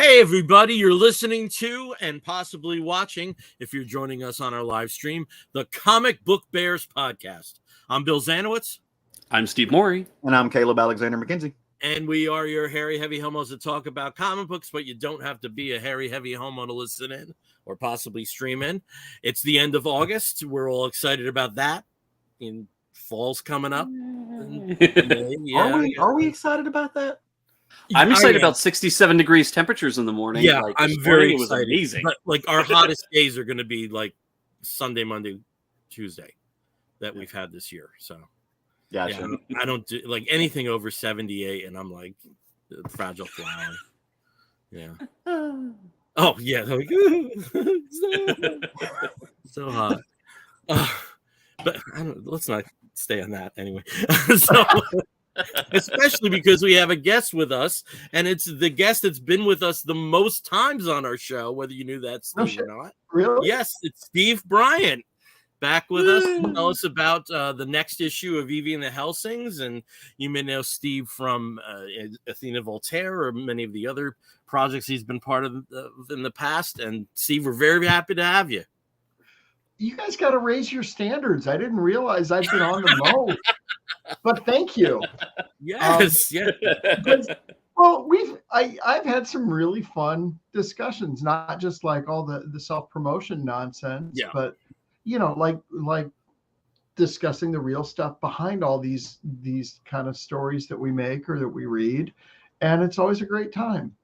Hey, everybody, you're listening to and possibly watching, if you're joining us on our live stream, the Comic Book Bears podcast. I'm Bill Zanowitz. I'm Steve Morey. And I'm Caleb Alexander McKenzie. And we are your hairy, heavy homos that talk about comic books, but you don't have to be a hairy, heavy homo to listen in or possibly stream in. It's the end of August. We're all excited about that. And fall's coming up. Are we excited about that? I'm excited about 67 degrees temperatures in the morning. Yeah, like, I'm very excited. It was amazing. But like our hottest days are going to be like Sunday, Monday, Tuesday that we've had this year. So gotcha. Yeah, I don't do like anything over 78, and I'm like fragile flower. Yeah. Oh yeah. Like, so hot. But let's not stay on that anyway. So. Especially because we have a guest with us, and it's the guest that's been with us the most times on our show, whether you knew that, Steve, or not. Really? Yes, it's Steve Bryant back with us to tell us about the next issue of Evie and the Helsings. And you may know Steve from Athena Voltaire or many of the other projects he's been part of in the past. And Steve, we're very happy to have you. You guys got to raise your standards. I didn't realize I've been on the most. But thank you. Yes, Well, I've had some really fun discussions, not just like all the self-promotion nonsense, but like discussing the real stuff behind all these kind of stories that we make or that we read, and it's always a great time.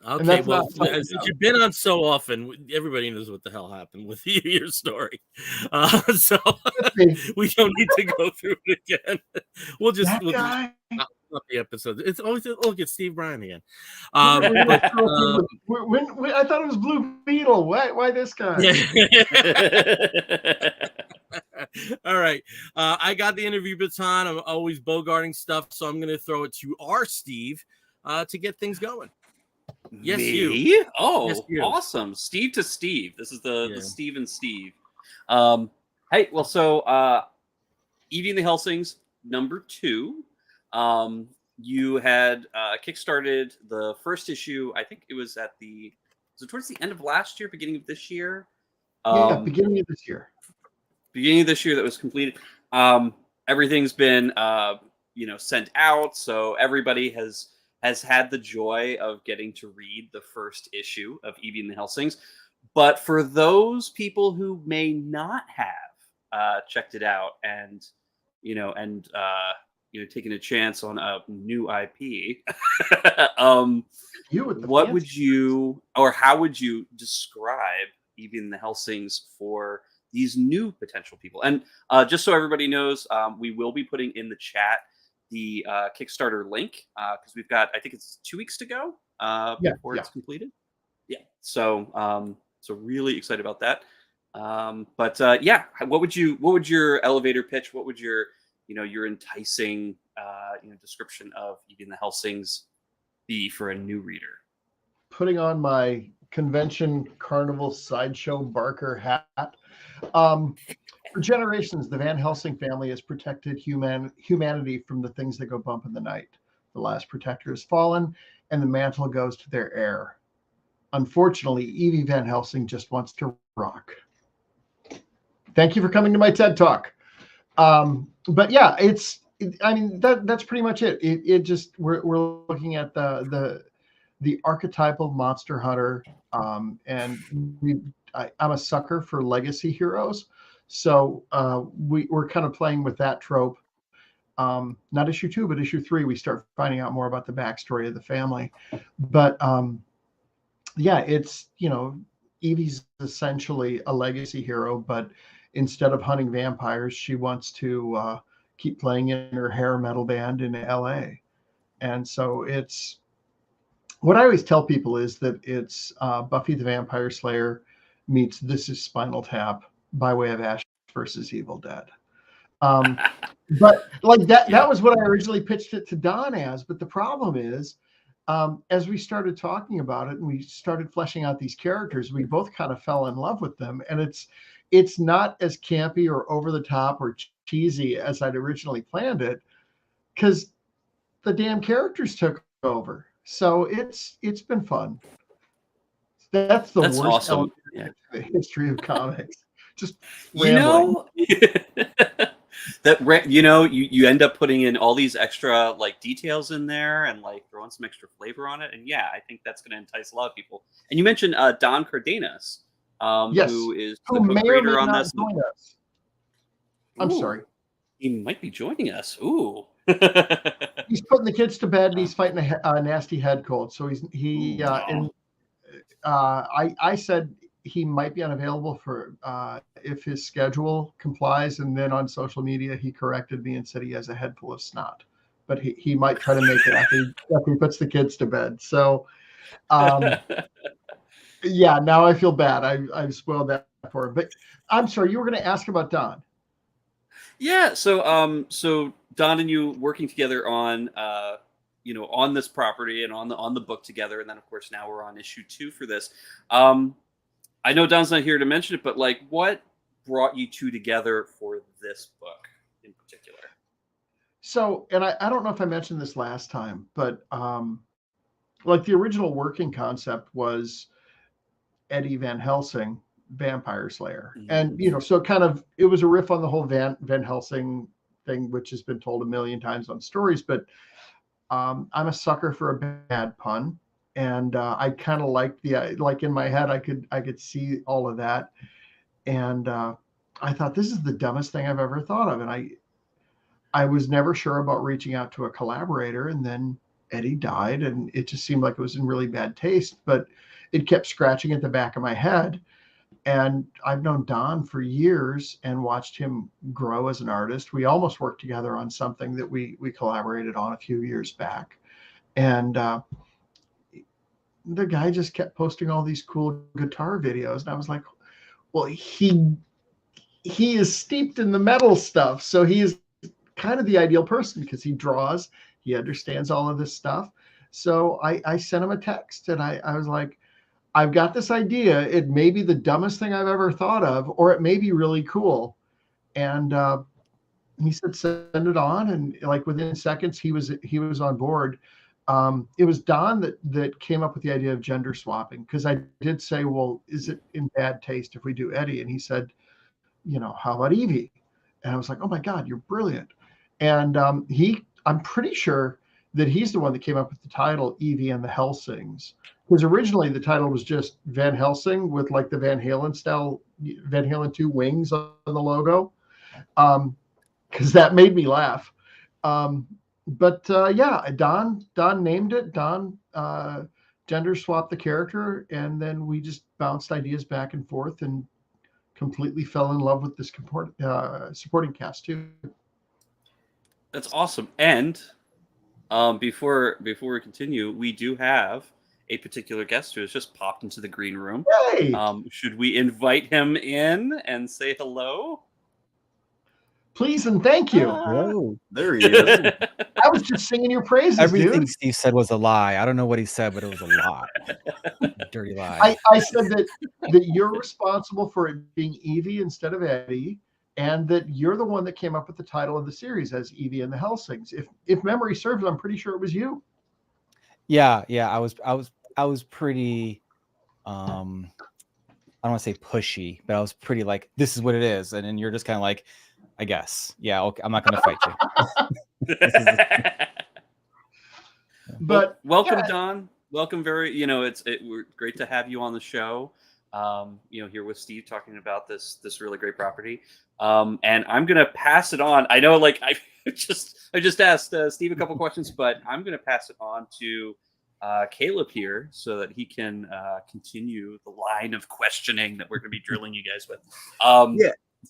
Okay, well, since you've been on so often, everybody knows what the hell happened with your story. So we don't need to go through it again. We'll just not the episode. It's always look at Steve Bryant again. I thought it was Blue Beetle. Why this guy? All right. I got the interview baton. I'm always bogarting stuff, so I'm going to throw it to our Steve to get things going. Yes, Me? you. Oh, yes, you. Awesome. Steve to Steve. This is the Steve and Steve. Hey, well, so Evie and the Helsings, #2. You had kickstarted the first issue. I think it was towards the end of last year, beginning of this year. Beginning of this year. Beginning of this year that was completed. Everything's been sent out, so everybody has had the joy of getting to read the first issue of Evie and the Helsings. But for those people who may not have checked it out and taking a chance on a new IP, how would you describe Evie and the Helsings for these new potential people? And just so everybody knows, we will be putting in the chat the Kickstarter link because we've got, I think it's 2 weeks to go before it's completed. Yeah. So really excited about that. What would your elevator pitch? What would your enticing description of Evie and the Helsings be for a new reader? Putting on my convention carnival sideshow Barker hat. For generations, the Van Helsing family has protected humanity from the things that go bump in the night. The last protector has fallen, and the mantle goes to their heir. Unfortunately, Evie Van Helsing just wants to rock. Thank you for coming to my TED Talk. But yeah, that's pretty much it. It just we're looking at the archetypal monster hunter, and I'm a sucker for legacy heroes. So we're kind of playing with that trope. Not issue 2, but issue 3, we start finding out more about the backstory of the family. But it's, Evie's essentially a legacy hero, but instead of hunting vampires, she wants to keep playing in her hair metal band in LA. And so it's, what I always tell people is that it's Buffy the Vampire Slayer meets This Is Spinal Tap by way of Ash versus Evil Dead. But like that was what I originally pitched it to Don as. But the problem is, as we started talking about it and we started fleshing out these characters, we both kind of fell in love with them. And it's not as campy or over the top or cheesy as I'd originally planned it, because the damn characters took over. So it's been fun. That's the worst awesome. element in the history of comics. Just you know that you end up putting in all these extra like details in there and like throwing some extra flavor on it, and yeah, I think that's going to entice a lot of people. And you mentioned Don Cardenas, yes, who is who the may or may co-creator on not this. join us. I'm sorry. He might be joining us. Ooh. He's putting the kids to bed and he's fighting a nasty head cold. So I said he might be unavailable for if his schedule complies, and then on social media he corrected me and said he has a head full of snot, but he might try to make it after he puts the kids to bed. So yeah, now I feel bad. I've spoiled that for him. But I'm sorry, you were going to ask about Don. Yeah, so Don and you working together on on this property and on the book together, and then of course now we're on issue 2 for this. I know Don's not here to mention it, but like, what brought you two together for this book in particular? So, and I don't know if I mentioned this last time, but like the original working concept was Eddie Van Helsing, Vampire Slayer. And, so it was a riff on the whole Van Helsing thing, which has been told a million times on stories, but I'm a sucker for a bad pun. And I kind of liked like in my head, I could see all of that. And I thought, this is the dumbest thing I've ever thought of. And I was never sure about reaching out to a collaborator. And then Eddie died, and it just seemed like it was in really bad taste, but it kept scratching at the back of my head. And I've known Don for years and watched him grow as an artist. We almost worked together on something that we collaborated on a few years back. And the guy just kept posting all these cool guitar videos. And I was like, well, he is steeped in the metal stuff. So he is kind of the ideal person because he draws, he understands all of this stuff. So I sent him a text and I was like, I've got this idea. It may be the dumbest thing I've ever thought of, or it may be really cool. And he said, send it on. And like within seconds, he was on board. It was Don that came up with the idea of gender swapping. Cause I did say, well, is it in bad taste if we do Eddie? And he said, how about Evie? And I was like, oh my God, you're brilliant. And I'm pretty sure that he's the one that came up with the title Evie and the Helsings. Because originally the title was just Van Helsing with like the Van Halen style, Van Halen 2 wings on the logo. Because that made me laugh. But Don named it. Don gender swapped the character, and then we just bounced ideas back and forth and completely fell in love with this supporting cast too. That's awesome. And before we continue, we do have a particular guest who has just popped into the green room. Hey! Should we invite him in and say hello? Please and thank you. Hello. There he is. I was just singing your praises, Everything dude. Steve said was a lie. I don't know what he said, but it was a lie. Dirty lie. I said that you're responsible for it being Evie instead of Eddie, and that you're the one that came up with the title of the series as Evie and the Helsings. If memory serves, I'm pretty sure it was you. Yeah. I was pretty I don't want to say pushy, but I was pretty like, this is what it is. And then you're just kind of like, I guess. Yeah, okay, I'm not going to fight you. But welcome, Don. Welcome. We're great to have you on the show. Here with Steve talking about this really great property. And I'm going to pass it on. I know, like, I just asked Steve a couple questions, but I'm going to pass it on to Caleb here so that he can continue the line of questioning that we're going to be drilling you guys with.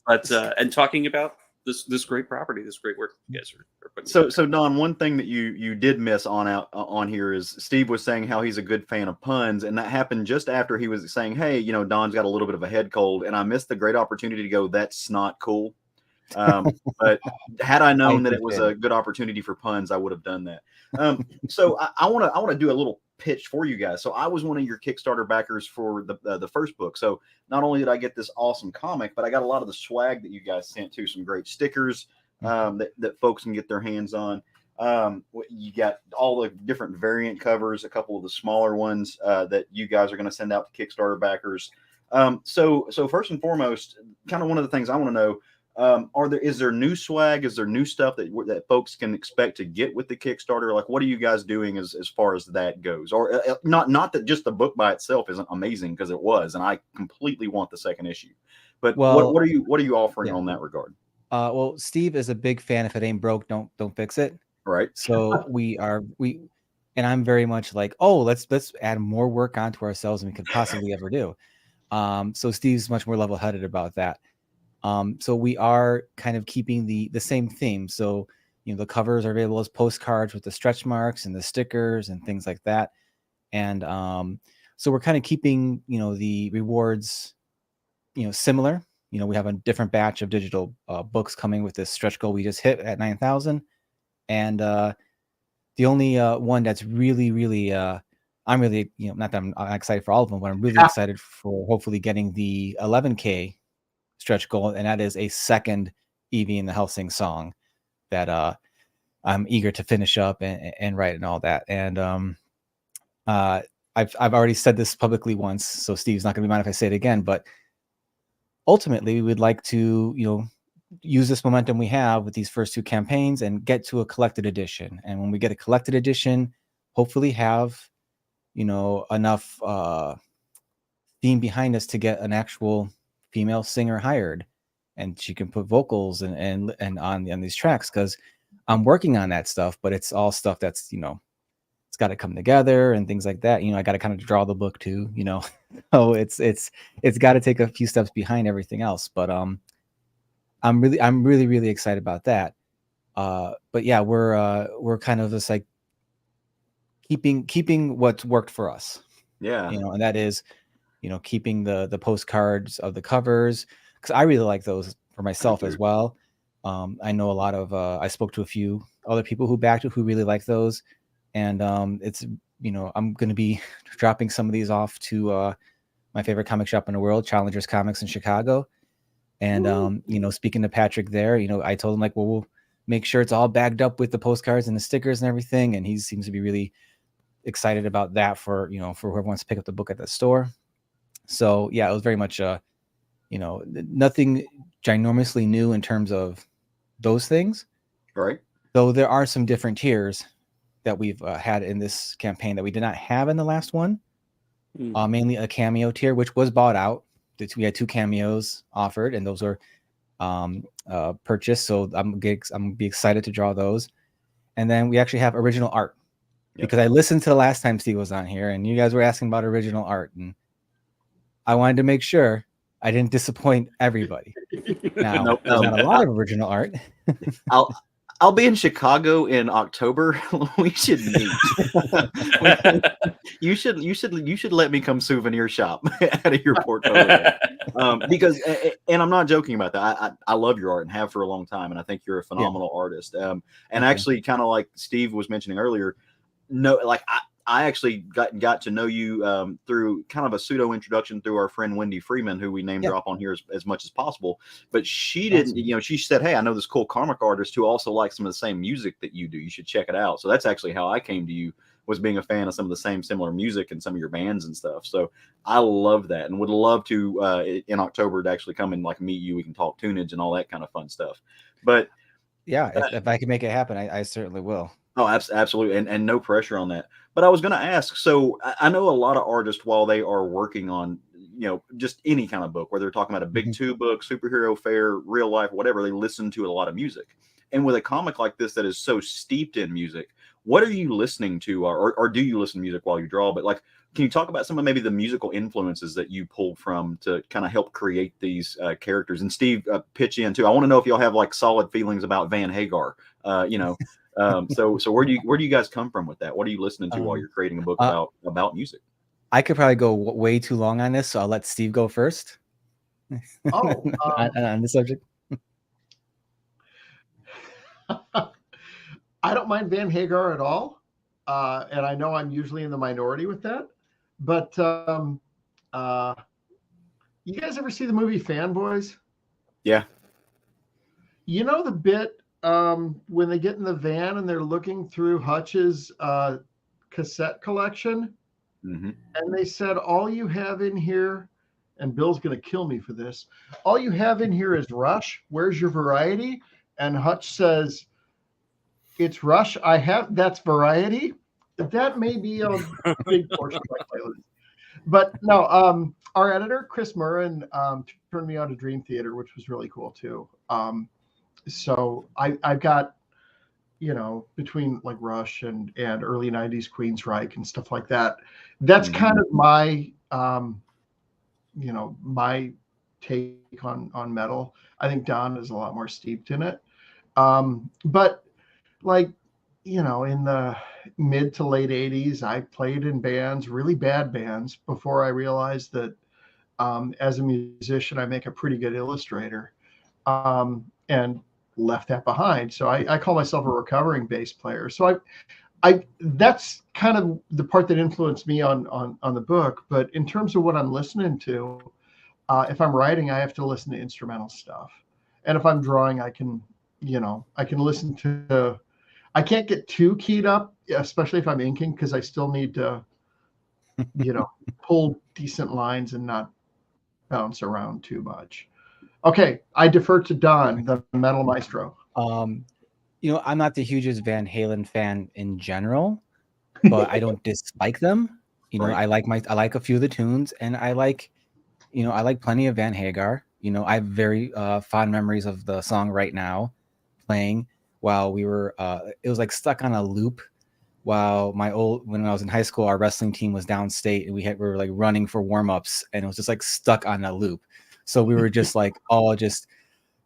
But and talking about this great property, this great work you guys are putting together. So Don, one thing that you did miss on here is Steve was saying how he's a good fan of puns, and that happened just after he was saying, hey, Don's got a little bit of a head cold, and I missed the great opportunity to go, that's not cool. But had I known that it was a good opportunity for puns, I would have done that. So I want to do a little pitch for you guys. So I was one of your Kickstarter backers for the first book. So not only did I get this awesome comic, but I got a lot of the swag that you guys sent too, some great stickers that folks can get their hands on. You got all the different variant covers, a couple of the smaller ones that you guys are going to send out to Kickstarter backers. So first and foremost, kind of one of the things I want to know, is there new swag? Is there new stuff that folks can expect to get with the Kickstarter? Like, what are you guys doing as far as that goes? Or not that just the book by itself isn't amazing, because it was, and I completely want the second issue. But what are you offering on that regard? Well, Steve is a big fan. If it ain't broke, don't fix it. Right. So and I'm very much like, oh, let's add more work onto ourselves than we could possibly ever do. So Steve's much more level-headed about that. So we are kind of keeping the same theme. So, the covers are available as postcards with the stretch marks and the stickers and things like that. And so we're kind of keeping, the rewards, similar. We have a different batch of digital books coming with this stretch goal we just hit at 9,000. And the only one that's really, really, I'm really, not that I'm excited for all of them, but I'm really excited for hopefully getting the 11K stretch goal, and that is a second Evie and the Helsings song that I'm eager to finish up and write and all that. And I've already said this publicly once, so Steve's not going to be mad if I say it again. But ultimately, we would like to use this momentum we have with these first two campaigns and get to a collected edition. And when we get a collected edition, hopefully have enough theme behind us to get an actual female singer hired, and she can put vocals and on these tracks, because I'm working on that stuff, but it's all stuff that's it's got to come together and things like that. I got to kind of draw the book too, so it's got to take a few steps behind everything else. But I'm really, really excited about that. But yeah, we're kind of just like keeping what's worked for us. Yeah. And that is, keeping the postcards of the covers, because I really like those for myself as well. I know a lot of I spoke to a few other people who backed it who really like those, and it's I'm going to be dropping some of these off to my favorite comic shop in the world, Challengers Comics in Chicago. And speaking to Patrick there, I told him like, well, we'll make sure it's all bagged up with the postcards and the stickers and everything, and he seems to be really excited about that for for whoever wants to pick up the book at the store. So yeah, it was very much nothing ginormously new in terms of those things. Right. Though there are some different tiers that we've had in this campaign that we did not have in the last one. Mainly a cameo tier, which was bought out. We had 2 cameos offered, and those were purchased. So I'm gonna be excited to draw those. And then we actually have original art, because I listened to the last time Steve was on here, and you guys were asking about original art, and I wanted to make sure I didn't disappoint everybody. Now, there's not a lot of original art. I'll be in Chicago in October. We should meet. You should let me come souvenir shop out of your portfolio. Because, and I'm not joking about that. I love your art and have for a long time, and I think you're a phenomenal artist. And actually, kind of like Steve was mentioning earlier, I actually got to know you through kind of a pseudo introduction through our friend Wendy Freeman, who we name drop on here as much as possible. But she didn't, she said, "Hey, I know this cool comic artist who also likes some of the same music that you do. You should check it out." So that's actually how I came to you, was being a fan of some of the same similar music and some of your bands and stuff. So I love that, and would love to in October to actually come and like meet you. We can talk tunage and all that kind of fun stuff. But yeah, if I can make it happen, I certainly will. Oh, absolutely. And no pressure on that. But I was going to ask, so I know a lot of artists, while they are working on, just any kind of book, whether they're talking about a big 2 book, superhero fair, real life, whatever, they listen to a lot of music. And with a comic like this that is so steeped in music, what are you listening to, or do you listen to music while you draw? But like, can you talk about some of maybe the musical influences that you pulled from to kind of help create these characters? And Steve, pitch in too. I want to know if y'all have like solid feelings about Van Hagar, so where do you guys come from with that? What are you listening to while you're creating a book about music? I could probably go way too long on this, so I'll let Steve go first. On the subject. I don't mind Van Hagar at all, and I know I'm usually in the minority with that. But you guys ever see the movie Fanboys? Yeah. The bit when they get in the van and they're looking through Hutch's cassette collection, and they said, all you have in here, and Bill's going to kill me for this, all you have in here is Rush. Where's your variety? And Hutch says, it's Rush. That's variety. That may be a big portion of my playlist. But no, our editor, Chris Murrin, turned me on to Dream Theater, which was really cool too. So I've got, between like Rush and early 90s Queensryche and stuff like that. That's kind of my, my take on metal. I think Don is a lot more steeped in it. But like, in the mid to late 80s, I played in bands, really bad bands, before I realized that as a musician, I make a pretty good illustrator, and left that behind. So I call myself a recovering bass player. So I that's kind of the part that influenced me on the book. But in terms of what I'm listening to, if I'm writing, I have to listen to instrumental stuff. And if I'm drawing, I can listen to, I can't get too keyed up, especially if I'm inking, because I still need to, pull decent lines and not bounce around too much. Okay, I defer to Don, the metal maestro. I'm not the hugest Van Halen fan in general, but I don't dislike them. Right. I like a few of the tunes, and I like plenty of Van Hagar. I have very fond memories of the song Right Now playing while we were it was like stuck on a loop while when I was in high school, our wrestling team was downstate and we were like running for warm-ups, and it was just like stuck on a loop. So we were just like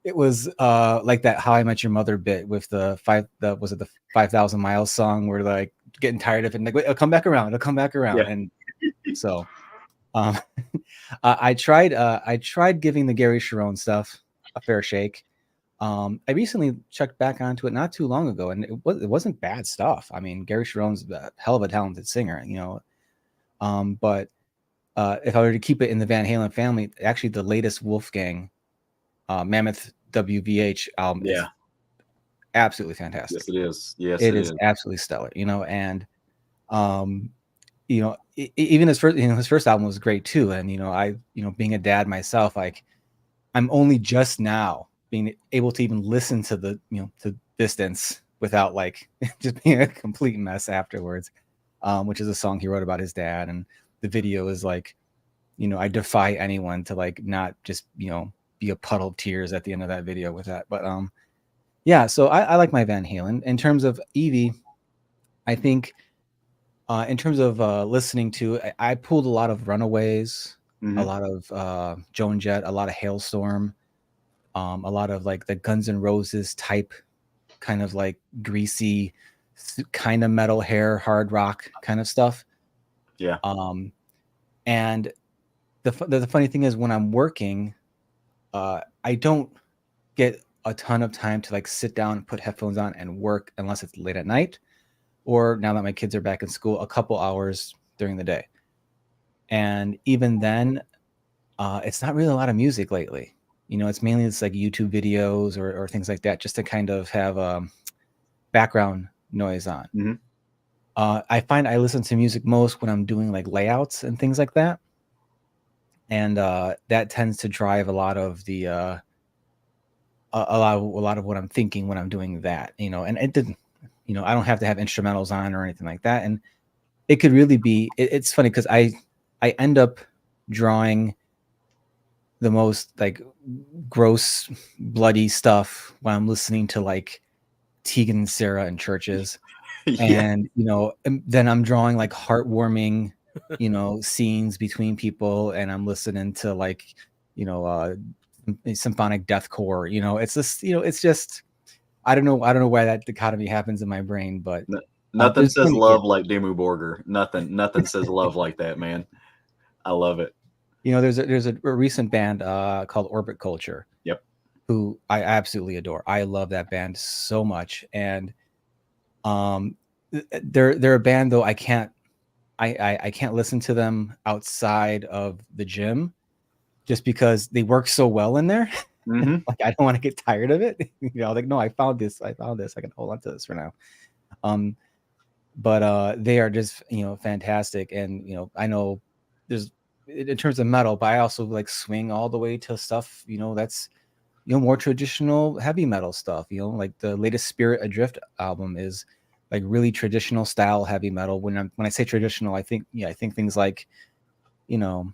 it was like that How I Met Your Mother bit with the 5,000 Miles song, where like getting tired of it and like, wait, it'll come back around. Yeah. And so I tried giving the Gary Sharon stuff a fair shake. I recently checked back onto it not too long ago, and it wasn't bad stuff. I mean, Gary Sharon's a hell of a talented singer, but if I were to keep it in the Van Halen family, actually the latest Wolfgang Mammoth WVH album is absolutely fantastic. Yes, it is. Yes, it is absolutely stellar. And even his first album was great too. And being a dad myself, like I'm only just now being able to even listen to the to Distance without like just being a complete mess afterwards, which is a song he wrote about his dad. And the video is like, I defy anyone to like not just be a puddle of tears at the end of that video with that. But so I like my Van Halen. In terms of Evie, I think in terms of listening to, I pulled a lot of Runaways, a lot of Joan Jett, a lot of Hailstorm, a lot of like the Guns N' Roses type, kind of like greasy, kind of metal hair, hard rock kind of stuff. Yeah. And the funny thing is, when I'm working, I don't get a ton of time to like sit down and put headphones on and work unless it's late at night, or now that my kids are back in school, a couple hours during the day. And even then, it's not really a lot of music lately. It's mainly like YouTube videos or things like that, just to kind of have background noise on. I find I listen to music most when I'm doing like layouts and things like that. And that tends to drive a lot of the a lot of what I'm thinking when I'm doing that, and it didn't, I don't have to have instrumentals on or anything like that. And it could really be, it's funny because I end up drawing the most like gross, bloody stuff when I'm listening to like Tegan and Sarah in churches. And, and then I'm drawing like heartwarming, scenes between people, and I'm listening to like, symphonic deathcore, it's just, it's just, I don't know why that dichotomy happens in my brain, but nothing says love like Dimmu Borgir. Nothing says love like that, man. I love it. There's a recent band called Orbit Culture. Yep. Who I absolutely adore. I love that band so much. And they're a band though I can't listen to them outside of the gym, just because they work so well in there. Like I don't want to get tired of it. Like no, I found this. I can hold on to this for now. But they are just fantastic, and I know there's in terms of metal, but I also like swing all the way to stuff that's more traditional heavy metal stuff. Like the latest Spirit Adrift album is like really traditional style heavy metal. When I say traditional, I think things like not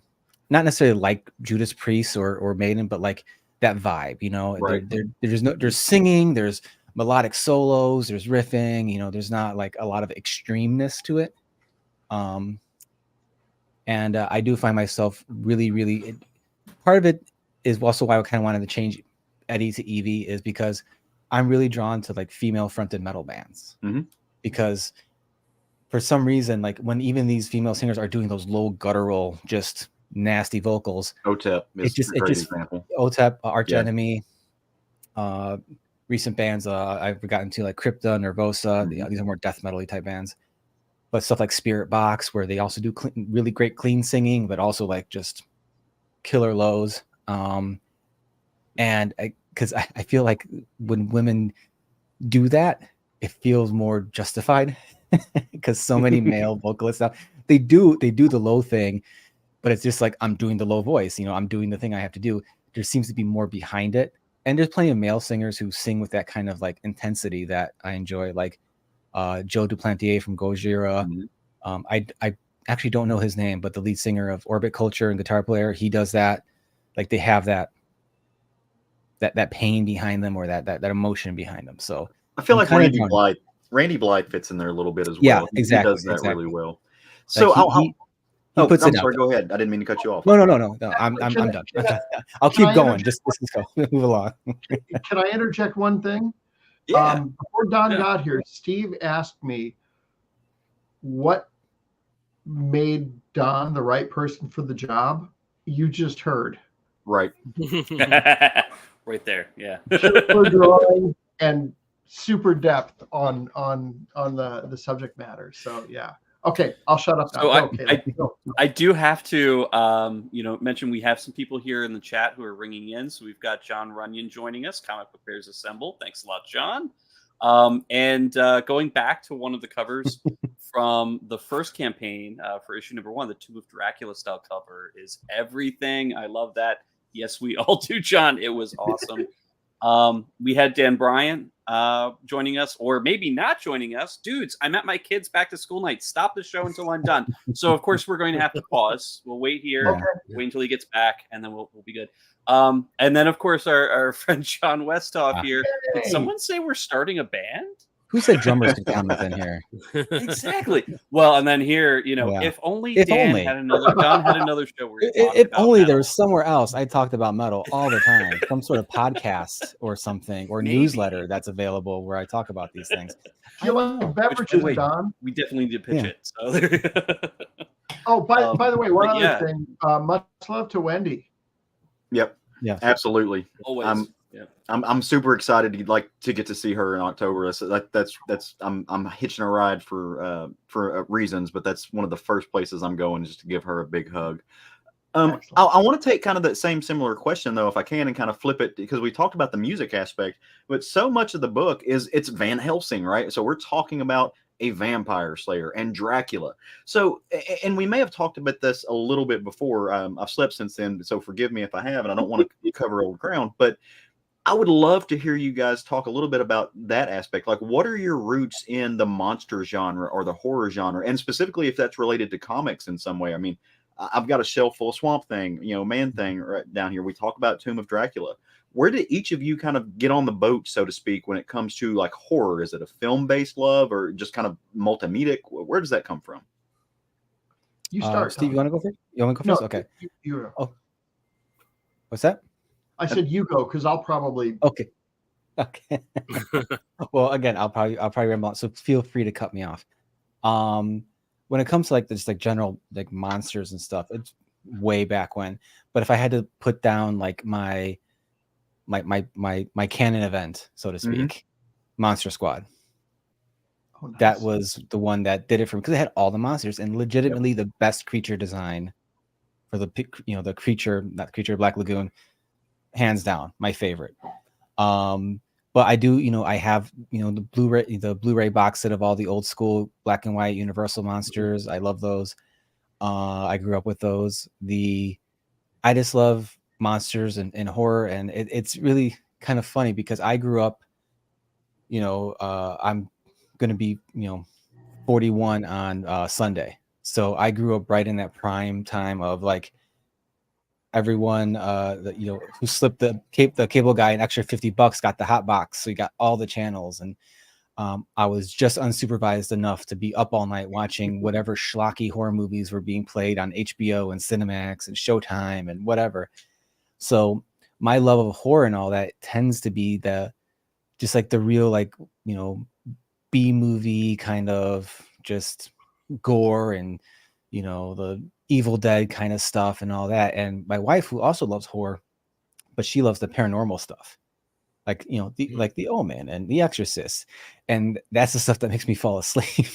necessarily like Judas Priest or Maiden, but like that vibe. Right. There's singing, there's melodic solos, there's riffing. There's not like a lot of extremeness to it. And I do find myself really part of it is also why I kind of wanted to change Eddie to Evie, is because I'm really drawn to like female fronted metal bands. Because for some reason, like when even these female singers are doing those low guttural, just nasty vocals, OTEP is a great example. OTEP, Arch Enemy, recent bands I've gotten to like Crypta, Nervosa. These are more death metal-y type bands. But stuff like Spirit Box, where they also do really great clean singing, but also like just killer lows. And because I feel like when women do that, it feels more justified because so many male vocalists now they do the low thing, but it's just like I'm doing the low voice. I'm doing the thing I have to do. There seems to be more behind it, and there's plenty of male singers who sing with that kind of like intensity that I enjoy, like Joe Duplantier from Gojira. I actually don't know his name, but the lead singer of Orbit Culture and guitar player, he does that. Like they have that pain behind them, or that emotion behind them. So I feel like Randy Blythe fits in there a little bit as well. Yeah, exactly. He does that really well. So he puts I'm it sorry. out. Go ahead. I didn't mean to cut you off. No. I'm done. I'll keep going. Just go. Move along. Can I interject one thing? Yeah. Before Don got here, Steve asked me what made Don the right person for the job. You just heard. Right. Right there. Yeah. Super drawing and super depth on the subject matter. So yeah. Okay, I'll shut up now. So I do have to mention we have some people here in the chat who are ringing in. So we've got John Runyon joining us, Comic Book Bears Assemble. Thanks a lot, John. And going back to one of the covers from the first campaign for issue number 1, the Tomb of Dracula style cover is everything. I love that. Yes, we all do, John. It was awesome. We had Dan Bryant joining us, or maybe not joining us. Dudes, I'm at my kids' back to school night. Stop the show until I'm done. So, of course, we're going to have to pause. We'll wait here, wait until he gets back, and then we'll be good. And then, of course, our friend Sean Westhoff here. Did someone say we're starting a band? Who said drummers could come within here? Exactly. Well, and then here, if only Don had another show where if only there was somewhere else I talked about metal all the time, some sort of podcast or something, or newsletter that's available where I talk about these things. You like beverages, Don? We definitely need to pitch it. So. Oh, by the way, one other thing. Much love to Wendy. Yep. Yeah. Absolutely. Always. I'm super excited to get to see her in October. I'm hitching a ride for reasons, but that's one of the first places I'm going, just to give her a big hug. I want to take kind of that same similar question though, if I can, and kind of flip it, because we talked about the music aspect, but so much of the book it's Van Helsing, right? So we're talking about a vampire slayer and Dracula. So, and we may have talked about this a little bit before. I've slept since then, so forgive me if I have, and I don't want to cover old ground, but I would love to hear you guys talk a little bit about that aspect. Like, what are your roots in the monster genre or the horror genre? And specifically, if that's related to comics in some way. I mean, I've got a shelf full of Swamp Thing, Man Thing right down here. We talk about Tomb of Dracula. Where did each of you kind of get on the boat, so to speak, when it comes to like horror? Is it a film-based love or just kind of multimedic? Where does that come from? You start, Steve. You want to go first? You want to go first? Okay. You oh, what's that? I said you go, because I'll probably. Okay. Well, again, I'll probably ramble on, so feel free to cut me off. When it comes to like this, like general like monsters and stuff, it's way back when. But if I had to put down like my canon event, so to speak, Monster Squad. Oh, nice. That was the one that did it for me, because it had all the monsters and legitimately the best creature design for the creature, not the creature, Black Lagoon. hands down my favorite. But I do, I have, the Blu-ray box set of all the old school black and white Universal monsters. I love those. I grew up with those. I just love monsters and horror, and it's really kind of funny because I grew up, I'm going to be, 41 on Sunday. So I grew up right in that prime time of like everyone who slipped the cable guy an extra $50 got the hot box, so you got all the channels. And I was just unsupervised enough to be up all night watching whatever schlocky horror movies were being played on HBO and Cinemax and Showtime and whatever. So my love of horror and all that tends to be just like the real, like, B movie kind of just gore and, the Evil Dead kind of stuff and all that. And my wife, who also loves horror, but she loves the paranormal stuff, like, like The Omen and The Exorcist. And that's the stuff that makes me fall asleep.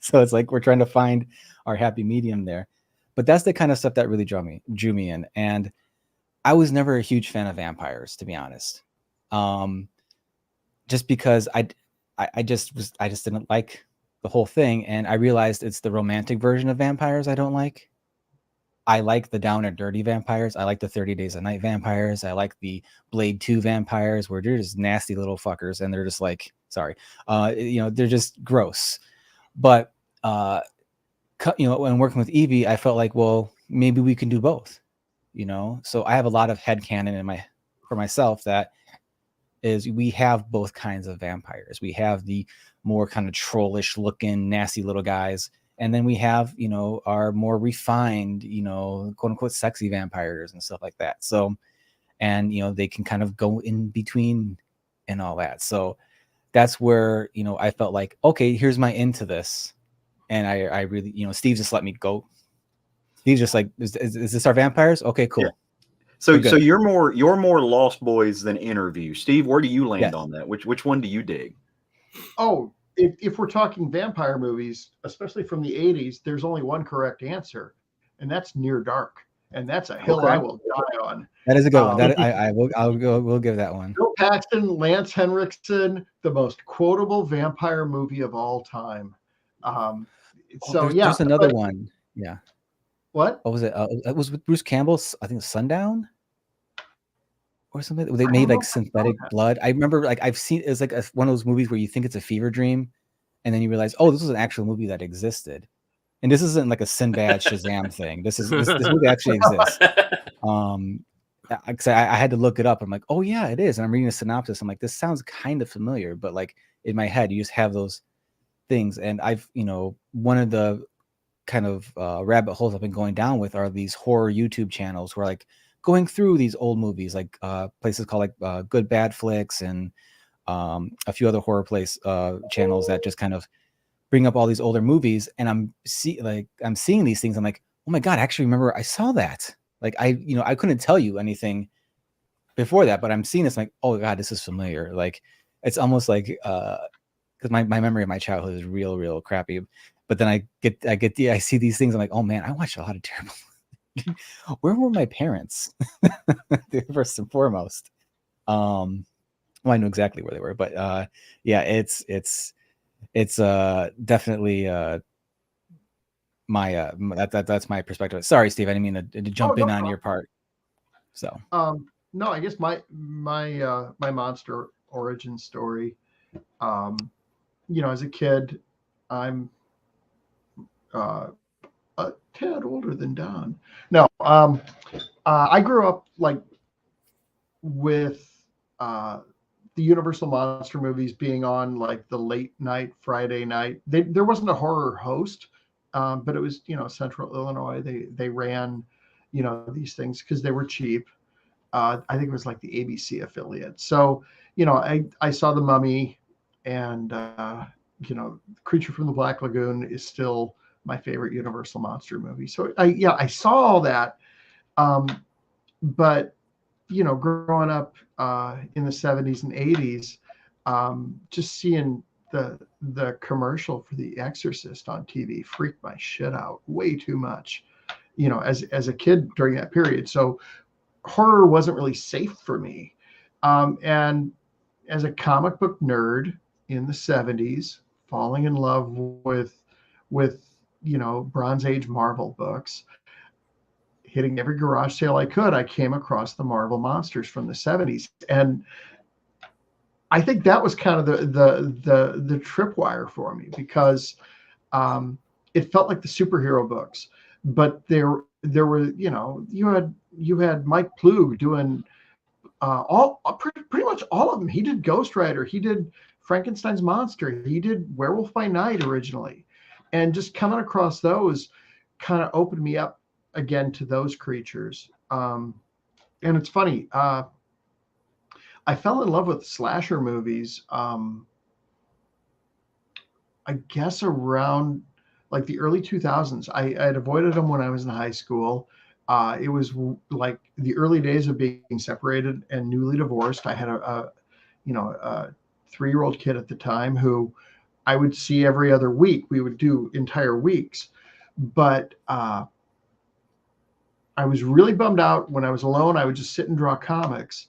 So it's like we're trying to find our happy medium there. But that's the kind of stuff that really drew me in. And I was never a huge fan of vampires, to be honest. Just because I just didn't like the whole thing. And I realized it's the romantic version of vampires I don't like. I like the down and dirty vampires. I like the 30 Days a Night vampires. I like the Blade 2 vampires, where they're just nasty little fuckers and they're just like, sorry, they're just gross. But when working with Evie, I felt like, well, maybe we can do both. So I have a lot of headcanon for myself that is we have both kinds of vampires. We have the more kind of trollish looking, nasty little guys. And then we have, our more refined, quote unquote, sexy vampires and stuff like that. So, and, they can kind of go in between and all that. So that's where, I felt like, okay, here's my into this. And I really, Steve just let me go. Steve's just like, is this our vampires? Okay, cool. Yeah. So you're more Lost Boys than Interview. Steve, where do you land on that? Which one do you dig? Oh, if we're talking vampire movies, especially from the 80s, there's only one correct answer, and that's Near Dark. And that's a hill I will die on. That is a good one. That we'll give that one. Bill Paxton, Lance Henriksen, the most quotable vampire movie of all time. There's another one. Yeah. What? What was it? It was with Bruce Campbell. I think Sundown or something. They made like synthetic blood. I remember, like, I've seen it's like one of those movies where you think it's a fever dream, and then you realize, oh, this was an actual movie that existed. And this isn't like a Sinbad Shazam thing. This movie actually exists. I had to look it up. I'm like, oh yeah, it is. And I'm reading a synopsis. I'm like, this sounds kind of familiar, but like in my head, you just have those things. And I've, one of the kind of rabbit holes I've been going down with are these horror YouTube channels where like going through these old movies, like places called like Good Bad Flicks and a few other horror channels that just kind of bring up all these older movies. And I'm seeing these things. I'm like, oh my God, I actually remember I saw that. Like I couldn't tell you anything before that, but I'm seeing this, like, oh God, this is familiar. Like it's almost like because my memory of my childhood is real crappy. But then I see these things. I'm like, oh man, I watched a lot of terrible. Where were my parents? First and foremost. Well, I know exactly where they were, but yeah, it's definitely that's my perspective. Sorry, Steve, I didn't mean to jump in on your part. So no, I guess my monster origin story. As a kid, I'm a tad older than Don. No, I grew up like with the Universal monster movies being on like the late night Friday night. There wasn't a horror host, but it was Central Illinois. They ran these things because they were cheap. I think it was like the ABC affiliate. So I saw The Mummy, and Creature from the Black Lagoon is still my favorite Universal monster movie. So I saw all that, but growing up in the 70s and 80s, just seeing the commercial for The Exorcist on TV freaked my shit out way too much, as a kid during that period. So horror wasn't really safe for me. And as a comic book nerd in the 70s, falling in love with Bronze Age Marvel books, hitting every garage sale I could, I came across the Marvel monsters from the 70s. And I think that was kind of the tripwire for me, because it felt like the superhero books, but there were, you had Mike Plug doing pretty much all of them. He did Ghost Rider, he did Frankenstein's Monster, he did Werewolf by Night originally, and just coming across those kind of opened me up again to those creatures. And it's funny, I fell in love with slasher movies, I guess around like the early 2000s. I had avoided them when I was in high school. It was like the early days of being separated and newly divorced. I had a 3-year-old kid at the time who I would see every other week. We would do entire weeks. But I was really bummed out when I was alone. I would just sit and draw comics.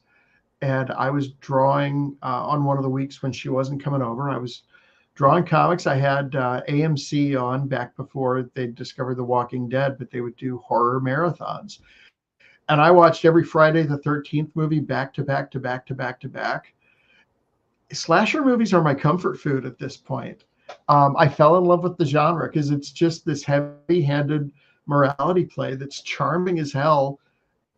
And I was drawing on one of the weeks when she wasn't coming over. I was drawing comics. I had AMC on back before they discovered The Walking Dead, but they would do horror marathons. And I watched every Friday the 13th movie back to back to back to back to back. Slasher movies are my comfort food at this point. I fell in love with the genre because it's just this heavy-handed morality play that's charming as hell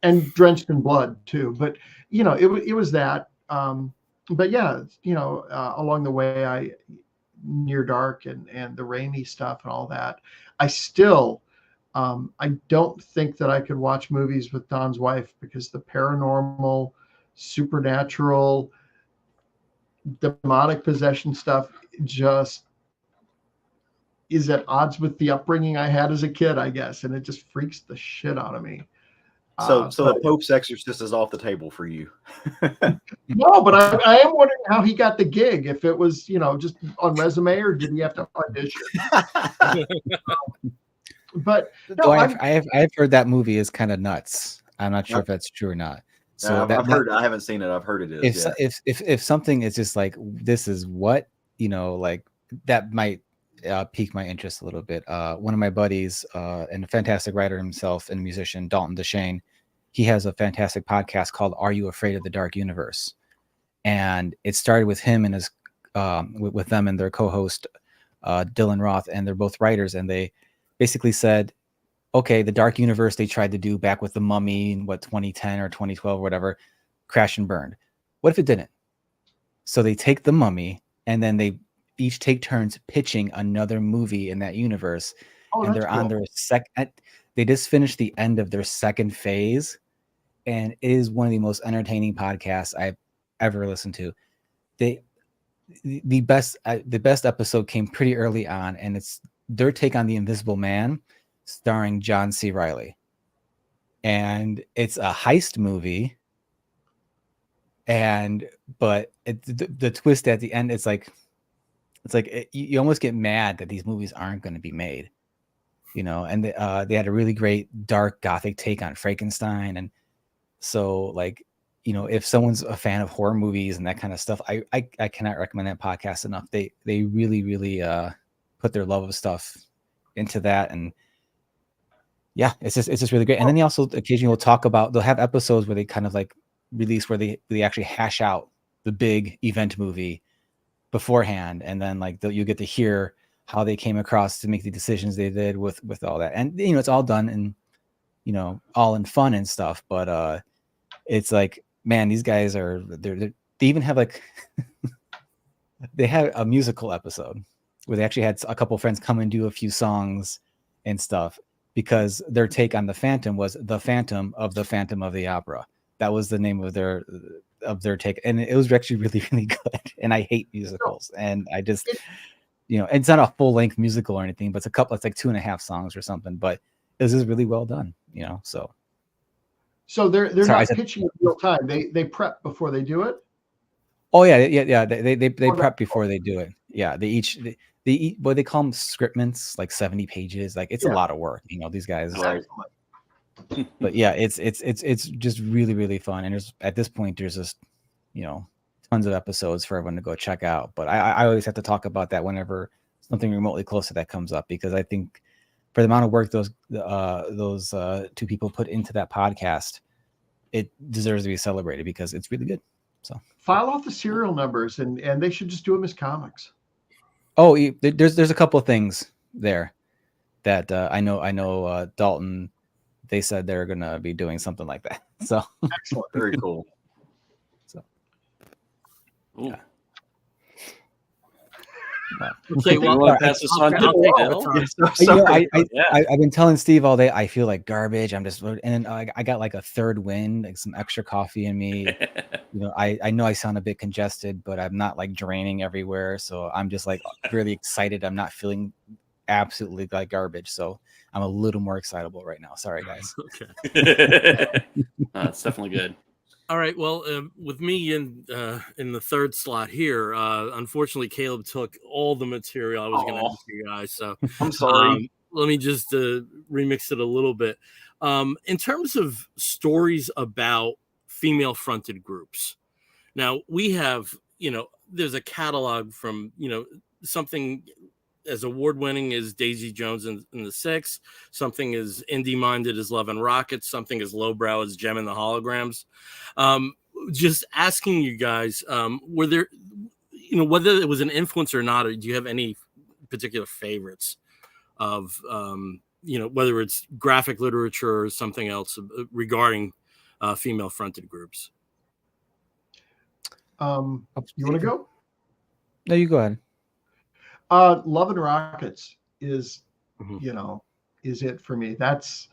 and drenched in blood too. But it was that. But yeah, along the way, Near Dark and the Raimi stuff and all that, I still I don't think that I could watch movies with Don's wife, because the paranormal, supernatural, demonic possession stuff just is at odds with the upbringing I had as a kid, I guess, and it just freaks the shit out of me. So the Pope's Exorcist is off the table for you. No, but I am wondering how he got the gig. If it was, just on resume, or did he have to audition? But no, I've heard that movie is kind of nuts. I'm not sure if that's true or not. So I've heard. I haven't seen it. I've heard it is. If something is just like, this is what, like that might pique my interest a little bit. One of my buddies, and a fantastic writer himself and musician, Dalton Deshane, he has a fantastic podcast called Are You Afraid of the Dark Universe? And it started with him and his with them and their co-host Dylan Roth, and they're both writers, and they basically said, okay, the Dark Universe they tried to do back with The Mummy in 2010 or 2012 or whatever, crashed and burned. What if it didn't? So they take The Mummy, and then they each take turns pitching another movie in that universe. And they're cool. On their second, they just finished the end of their second phase, and it is one of the most entertaining podcasts I've ever listened to. The best episode came pretty early on, and it's their take on The Invisible Man, starring John C. Reilly. And it's a heist movie, but the twist at the end, it's like you almost get mad that these movies aren't going to be made, and they had a really great dark gothic take on Frankenstein. And so, like, if someone's a fan of horror movies and that kind of stuff, I cannot recommend that podcast enough. They really, really put their love of stuff into that. And yeah, it's just really great. And then they also occasionally will talk about, they'll have episodes where they kind of like release where they actually hash out the big event movie beforehand, and then like you get to hear how they came across to make the decisions they did with all that. And it's all done and all in fun and stuff, but it's like, man, these guys are they even have like they had a musical episode where they actually had a couple friends come and do a few songs and stuff, because their take on the Phantom was the Phantom of the Opera. That was the name of their take, and it was actually really, really good. And I hate musicals, and I just it's not a full length musical or anything, but it's like 2.5 songs or something, but it was just really well done, so they're not pitching in real time. They prep before they do it. Oh yeah. They prep before they do it. Yeah, they call them scriptments, like 70 pages. Like, it's a lot of work. These guys. Right. But yeah, it's just really, really fun. And at this point, there's just, tons of episodes for everyone to go check out. But I always have to talk about that whenever something remotely close to that comes up, because I think for the amount of work those two people put into that podcast, it deserves to be celebrated because it's really good. So file off the serial numbers, and they should just do them as comics. Oh, there's a couple of things there that I know Dalton, they said they're gonna be doing something like that. So excellent, very cool. So yeah. Okay, well, pass this on I've been telling Steve all day I feel like garbage. I'm just, and then I got like a third wind, like some extra coffee in me. I know I sound a bit congested, but I'm not like draining everywhere. So I'm just like really excited. I'm not feeling absolutely like garbage. So I'm a little more excitable right now. Sorry, guys. Okay. That's definitely good. All right. Well, with me in the third slot here, unfortunately, Caleb took all the material I was going to ask you guys. So I'm sorry. Let me just remix it a little bit. In terms of stories about female-fronted groups, now we have, there's a catalog from, something as award-winning as Daisy Jones in the Six, something as indie-minded as Love and Rockets, something as lowbrow as Gem and the Holograms. Just asking you guys, were there, whether it was an influence or not, or do you have any particular favorites of, whether it's graphic literature or something else regarding female-fronted groups? You want to go? No, you go ahead. Love and Rockets is, is it for me. That's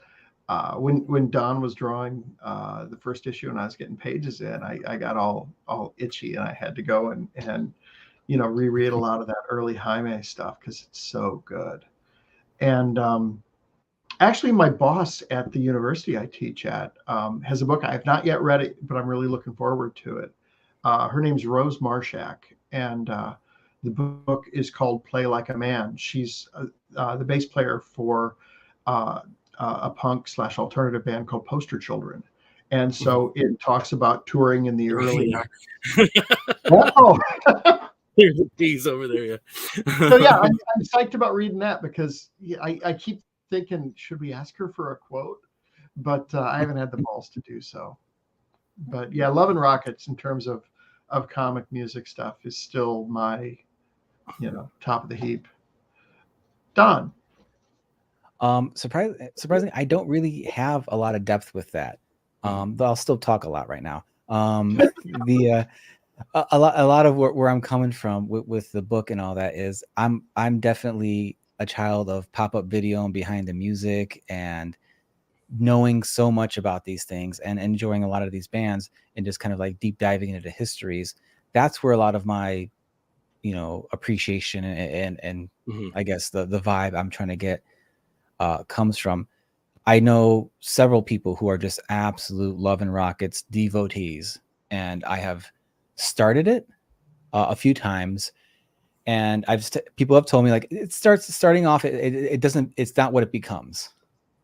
when Don was drawing the first issue and I was getting pages in, I got all itchy and I had to go and reread a lot of that early Jaime stuff because it's so good. And actually, my boss at the university I teach at has a book. I have not yet read it, but I'm really looking forward to it. Her name's Rose Marshak, and the book is called Play Like a Man. She's the bass player for a punk / alternative band called Poster Children. And so it talks about touring in the early. Oh, there's a piece over there. Yeah. So yeah, I'm psyched about reading that because I keep thinking, should we ask her for a quote? But I haven't had the balls to do so. But yeah, Love and Rockets in terms of comic music stuff is still my top of the heap. Don. Surprisingly, I don't really have a lot of depth with that. Though I'll still talk a lot right now. A lot of where I'm coming from with the book and all that is I'm definitely a child of pop-up video and behind the music and knowing so much about these things and enjoying a lot of these bands and just kind of like deep diving into the histories. That's where a lot of my appreciation and I guess the vibe I'm trying to get comes from. I know several people who are just absolute Love and Rockets devotees, and I have started it a few times, and people have told me like starting off it doesn't, it's not what it becomes,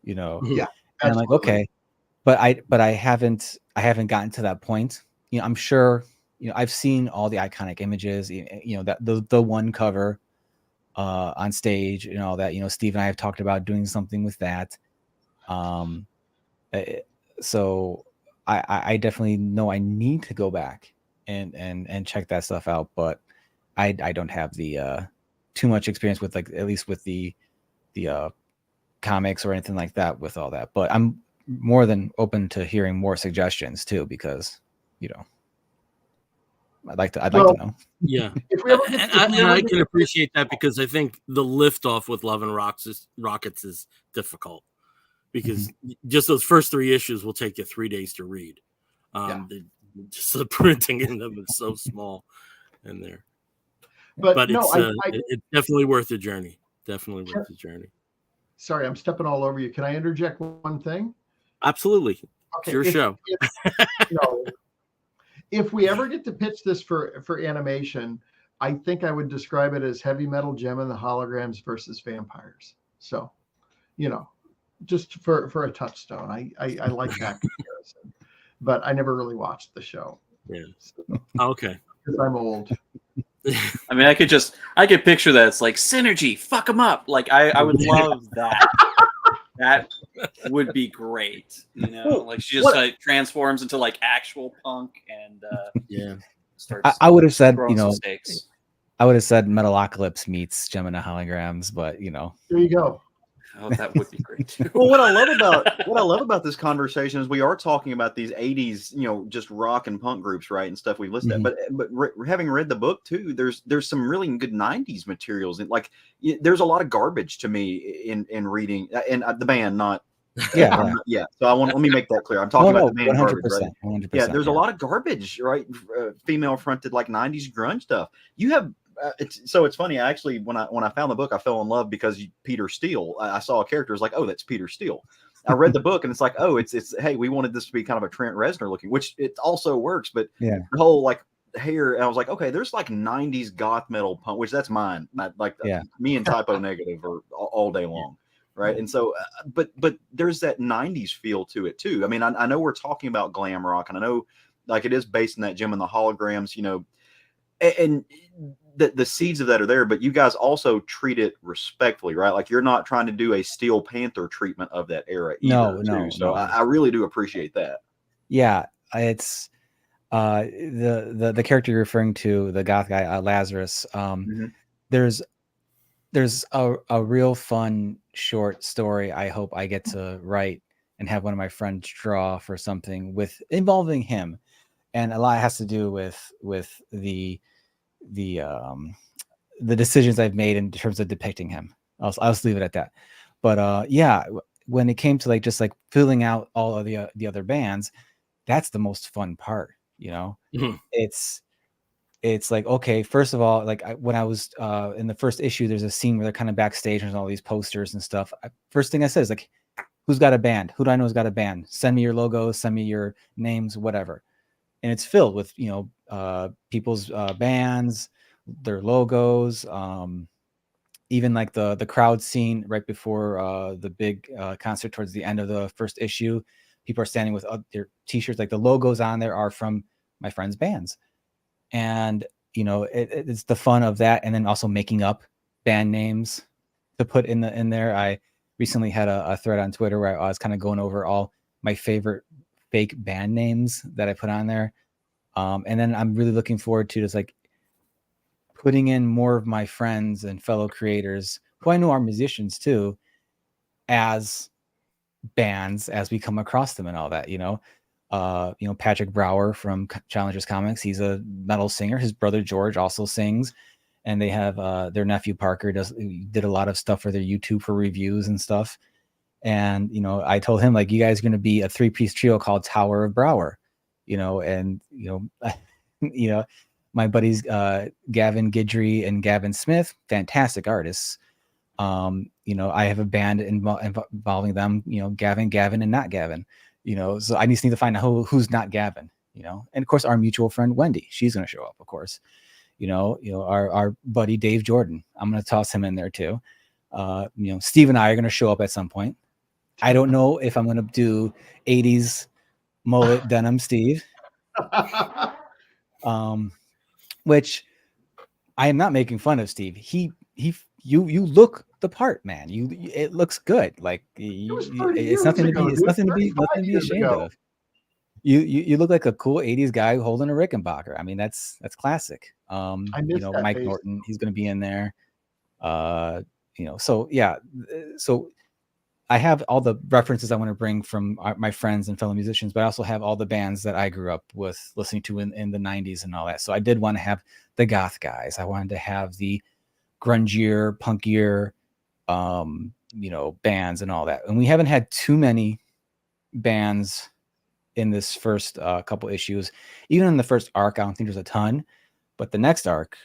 Yeah, and I'm like, okay, but I haven't gotten to that point. I'm sure I've seen all the iconic images, that the one cover on stage and all that. Steve and I have talked about doing something with that. So I definitely know I need to go back and check that stuff out, but I don't have the too much experience with, like, at least with the comics or anything like that with all that. But I'm more than open to hearing more suggestions too, because I'd like to know. Yeah, and I can appreciate that, because I think the liftoff with Love and Rockets is difficult, because just those first 3 issues will take you 3 days to read. Just the printing in them is so small in there. But it's definitely worth the journey. Definitely worth the journey. Sorry, I'm stepping all over you. Can I interject one thing? Absolutely. Okay, it's your show. If we ever get to pitch this for animation, I think I would describe it as Heavy Metal Gem and the Holograms versus vampires. So, just for a touchstone. I like that comparison, but I never really watched the show. Yeah. So, Okay. because I'm old. I mean, I could picture that. It's like synergy, fuck them up. Like I would love that. That would be great. You know, like she just like transforms into like actual Punk and yeah, starts. I would have said, throwing some stakes. I would have said Metalocalypse meets Gemini Holograms, but there you go. Oh, that would be great too. Well, what I love about this conversation is we are talking about these 80s, just rock and punk groups, right, and stuff we listed. Mm-hmm. But having read the book too, there's some really good 90s materials, and like there's a lot of garbage to me in reading, and the band, not yeah. So let me make that clear. I'm talking about the band 100%, garbage, right? 100%, Yeah, there's a lot of garbage, right? Female fronted like 90s grunge stuff. You have. It's funny. I actually, when I found the book, I fell in love because Peter Steele. I saw a character. It's like, oh, that's Peter Steele. I read the book and it's like, oh, it's hey, we wanted this to be kind of a Trent Reznor looking, which it also works. But yeah, the whole like hair, and I was like, okay, there's like 90s goth metal punk, which that's mine. Me and Typo Negative are all day long, right? And so, but there's that 90s feel to it too. I mean, I know we're talking about glam rock, and I know like it is based in that Gem and the Holograms, and the seeds of that are there, but you guys also treat it respectfully, right? Like you're not trying to do a Steel Panther treatment of that era either. No. So I really do appreciate that. Yeah, it's the character you're referring to, the goth guy, Lazarus. There's a real fun short story I hope I get to write and have one of my friends draw for something involving him, and a lot has to do with the decisions I've made in terms of depicting him. I'll just leave it at that. But when it came to like just like filling out all of the other bands, that's the most fun part. Mm-hmm. It's like, okay, first of all, like when I was in the first issue, there's a scene where they're kind of backstage and there's all these posters and stuff. First thing I said is like, who's got a band? Who do I know has got a band? Send me your logos, send me your names, whatever. And it's filled with people's bands, their logos, even like the crowd scene right before the big concert towards the end of the first issue. People are standing with their t-shirts, like the logos on there are from my friends' bands. And it's the fun of that, and then also making up band names to put in there. I recently had a thread on Twitter where I was kind of going over all my favorite fake band names that I put on there. And then I'm really looking forward to just like putting in more of my friends and fellow creators who I know are musicians too, as bands as we come across them and all that. Patrick Brower from Challengers Comics, he's a metal singer. His brother George also sings, and they have their nephew Parker did a lot of stuff for their YouTube for reviews and stuff. And I told him, like, you guys are going to be a 3-piece trio called Tower of Brower, my buddies Gavin Guidry and Gavin Smith, fantastic artists. I have a band involving them, Gavin and not Gavin. So I just need to find out who's not Gavin, and of course our mutual friend Wendy, she's going to show up, of course. Our buddy Dave Jordan, I'm going to toss him in there too. Steve and I are going to show up at some point. I don't know if I'm going to do 80s mullet denim Steve, which I am not making fun of Steve. You look the part, man. It looks good. Like it's nothing to be ashamed of. You look like a cool 80s guy holding a Rickenbacker. I mean, that's classic. Mike face. Norton, he's going to be in there. So yeah. So I have all the references I want to bring from my friends and fellow musicians, but I also have all the bands that I grew up with listening to in the 90s and all that. So I did want to have the goth guys. I wanted to have the grungier, punkier, bands and all that. And we haven't had too many bands in this first couple issues. Even in the first arc, I don't think there's a ton. But the next arc,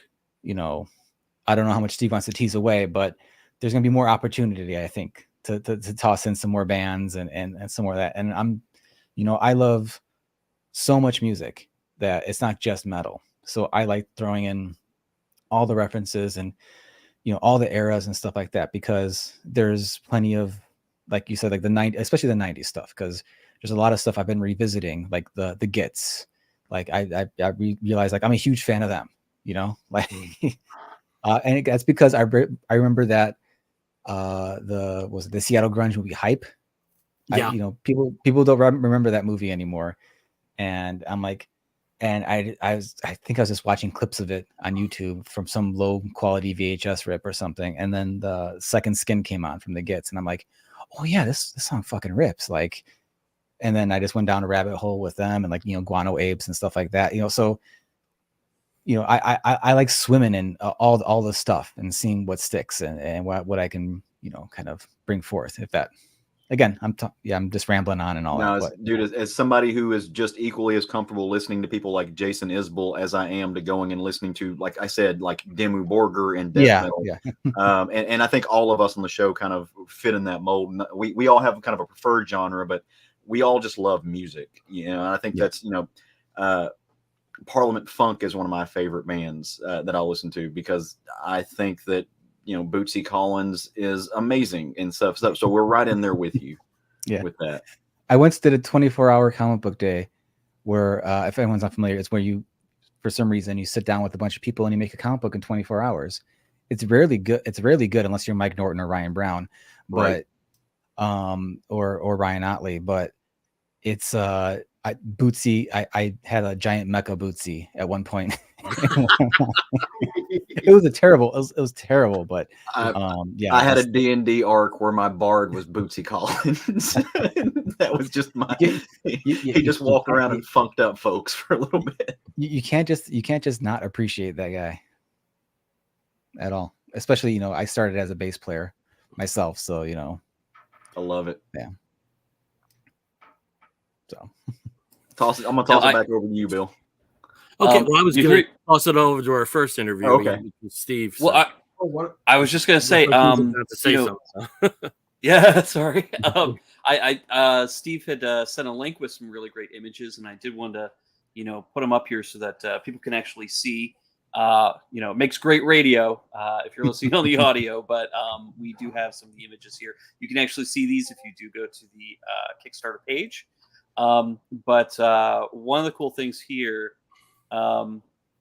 I don't know how much Steve wants to tease away, but there's going to be more opportunity, I think, to toss in some more bands and some more of that. And I love so much music that it's not just metal. So I like throwing in all the references and all the eras and stuff like that, because there's plenty of like you said, like the 90s, especially the 90s stuff, because there's a lot of stuff I've been revisiting, like the Gets. Like I realized like I'm a huge fan of them, you know, like and that's because I remember that the Seattle grunge movie Hype. Yeah. People don't remember that movie anymore, and I'm like, and I think I was just watching clips of it on YouTube from some low quality VHS rip or something, and then the Second Skin came on from the Gets, and I'm like, oh yeah, this song fucking rips, like. And then I just went down a rabbit hole with them, and like, Guano Apes and stuff like that, so I like swimming in all the stuff and seeing what sticks and what I can kind of bring forth. If that, again, I'm just rambling on and all that. Dude, as somebody who is just equally as comfortable listening to people like Jason Isbell as I am to going and listening to, like I said, like Dimmu Borgir and death metal. Yeah. And I think all of us on the show kind of fit in that mold. We all have kind of a preferred genre, but we all just love music, and I think that's, Parliament Funk is one of my favorite bands that I'll listen to, because I think that, Bootsy Collins is amazing and stuff. So we're right in there with you with that. I once did a 24-hour comic book day where, if anyone's not familiar, it's where you, for some reason, you sit down with a bunch of people and you make a comic book in 24 hours. It's rarely good. It's rarely good unless you're Mike Norton or Ryan Brown, but, or Ryan Otley, but it's, Bootsy. I had a giant mecha Bootsy at one point. It was terrible, but I had a D&D arc where my bard was Bootsy Collins. That was just my he just walked around and funked up folks for a little bit. You can't just not appreciate that guy at all, especially I started as a bass player myself, so I love it. Yeah. So I'm gonna toss it back over to you, Bill. Okay, well, I was going to toss it over to our first interview. Okay, Steve. So. Well, I was just going to say, yeah, sorry. Steve had sent a link with some really great images, and I did want to, put them up here so that people can actually see. It makes great radio if you're listening on the audio, but we do have some of the images here. You can actually see these if you do go to the Kickstarter page. But one of the cool things here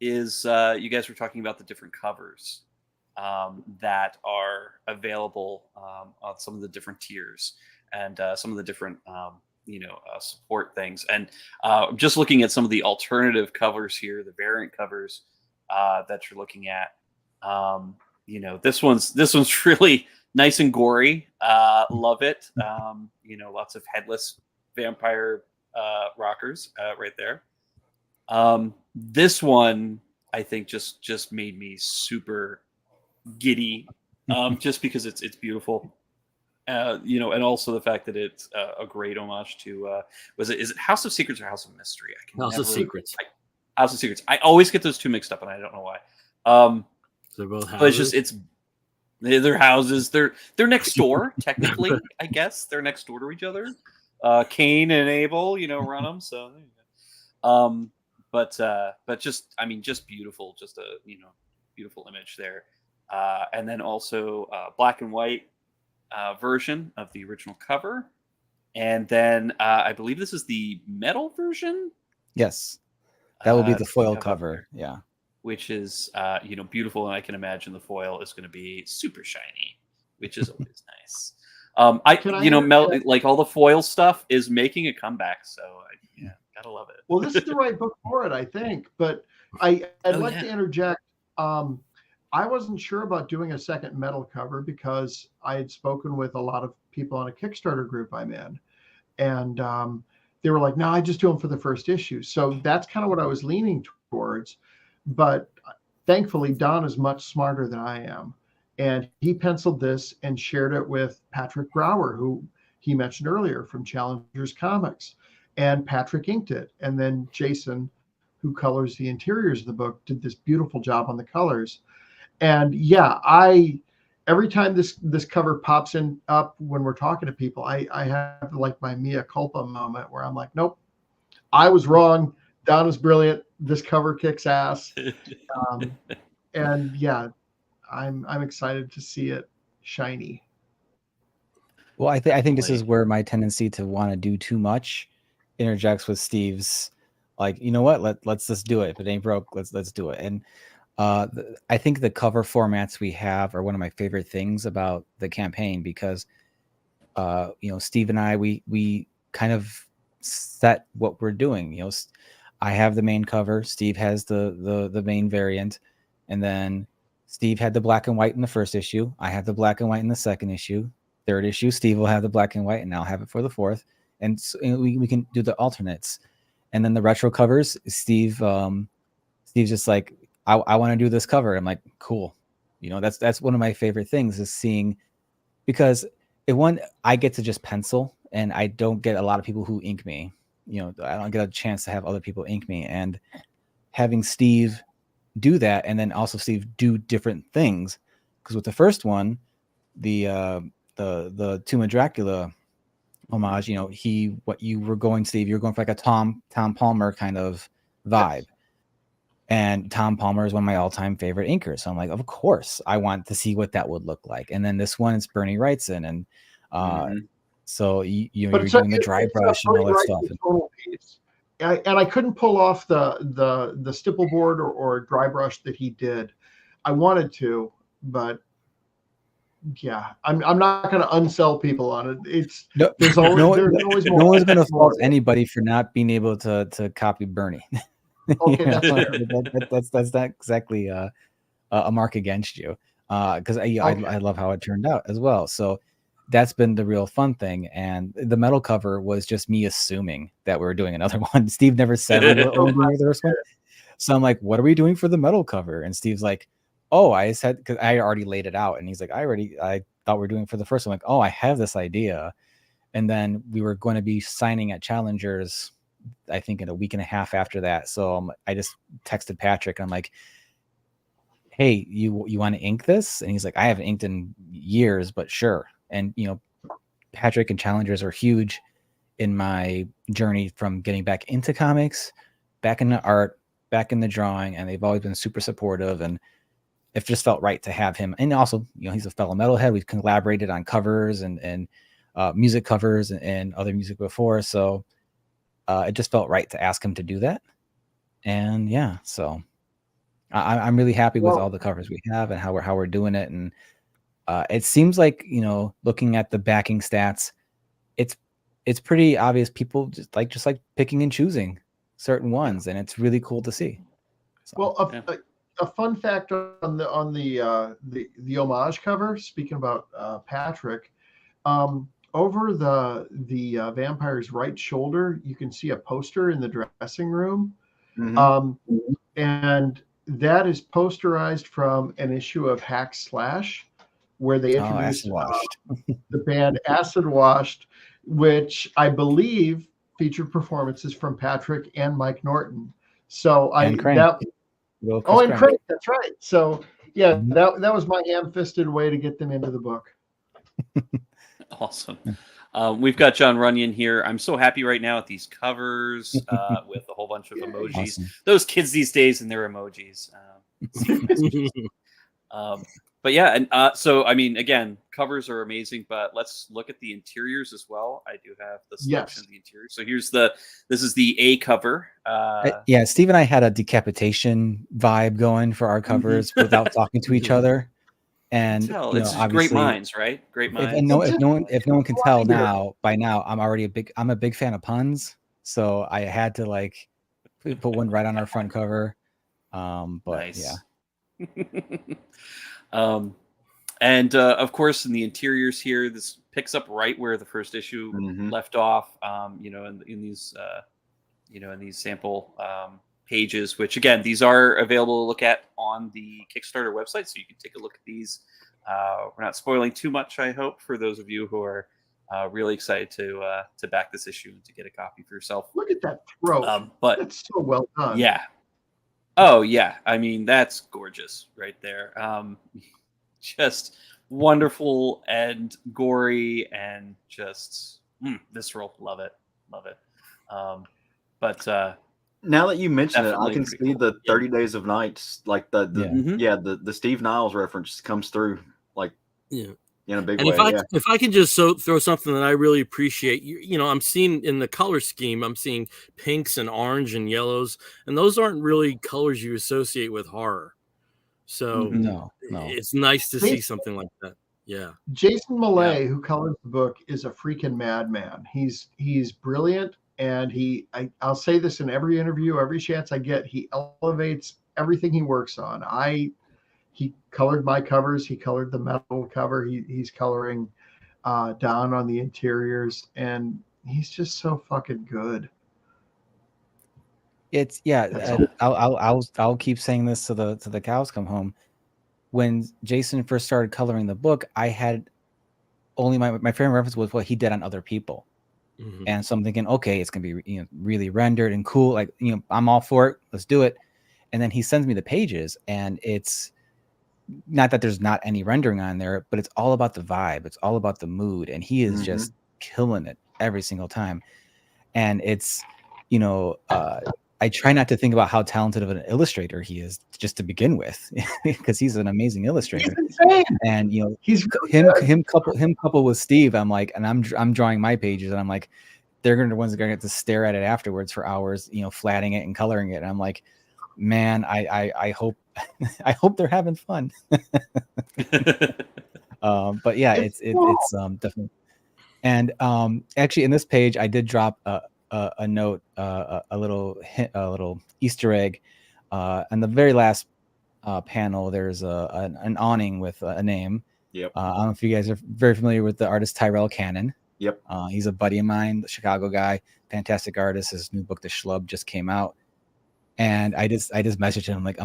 is you guys were talking about the different covers that are available on some of the different tiers and some of the different support things. And just looking at some of the alternative covers here, the variant covers that you're looking at, this one's really nice and gory. Love it. Lots of headless vampire rockers right there. This one I think just made me super giddy, just because it's beautiful, and also the fact that it's a great homage to is it House of Secrets or House of Mystery? House of Secrets. House of Secrets. I always get those two mixed up, and I don't know why. They're both houses. But it's they're houses. They're next door, technically. I guess they're next door to each other. Cain and Abel, run them. So, but just beautiful, just a beautiful image there, and then also black and white version of the original cover, and then I believe this is the metal version. Yes, that will be the foil cover. Yeah, which is beautiful, and I can imagine the foil is going to be super shiny, which is always nice. Like all the foil stuff is making a comeback, so gotta love it. Well, this is the right book for it, I think. But I'd like to interject. I wasn't sure about doing a second metal cover because I had spoken with a lot of people on a Kickstarter group I'm in, and they were like, "No, I just do them for the first issue." So that's kind of what I was leaning towards. But thankfully, Don is much smarter than I am. And he penciled this and shared it with Patrick Brower, who he mentioned earlier from Challengers Comics. And Patrick inked it. And then Jason, who colors the interiors of the book, did this beautiful job on the colors. And every time this cover pops up when we're talking to people, I have like my mea culpa moment where I'm like, nope, I was wrong. Don is brilliant. This cover kicks ass. And yeah, I'm excited to see it shiny. Well, I think this is where my tendency to want to do too much interjects with Steve's, like, you know what, let's just do it. If it ain't broke, let's do it. And I think the cover formats we have are one of my favorite things about the campaign, because Steve and I, we kind of set what we're doing. I have the main cover, Steve has the main variant, and then Steve had the black and white in the first issue. I have the black and white in the second issue. Third issue, Steve will have the black and white, and I'll have it for the fourth. And so we can do the alternates. And then the retro covers, Steve's just like, I want to do this cover. I'm like, cool. That's one of my favorite things, is seeing, because I get to just pencil, and I don't get a lot of people who ink me. I don't get a chance to have other people ink me, and having Steve do that, and then also Steve do different things. Because with the first one, the Tomb of Dracula homage, what you were going, Steve, you're going for like a Tom Palmer kind of vibe. Yes. And Tom Palmer is one of my all-time favorite inkers. So I'm like, of course, I want to see what that would look like. And then this one, it's Bernie Wrightson. And so you're doing the dry brush and all that stuff. And I couldn't pull off the stipple board or dry brush that he did. I wanted to, but yeah, I'm not going to unsell people on it. There's always more. No one's going to fault anybody for not being able to copy Bernie. Okay, that's not exactly a mark against you, because I love how it turned out as well. So that's been the real fun thing. And the metal cover was just me assuming that we were doing another one. Steve never said we were doing the first one. So I'm like, what are we doing for the metal cover? And Steve's like, oh, I said, because I already laid it out. And he's like, I thought we were doing for the first one. I'm like, oh, I have this idea. And then we were going to be signing at Challengers, I think, in a week and a half after that. So I just texted Patrick, and I'm like, hey, you want to ink this? And he's like, I haven't inked in years, but sure. And Patrick and Challengers are huge in my journey from getting back into comics, back into art, back in the drawing, and they've always been super supportive, and it just felt right to have him. And also, he's a fellow metalhead. We've collaborated on covers and music covers and other music before, so it just felt right to ask him to do that. And yeah, so I'm really happy with all the covers we have and how we're doing it. And it seems like, looking at the backing stats, it's pretty obvious people just like picking and choosing certain ones, and it's really cool to see. So, well, a fun fact on the homage cover, speaking about Patrick, over the vampire's right shoulder, you can see a poster in the dressing room. Mm-hmm. And that is posterized from an issue of Hack Slash, where they introduced the band Acid Washed, which I believe featured performances from Patrick and Mike Norton. So and Crank, that's right. So yeah, that was my ham-fisted way to get them into the book. Awesome. We've got John Runyon here. I'm so happy right now with these covers with a whole bunch of emojis. Awesome. Those kids these days and their emojis. But yeah, and so I mean, again, covers are amazing, but let's look at the interiors as well. I do have the selection of the interior. So this is the A cover. Yeah, Steve and I had a decapitation vibe going for our covers without talking to each other. And it's great minds, right? Great minds. If no one can tell by now, I'm a big fan of puns. So I had to put one right on our front cover. But nice. Yeah. And of course, in the interiors here, this picks up right where the first issue left off. In these sample pages, which again, these are available to look at on the Kickstarter website, so you can take a look at these. We're not spoiling too much, I hope, for those of you who are really excited to back this issue and to get a copy for yourself. Look at that throat. But that's so well done. Yeah. Oh yeah. I mean, that's gorgeous right there. Just wonderful and gory and just visceral. Love it. But now that you mention it, I can see cool. The 30 Days of Nights, like the Steve Niles reference comes through. in a big And way. if I can just throw something that I really appreciate, I'm seeing in the color scheme, I'm seeing pinks and orange and yellows, and those aren't really colors you associate with horror. So No. it's nice to see something like that. Yeah. Jason Millay, who colors the book, is a freaking madman. He's brilliant, and I'll say this in every interview, every chance I get, he elevates everything he works on. He colored my covers. He colored the metal cover. He's coloring down on the interiors, and he's just so fucking good. It's I'll keep saying this to the cows come home. When Jason first started coloring the book, I had only my favorite reference was what he did on other people. Mm-hmm. And so I'm thinking, okay, it's gonna be really rendered and cool. Like, I'm all for it. Let's do it. And then he sends me the pages, and it's not that there's not any rendering on there, but it's all about the vibe. It's all about the mood. And he is just killing it every single time. And it's, I try not to think about how talented of an illustrator he is just to begin with, because he's an amazing illustrator. He's insane. And he's him coupled with Steve. I'm like, and I'm drawing my pages, and I'm like, they're going to the ones that are going to get to stare at it afterwards for hours, flatting it and coloring it. And I'm like, man, I hope they're having fun. But yeah, it's definitely. And actually, in this page, I did drop a note, a little hint, a little Easter egg. On the very last panel, there's an awning with a name. Yep. I don't know if you guys are very familiar with the artist Tyrell Cannon. Yep. He's a buddy of mine, the Chicago guy, fantastic artist. His new book, The Schlub, just came out. And I just messaged him. I'm like,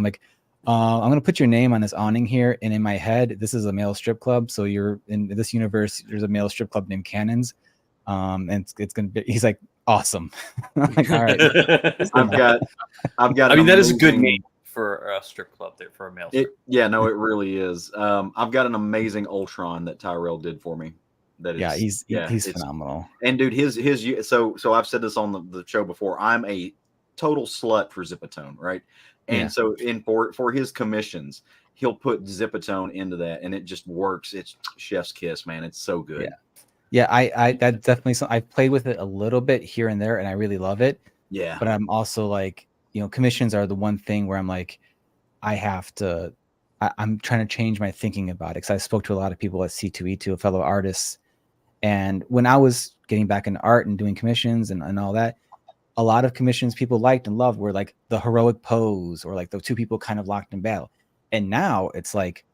I'm gonna put your name on this awning here, and in my head, this is a male strip club. So you're in this universe. There's a male strip club named Cannons, and it's gonna be. He's like, awesome. I'm like, all right. I've got. I mean, that is a good name for a strip club there for a male. It really is. I've got an amazing Ultron that Tyrell did for me. That is, he's phenomenal. And dude, his so I've said this on the show before. I'm a total slut for Zipatone, right? And so for his commissions, he'll put Zipatone into that, and it just works. It's chef's kiss, man. It's so good. Yeah, I that's definitely something. I've played with it a little bit here and there, and I really love it. Yeah. But I'm also like, commissions are the one thing where I'm like, I'm trying to change my thinking about it, because I spoke to a lot of people at C2E2, fellow artists, and when I was getting back into art and doing commissions and all that, a lot of commissions people liked and loved were like the heroic pose, or like the two people kind of locked in battle. And now it's like,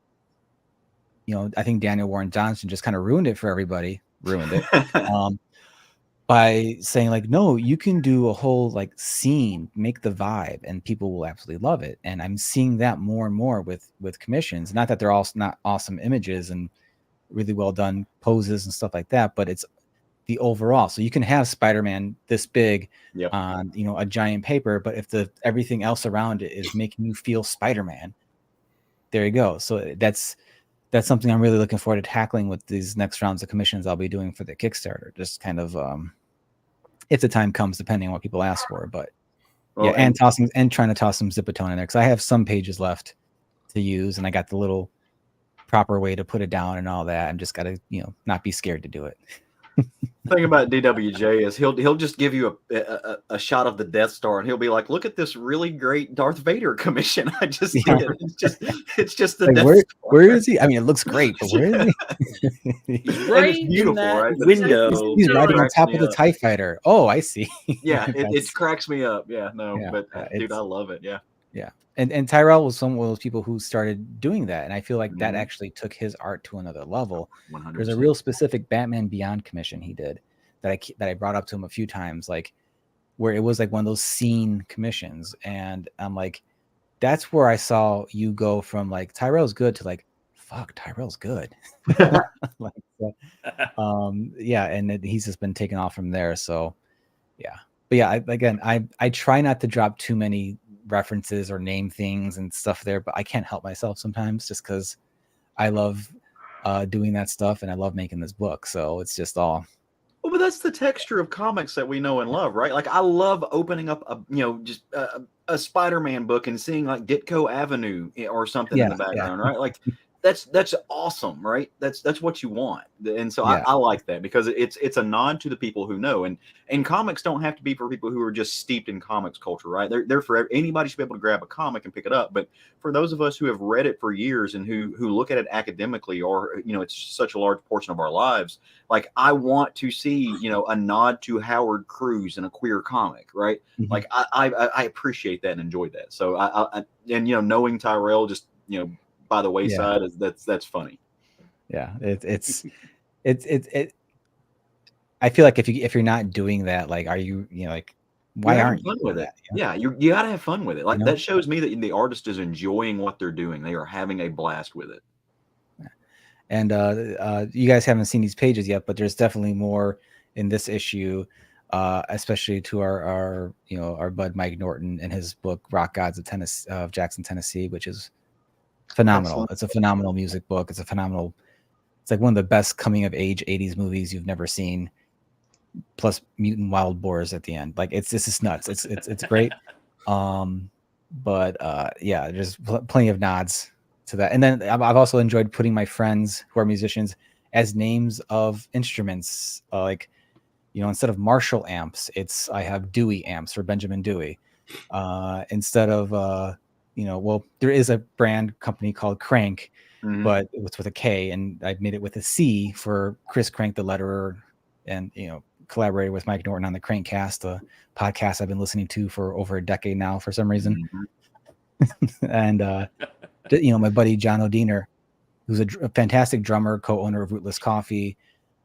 I think Daniel Warren Johnson just kind of ruined it for everybody. By saying like, no, you can do a whole like scene, make the vibe, and people will absolutely love it. And I'm seeing that more and more with commissions. Not that they're all not awesome images and really well done poses and stuff like that, but it's the overall. So you can have Spider-Man this big on a giant paper, but if everything else around it is making you feel Spider-Man, there you go. So that's something I'm really looking forward to tackling with these next rounds of commissions I'll be doing for the Kickstarter. Just kind of if the time comes, depending on what people ask for. But and trying to toss some Zipatone in there, because I have some pages left to use, and I got the little proper way to put it down and all that. I'm just gotta not be scared to do it. The thing about DWJ is he'll just give you a shot of the Death Star, and he'll be like, "Look at this really great Darth Vader commission I just did." It's just the like, Death Star. Where is he? I mean, it looks great, but where is he? Right, it's beautiful, right? Window. He's riding on top of the TIE fighter. Oh, I see. Yeah, it cracks me up. Yeah, no, but dude, I love it. Yeah. Yeah. And Tyrell was one of those people who started doing that. And I feel like that actually took his art to another level. 100%. There's a real specific Batman Beyond commission he did that I brought up to him a few times, like where it was like one of those scene commissions. And I'm like, that's where I saw you go from like Tyrell's good to like, fuck, Tyrell's good. Like, and he's just been taken off from there. So yeah. But yeah, I try not to drop too many references or name things and stuff there, but I can't help myself sometimes, just because I love doing that stuff and I love making this book. So it's just all. Well, but that's the texture of comics that we know and love, right? Like I love opening up a Spider-Man book and seeing like Ditko Avenue or something in the background, right? Like that's awesome, right? That's what you want. And so Yeah. I like that because it's a nod to the people who know. And comics don't have to be for people who are just steeped in comics culture, right? They're for anybody should be able to grab a comic and pick it up. But for those of us who have read it for years and who look at it academically, or it's such a large portion of our lives, like I want to see a nod to Howard Cruz in a queer comic, right? Mhm. Like I appreciate that and enjoyed that. So I knowing Tyrell just by the wayside is that's funny. Yeah, it's I feel like if you're not doing that, like, are you like, why aren't you fun with it? that? Yeah, you gotta have fun with it. Like that shows me that the artist is enjoying what they're doing. They are having a blast with it. And you guys haven't seen these pages yet, but there's definitely more in this issue, especially to our bud Mike Norton and his book Rock Gods of Jackson, Tennessee, which is phenomenal. Excellent. It's a phenomenal music book. It's like one of the best coming of age 80s movies you've never seen, plus mutant wild boars at the end. Like it's just nuts. It's great. But there's plenty of nods to that. And then I've also enjoyed putting my friends who are musicians as names of instruments. Instead of Marshall amps, I have Dewey amps for Benjamin Dewey. Instead of there is a brand company called Crank, but it's with a K, and I made it with a C for Chris Crank, the letterer, and collaborated with Mike Norton on the Crankcast, a podcast I've been listening to for over a decade now for some reason. And my buddy John O'Deener, who's a fantastic drummer, co-owner of Rootless Coffee,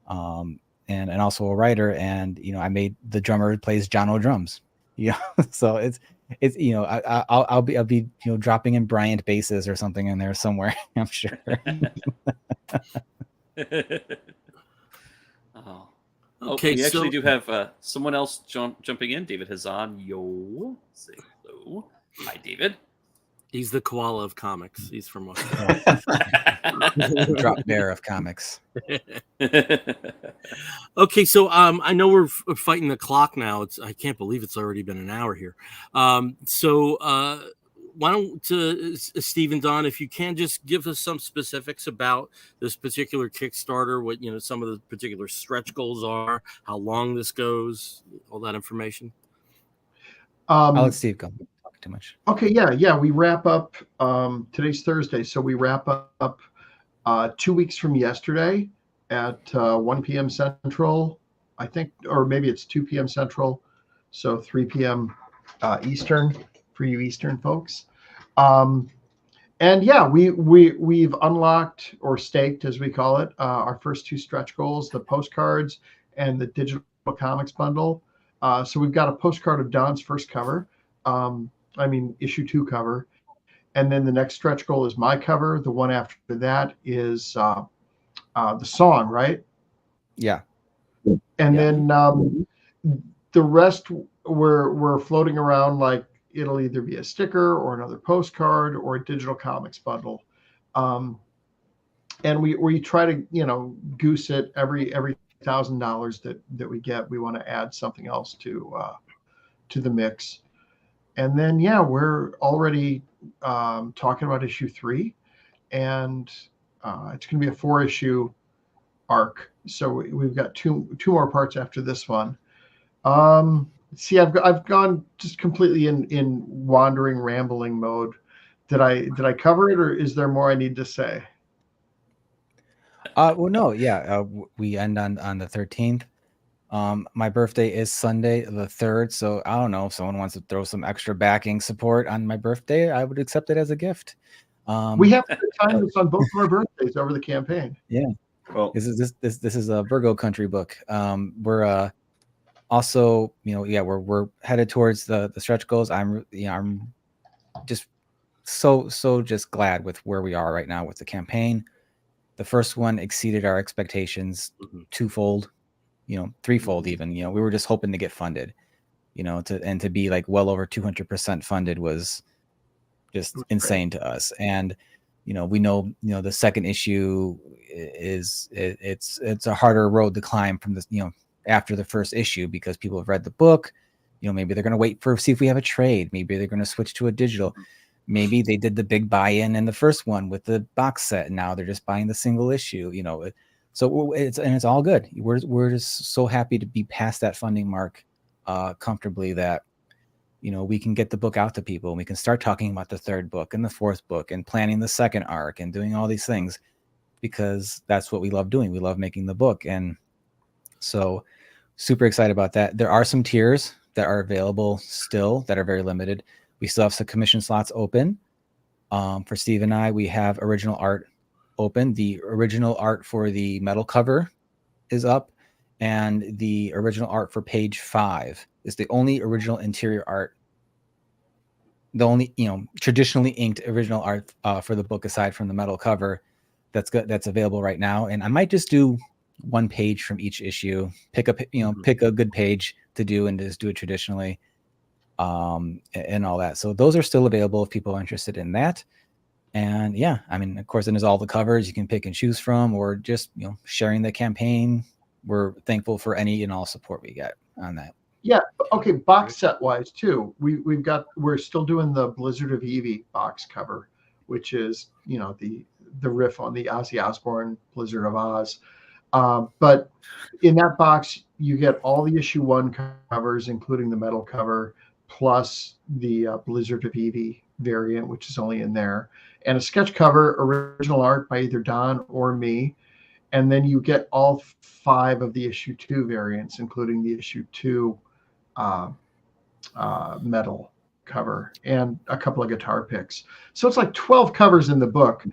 and also a writer. And I made the drummer who plays John O drums. So it's I'll be dropping in Bryant basses or something in there somewhere. I'm sure. Oh. Okay, we actually do have someone else jumping in. David Hazan, say hello. Hi, David. He's the koala of comics. He's from Australia. Drop bear of comics. Okay, so I know we're fighting the clock now. I can't believe it's already been an hour here. Why don't Steve and Don, if you can, just give us some specifics about this particular Kickstarter, what some of the particular stretch goals are, how long this goes, all that information. I'll let Steve go. Talk too much. Okay, yeah. We wrap up. Today's Thursday, so we wrap up 2 weeks from yesterday at 1 p.m. Central, I think, or maybe it's 2 p.m. Central, so 3 p.m. Eastern for you Eastern folks. And yeah, we've unlocked, or staked as we call it, our first two stretch goals, the postcards and the digital comics bundle. So we've got a postcard of Don's first cover, issue 2 cover. And then the next stretch goal is my cover. The one after that is the song, right? Yeah. And then the rest we're floating around, like it'll either be a sticker or another postcard or a digital comics bundle. And we try to goose it every $1,000 that we get. We want to add something else to the mix. And then we're already talking about issue 3, and it's going to be a 4-issue arc. So we've got two more parts after this one. See, I've gone just completely in wandering, rambling mode. Did I cover it, or is there more I need to say? Well, no, we end on the 13th. My birthday is Sunday the 3rd, so I don't know if someone wants to throw some extra backing support on my birthday, I would accept it as a gift. We have to time this on both of our birthdays over the campaign. Yeah. Well, this is a Virgo country book. We're also, we're headed towards the stretch goals. I'm just so just glad with where we are right now with the campaign. The first one exceeded our expectations twofold, threefold even. We were just hoping to get funded, to be like well over 200% funded was just insane to us. And we know the second issue is it's a harder road to climb from this, after the first issue, because people have read the book. Maybe they're going to wait see if we have a trade. Maybe they're going to switch to a digital. maybe they did the big buy-in in the first one with the box set, and now they're just buying the single issue, you know. So it's all good. We're just so happy to be past that funding mark comfortably, that, you know, we can get the book out to people, and we can start talking about the third book and the fourth book and planning the second arc and doing all these things, because that's what we love doing. We love making the book. And so super excited about that. There are some tiers that are available still that are very limited. We still have some commission slots open. For Steve and I, we have original art open. The original art for the metal cover is up, and the original art for page 5 is the only original interior art, the only, you know, traditionally inked original art for the book, aside from the metal cover, that's available right now. And I might just do one page from each issue, pick a good page to do, and just do it traditionally, and all that. So those are still available if people are interested in that. And yeah, I mean, of course, then there's all the covers you can pick and choose from, or just, you know, sharing the campaign. We're thankful for any and all support we get on that. Yeah. Okay. Box set wise too, we're still doing the Blizzard of Evie box cover, which is, you know, the riff on the Ozzy Osbourne Blizzard of Oz. But in that box, you get all the issue 1 covers, including the metal cover, plus the Blizzard of Evie variant, which is only in there, and a sketch cover, original art by either Don or me. And then you get all 5 of the issue 2 variants, including the issue 2 metal cover and a couple of guitar picks. So it's like 12 covers in the book.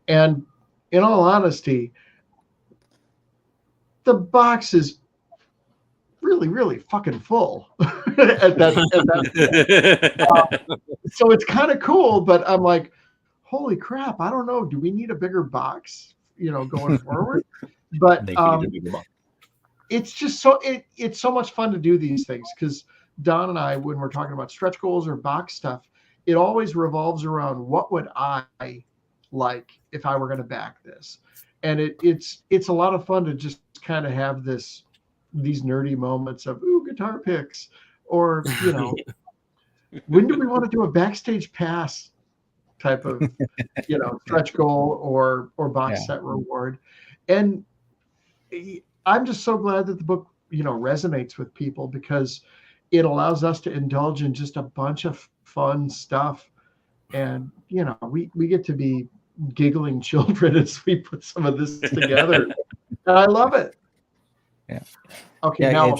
And in all honesty, the box is really, really fucking full. So it's kind of cool, but I'm like, holy crap, I don't know. Do we need a bigger box, you know, going forward? But it's just it's so much fun to do these things, because Don and I, when we're talking about stretch goals or box stuff, it always revolves around what would I like if I were going to back this. And it's a lot of fun to just kind of have these nerdy moments of, ooh, guitar picks, or, you know, when do we want to do a backstage pass type of, you know, stretch goal or box set reward. And I'm just so glad that the book, you know, resonates with people, because it allows us to indulge in just a bunch of fun stuff. And, you know, we get to be giggling children as we put some of this together. And I love it. Yeah. Okay. Yeah, now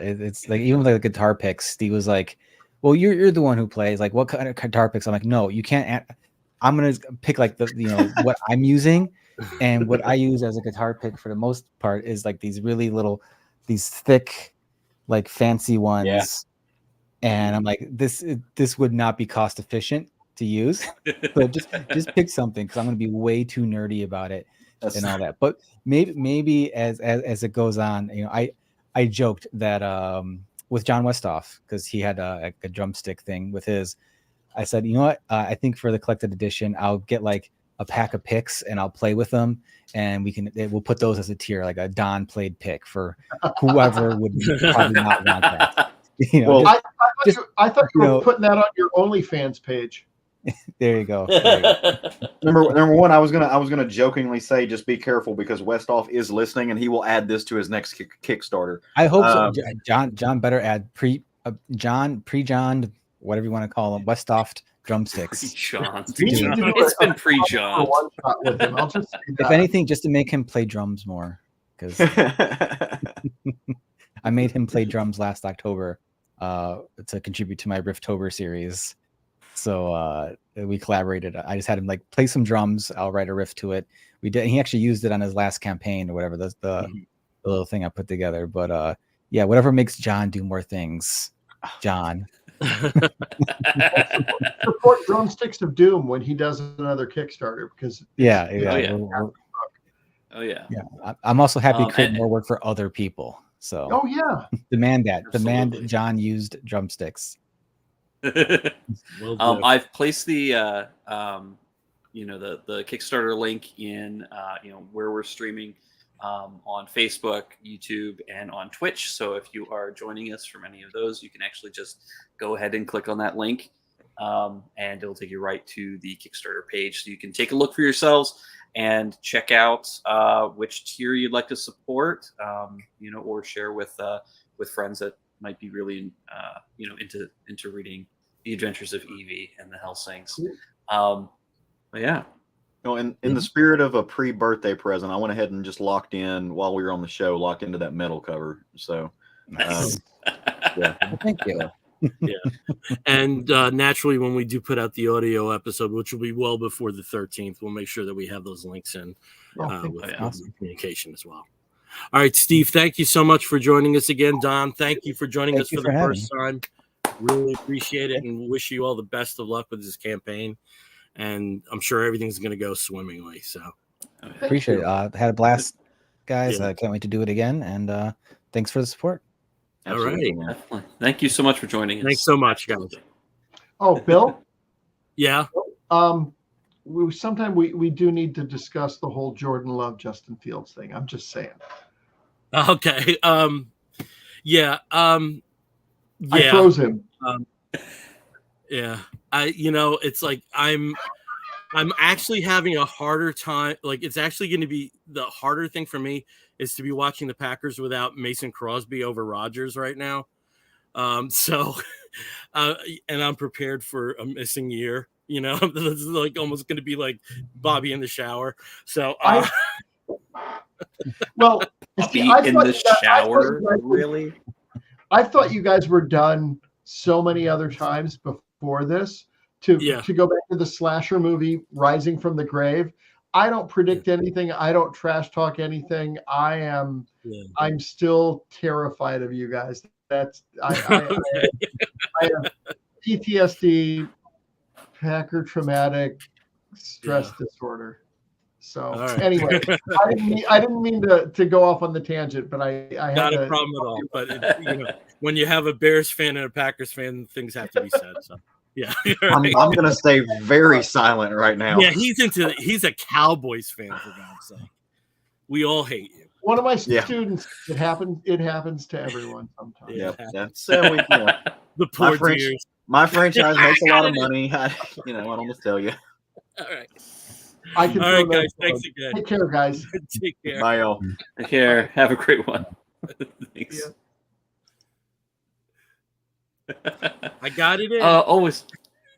it's like, even with the guitar picks, Steve was like, well, you're the one who plays, like, what kind of guitar picks? I'm like, no, you can't. I'm going to pick like the, you know, what I'm using. And what I use as a guitar pick for the most part is like these really little, these thick, like fancy ones. Yeah. And I'm like, this would not be cost efficient to use. So just pick something, because I'm going to be way too nerdy about it and all that. But maybe as it goes on, you know, I joked that with John Westhoff, because he had a drumstick thing with his, I said, you know what, I think for the collected edition, I'll get like a pack of picks and I'll play with them, and we'll put those as a tier, like a Don played pick for whoever would probably not want that. You know, well, I thought you were putting that on your OnlyFans page. There you go. Number one, I was gonna jokingly say, just be careful, because Westhoff is listening and he will add this to his next Kickstarter. I hope so. John better add pre-John, whatever you want to call him, Westhoff drumsticks. Pre-John. It's been pre-John. If anything, just to make him play drums more, because I made him play drums last October to contribute to my Rifftober series. So we collaborated. I just had him like play some drums. I'll write a riff to it. We did. He actually used it on his last campaign or whatever. That's the little thing I put together. But yeah, whatever makes John do more things, John. Support Drumsticks of Doom when he does another Kickstarter, because Oh yeah. I'm also happy to create more work for other people. So demand John used drumsticks. I've placed the the Kickstarter link in where we're streaming on Facebook, YouTube, and on Twitch. So if you are joining us from any of those, you can actually just go ahead and click on that link. and it'll take you right to the Kickstarter page, so you can take a look for yourselves and check out which tier you'd like to support, or share with friends that might be really into reading The Adventures of Evie and the Helsings. But yeah. No, in the spirit of a pre-birthday present, I went ahead and just locked into that metal cover. So, Nice. Yeah. Thank you. Yeah, and naturally, when we do put out the audio episode, which will be well before the 13th, we'll make sure that we have those links in with communication as well. All right, Steve, thank you so much for joining us again. Don, thank you for joining us for the first time. Really appreciate it, and wish you all the best of luck with this campaign. And I'm sure everything's going to go swimmingly. So appreciate it. Had a blast, guys. I can't wait to do it again. And thanks for the support. Absolutely. All right. Definitely. Thank you so much for joining us. Thanks so much, guys. Oh, Bill? Yeah. Sometime we do need to discuss the whole Jordan Love, Justin Fields thing. I'm just saying. Okay. Yeah. I froze him. Yeah. It's like I'm actually having a harder time. Like, it's actually going to be the harder thing for me is to be watching the Packers without Mason Crosby over Rodgers right now. And I'm prepared for a missing year. This is like almost going to be like Bobby in the shower. So, well, in the shower, really? I thought you guys were done so many other times before this to go back to the slasher movie Rising from the Grave. I don't predict anything. I don't trash talk anything. I'm still terrified of you guys. I have PTSD, Packer traumatic stress disorder. So anyway, I didn't mean to go off on the tangent, but I not a problem at all. But when you have a Bears fan and a Packers fan, things have to be said. So yeah, I'm going to stay very silent right now. Yeah, he's a Cowboys fan, for God's sake. We all hate you. One of my students, it happens to everyone sometimes. Yeah. So the poor dears. My franchise makes a lot of money. I don't just tell you. All right. All right, guys. Thanks again. Take care, guys. Take care. Bye, y'all. Take care. Have a great one. Thanks. I got it in.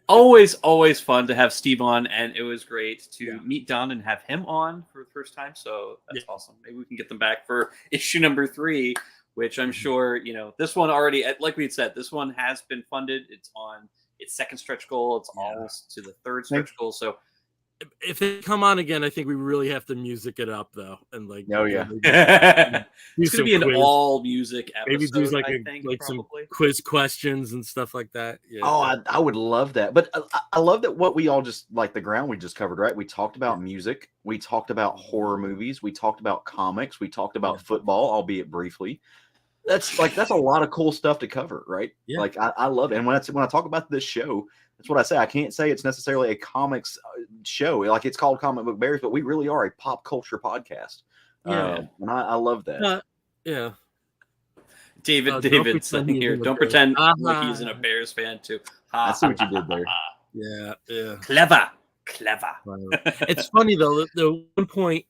Always fun to have Steve on, and it was great to meet Don and have him on for the first time. So that's awesome. Maybe we can get them back for issue number 3, which I'm sure this one already, like we had said, this one has been funded. It's on its second stretch goal. It's almost to the third stretch goal. So if they come on again, I think we really have to music it up though, and like it's gonna be an all music episode. Maybe do some quiz questions and stuff like that. Yeah. Oh, I would love that. But I love that what we all just like the ground we just covered. Right, we talked about music, we talked about horror movies, we talked about comics, we talked about football, albeit briefly. That's a lot of cool stuff to cover, right? Yeah. Like I love it. And when I talk about this show, that's what I say. I can't say it's necessarily a comics show. Like it's called Comic Book Bears, but we really are a pop culture podcast. And I love that. David sitting here. Don't pretend like he's a Bears fan too. I see what you did there. Yeah. Clever. It's funny though. The one point,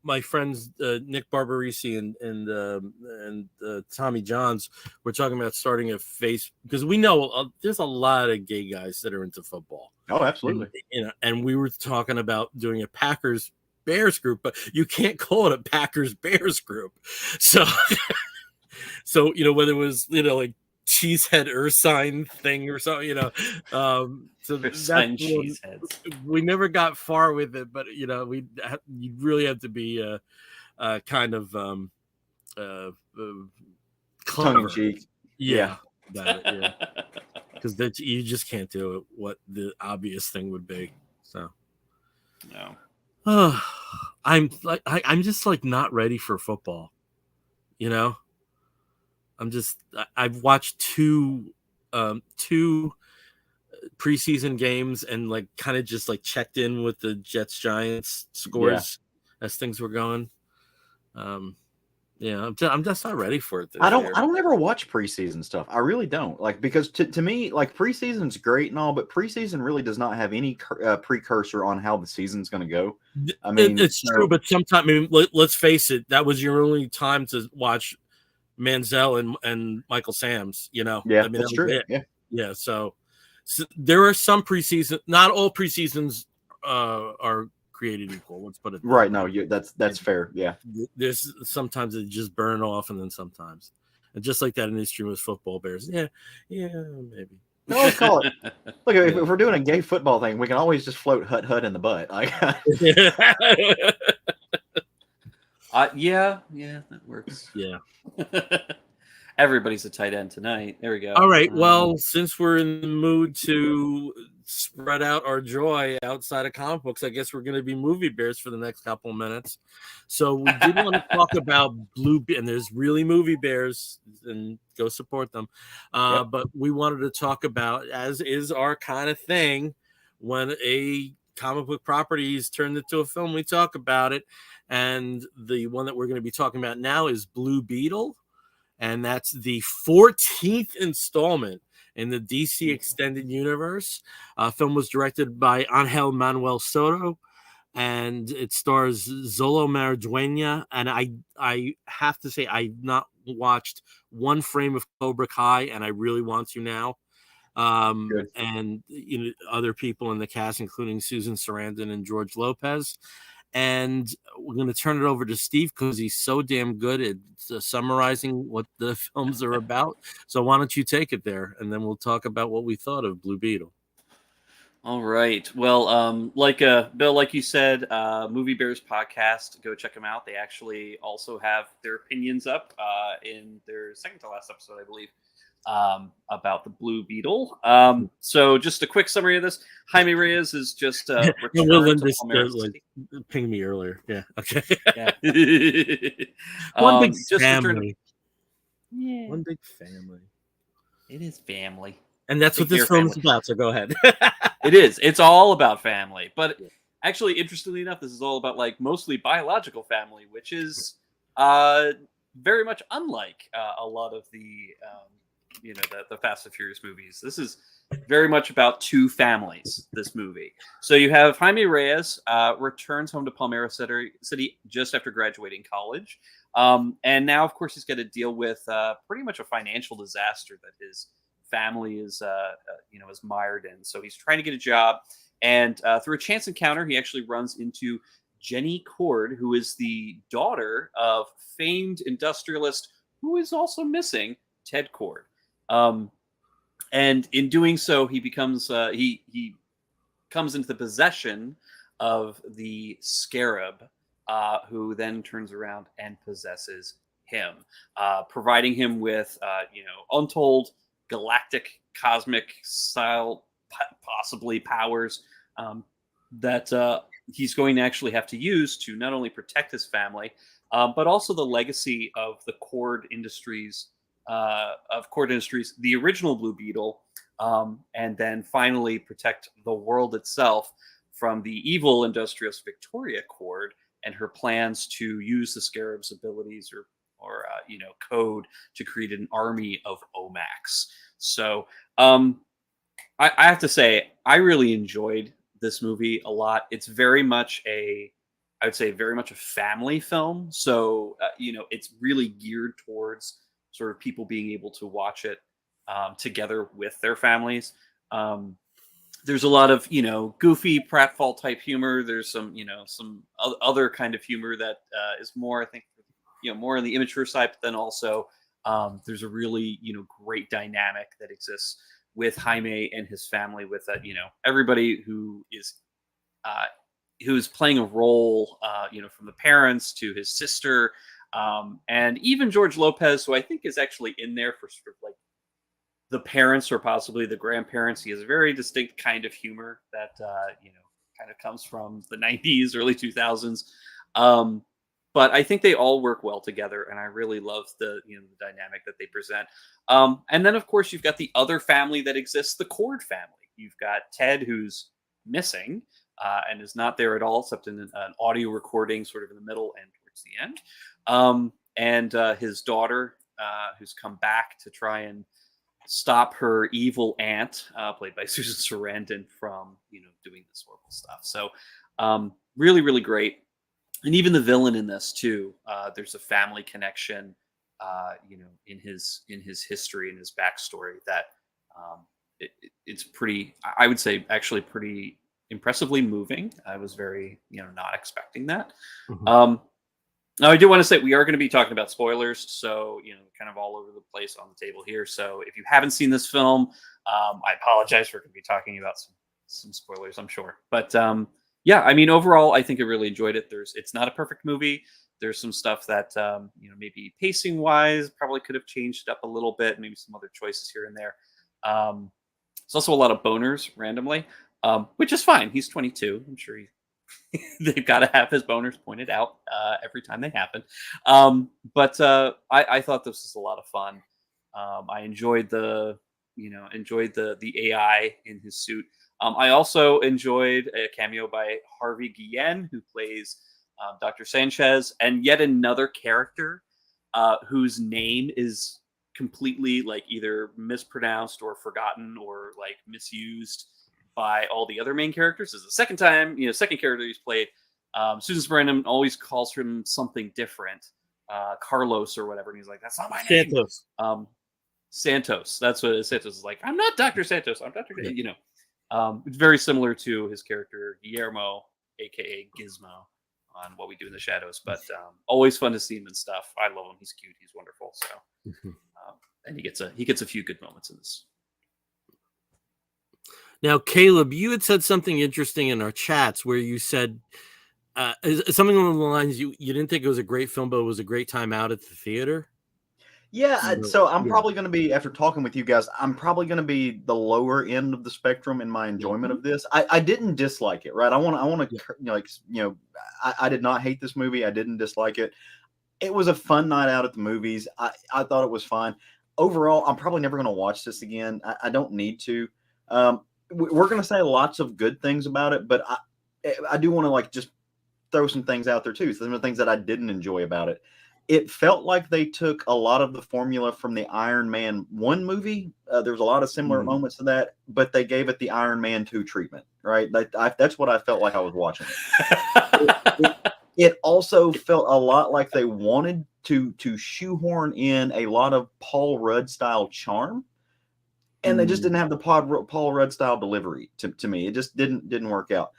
my friends Nick Barbarisi and Tommy Johns were talking about starting a face, because we know there's a lot of gay guys that are into football. Oh, absolutely. And we were talking about doing a Packers Bears group, but you can't call it a Packers Bears group. So whether it was like cheesehead Ursine thing or something, so we never got far with it, but you really have to be kind of clever. Tongue in cheek. Because you just can't do it what the obvious thing would be. So no. I'm just like not ready for football. I've watched two preseason games and like kind of just like checked in with the Jets Giants scores as things were going. Yeah, I'm just not ready for it this I don't year. I don't ever watch preseason stuff. I really don't. Like, because to me, like, preseason's great and all, but preseason really does not have any precursor on how the season's going to go. I mean, It's true, but sometimes, I mean, let's face it, that was your only time to watch Manziel and Michael Sams. You know, yeah, I mean, that's that was true. it. Yeah. Yeah, so there are some preseason. Not all preseasons are created equal. Let's put it that Right. way. No, that's fair. Yeah. There's sometimes they just burn off, and then sometimes, and just like that in history with football bears. Yeah, maybe. No, let's call it. Look, if Yeah. we're doing a gay football thing, we can always just float hut in the butt. Like, Yeah, that works. Yeah. Everybody's a tight end tonight. There we go. All right. Well, since we're in the mood to spread out our joy outside of comic books, I guess we're going to be movie bears for the next couple of minutes. So we did want to talk about and there's really movie bears, and go support them. Yep. But we wanted to talk about, as is our kind of thing, when a comic book property is turned into a film, we talk about it. And the one that we're going to be talking about now is Blue Beetle. And that's the 14th installment in the DC Extended Universe. Film was directed by Angel Manuel Soto, and it stars Zolo Maridueña. And I have to say, I've not watched one frame of Cobra Kai, and I really want to now. And other people in the cast, including Susan Sarandon and George Lopez. And we're going to turn it over to Steve because he's so damn good at summarizing what the films are about. So why don't you take it there, and then we'll talk about what we thought of Blue Beetle. All right. Well, Bill, like you said, Movie Bears podcast, go check them out. They actually also have their opinions up in their second to last episode, I believe, about the Blue Beetle. So just a quick summary of this. Jaime Reyes is just returned to Palmera City. Pinged me earlier. Yeah. Okay. Yeah. One big just family. Yeah. One big family. It is family. And that's what this film is about, so go ahead. It is. It's all about family. But actually, interestingly enough, this is all about like mostly biological family, which is very much unlike a lot of the the Fast and Furious movies. This is very much about two families, this movie. So you have Jaime Reyes returns home to Palmera City just after graduating college. And now, of course, he's got to deal with pretty much a financial disaster that his family is mired in. So he's trying to get a job. And through a chance encounter, he actually runs into Jenny Cord, who is the daughter of famed industrialist who is also missing, Ted Cord. And in doing so, he becomes he comes into the possession of the Scarab, who then turns around and possesses him, providing him with untold galactic, cosmic style, possibly powers that he's going to actually have to use to not only protect his family, but also the legacy of the Cord Industries. The original Blue Beetle, and then finally protect the world itself from the evil industrialist Victoria Cord and her plans to use the Scarab's abilities or code to create an army of Omax. So I have to say, I really enjoyed this movie a lot. It's very much I would say very much a family film. So it's really geared towards sort of people being able to watch it together with their families. There's a lot of goofy pratfall type humor. There's some other kind of humor that is more, I think, more on the immature side. But then also there's a really great dynamic that exists with Jaime and his family. With that, everybody who's playing a role, from the parents to his sister. And even George Lopez, who I think is actually in there for sort of like the parents or possibly the grandparents. He has a very distinct kind of humor that kind of comes from the 90s, early 2000s. But I think they all work well together, and I really love the the dynamic that they present. And then, of course, you've got the other family that exists, the Cord family. You've got Ted, who's missing and is not there at all, except in an audio recording, sort of in the middle and towards the end. and his daughter, who's come back to try and stop her evil aunt, played by Susan Sarandon, from doing this horrible stuff. So really, really great. And even the villain in this too. There's a family connection, in his history and his backstory that it's pretty. I would say actually pretty impressively moving. I was very not expecting that. Mm-hmm. Now, I do want to say we are going to be talking about spoilers, so kind of all over the place on the table here. So if you haven't seen this film, I apologize. We're going to be talking about some spoilers, I'm sure. But yeah, I mean, overall, I think I really enjoyed it. It's not a perfect movie. There's some stuff that maybe pacing wise probably could have changed up a little bit. Maybe some other choices here and there. There's also a lot of boners randomly, which is fine. He's 22. I'm sure they've got to have his boners pointed out every time they happen. But I thought this was a lot of fun. I enjoyed the AI in his suit. I also enjoyed a cameo by Harvey Guillen, who plays Dr. Sanchez, and yet another character whose name is completely either mispronounced or forgotten or misused by all the other main characters. This is the second time, second character he's played. Susan Sarandon always calls him something different, Carlos or whatever, and he's like, "That's not my name." Santos. That's what it is. Santos is like, "I'm not Dr. Santos. I'm Dr. Yeah. It's very similar to his character Guillermo, aka Gizmo, on What We Do in the Shadows. But always fun to see him and stuff. I love him. He's cute. He's wonderful. So, and he gets a few good moments in this. Now, Caleb, you had said something interesting in our chats where you said something along the lines you didn't think it was a great film, but it was a great time out at the theater. Yeah, so I'm probably going to be, after talking with you guys, I'm probably going to be the lower end of the spectrum in my enjoyment of this. I didn't dislike it, right? I did not hate this movie. I didn't dislike it. It was a fun night out at the movies. I thought it was fine. Overall, I'm probably never going to watch this again. I don't need to. We're going to say lots of good things about it, but I do want to just throw some things out there too. So some of the things that I didn't enjoy about it. It felt like they took a lot of the formula from the Iron Man 1 movie. There's a lot of similar moments to that, but they gave it the Iron Man 2 treatment, right? That's what I felt like I was watching. It also felt a lot like they wanted to shoehorn in a lot of Paul Rudd style charm, and they just didn't have the Paul Rudd style delivery to me. It just didn't work out.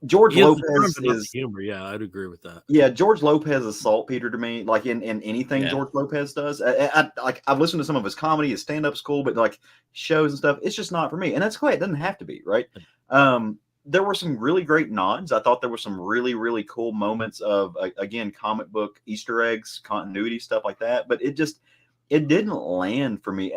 George Lopez is humor. Yeah, I'd agree with that. Yeah, George Lopez is saltpeter to me. In anything George Lopez does, I've listened to some of his comedy, his stand-up's cool, but shows and stuff, it's just not for me. And that's okay. It doesn't have to be, right? There were some really great nods. I thought there were some really, really cool moments of again comic book Easter eggs, continuity stuff like that. But it didn't land for me.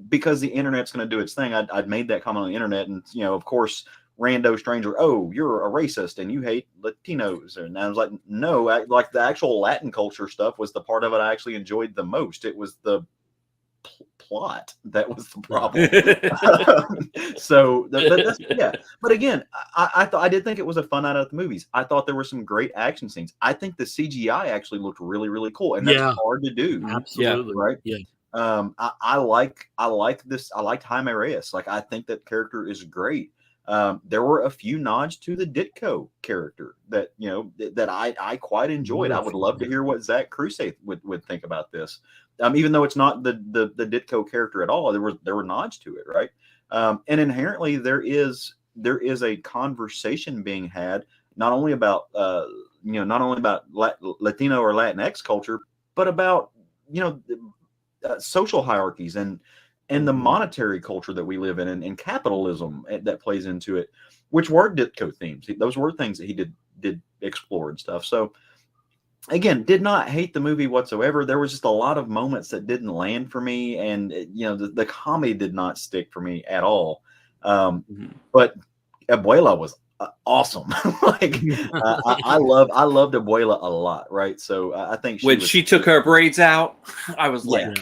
Because the internet's going to do its thing, I'd made that comment on the internet, and of course, rando stranger, "Oh, you're a racist and you hate Latinos," and I was like, no, the actual Latin culture stuff was the part of it I actually enjoyed the most. It was the plot that was the problem. But again, I did think it was a fun night at the movies. I thought there were some great action scenes. I think the CGI actually looked really, really cool, and that's hard to do. Absolutely, right? Yeah. I like this. I liked Jaime Reyes. I think that character is great. There were a few nods to the Ditko character that that I quite enjoyed. I would love to hear what Zach Crusade would think about this. Even though it's not the Ditko character at all, there were nods to it, right? And inherently there is a conversation being had not only about Latino or Latinx culture, but about social hierarchies and the monetary culture that we live in, and capitalism that plays into it, which were Ditko themes. Those were things that he did explore and stuff. So again, did not hate the movie whatsoever. There was just a lot of moments that didn't land for me, and the comedy did not stick for me at all. But Abuela was awesome. I loved Abuela a lot, right? So I think when she took her braids out, I was like,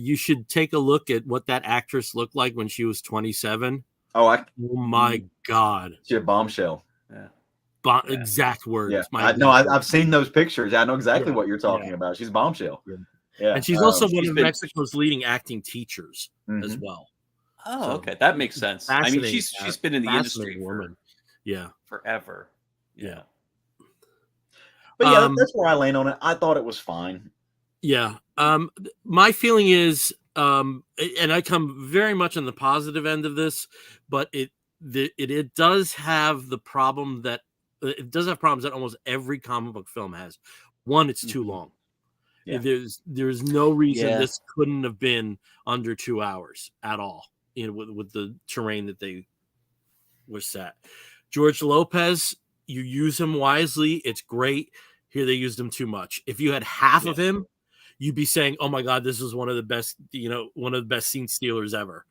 you should take a look at what that actress looked like when she was 27. Oh my God, she a bombshell. Yeah. exact words. Yeah, My I've seen those pictures. I know exactly Yeah, what you're talking about. She's bombshell. Yeah. Yeah, And she's also one she's of been- Mexico's leading acting teachers as Mhm. well. Oh, So, okay, that makes sense. I mean, fascinating, she's been in the industry fascinating woman. Yeah. forever. Yeah. But yeah, that's where I land on it. I thought it was fine. Yeah. My feeling is, and I come very much on the positive end of this, but it does have the problem that it does have problems that almost every comic book film has. One, it's too long. Yeah. There's no reason Yeah. this couldn't have been under 2 hours at all. With the terrain that they were set. George Lopez, you use him wisely. It's great. Here they used him too much. If you had half of him, you'd be saying, "Oh my God, this is one of the best, one of the best scene stealers ever."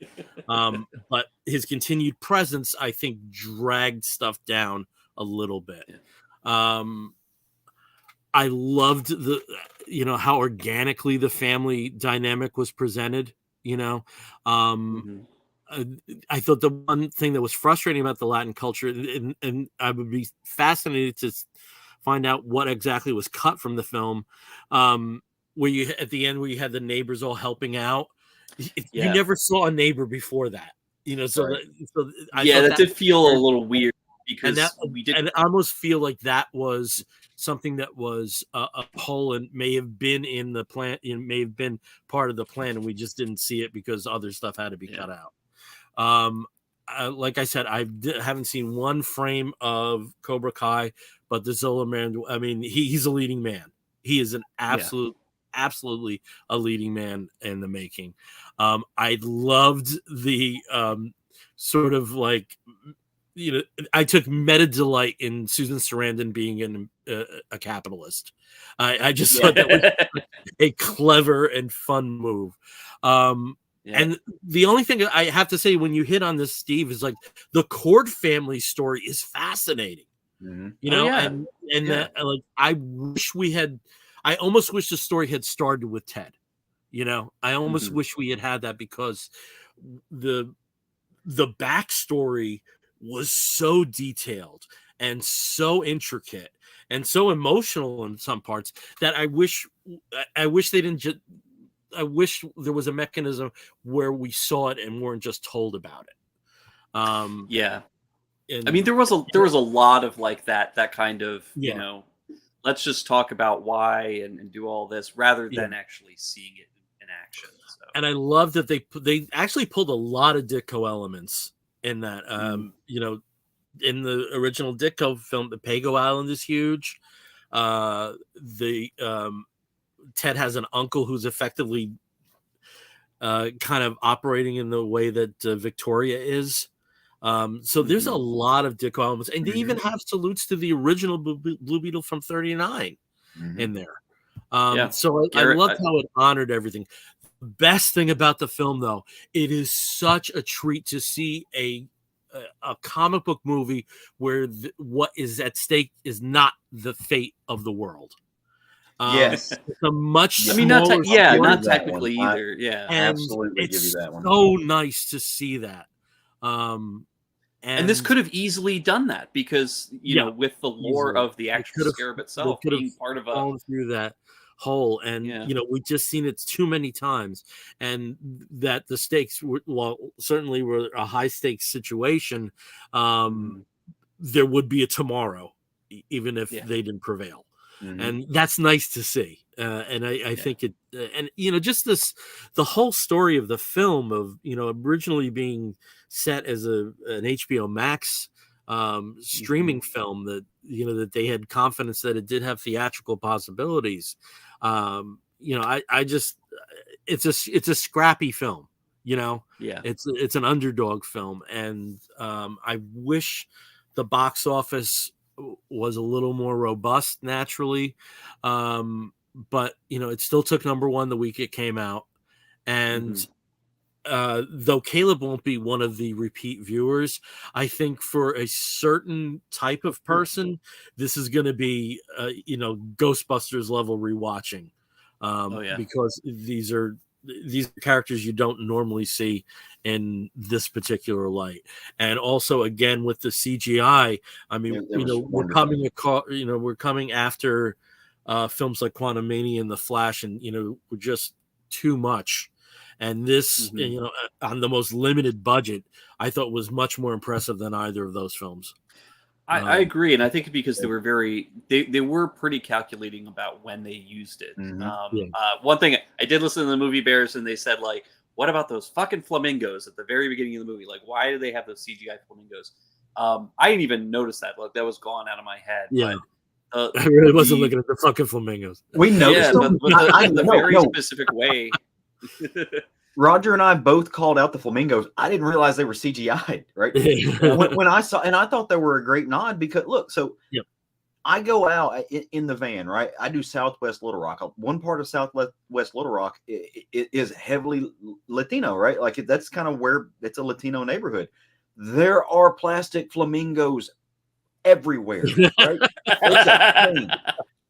But his continued presence, I think, dragged stuff down a little bit. I loved how organically the family dynamic was presented. I thought the one thing that was frustrating about the Latin culture, and I would be fascinated to find out what exactly was cut from the film, where you at the end where you had the neighbors all helping out. You never saw a neighbor before that, So, Right. That did feel a little weird because and I almost feel like that was something that was a hole and may have been in the plan. May have been part of the plan, and we just didn't see it because other stuff had to be cut out. Like I said, I haven't seen one frame of Cobra Kai, but the Zola man, I mean, he's a leading man. He is an absolutely a leading man in the making. I loved the sort of like, I took meta delight in Susan Sarandon being a capitalist. I just thought that was a clever and fun move. And the only thing I have to say when you hit on this, Steve, is like the Cord family story is fascinating. That, like I almost wish the story had started with Ted. I almost wish we had that because the backstory was so detailed and so intricate and so emotional in some parts that I wish they didn't just. I wish there was a mechanism where we saw it and weren't just told about it. I mean, there was a lot of like that kind of let's just talk about why and do all this rather than actually seeing it in action. So. And I love that they actually pulled a lot of Ditko elements in that. In the original Ditko film, the Pago Island is huge. Ted has an uncle who's effectively kind of operating in the way that Victoria is. So there's a lot of Ditko elements, and they even have salutes to the original Blue Beetle from '39 in there. So I loved how it honored everything. The best thing about the film, though, it is such a treat to see a comic book movie where what is at stake is not the fate of the world. Yes, it's a much. I mean, not technically either. And absolutely give you that one. So nice to see that. And this could have easily done that because with the lore of the actual scarab itself being part of a through that hole, and we've just seen it too many times, and that the stakes certainly were a high stakes situation. There would be a tomorrow, even if they didn't prevail. And that's nice to see. And I think it, and just the whole story of the film of, originally being set as an HBO Max streaming film that, that they had confidence that it did have theatrical possibilities. I just, it's a scrappy film, it's an underdog film. And I wish the box office was a little more robust naturally, but it still took number one the week it came out, and though Caleb won't be one of the repeat viewers, I think for a certain type of person this is going to be Ghostbusters level rewatching, because these are these are characters you don't normally see in this particular light. And also, again, with the CGI, I mean, we're coming after films like Quantumania and The Flash, and we're just too much. And this, on the most limited budget, I thought was much more impressive than either of those films. I agree, and I think because they were they were pretty calculating about when they used it. One thing I did listen to the movie Bears, and they said, like, what about those fucking flamingos at the very beginning of the movie? Like, why do they have those CGI flamingos? I didn't even notice that. Like, that was gone out of my head. Yeah. But, I really wasn't looking at the fucking flamingos. We noticed them. But the very specific way. Roger and I both called out the flamingos. I didn't realize they were CGI'd, right? when I saw, and I thought they were a great nod because look, so I go out in the van, right? I do Southwest Little Rock. One part of Southwest Little Rock is heavily Latino, right? Like that's kind of where it's a Latino neighborhood. There are plastic flamingos everywhere, right? It's a thing.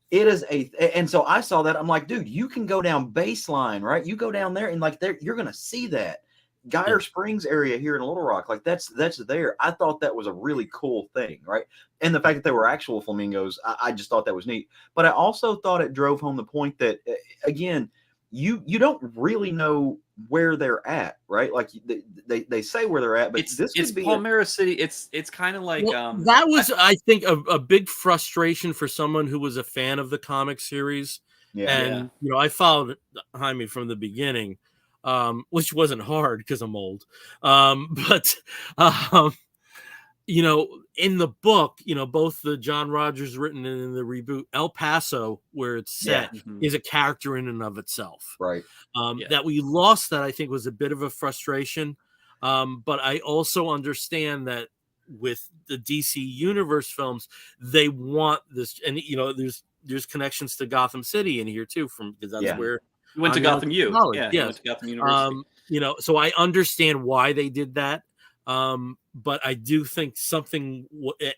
It is and so I saw that. I'm like, dude, you can go down Baseline, right? You go down there and like there, you're gonna see that Geyer Springs area here in Little Rock. Like that's there. I thought that was a really cool thing, right? And the fact that they were actual flamingos, I just thought that was neat. But I also thought it drove home the point that again, you don't really know where they're at, right? Like they say where they're at, but it's Palmyra City. It's kind of like that was I think a big frustration for someone who was a fan of the comic series. And I followed Jaime from the beginning, which wasn't hard because I'm old. But in the book, both the John Rogers written and in the reboot, El Paso, where it's set, is a character in and of itself. Right. That we lost that I think was a bit of a frustration. But I also understand that with the DC Universe films, they want this, and there's connections to Gotham City in here too, because that's where you went to Gotham U. College. You went to Gotham University. So I understand why they did that. But I do think something,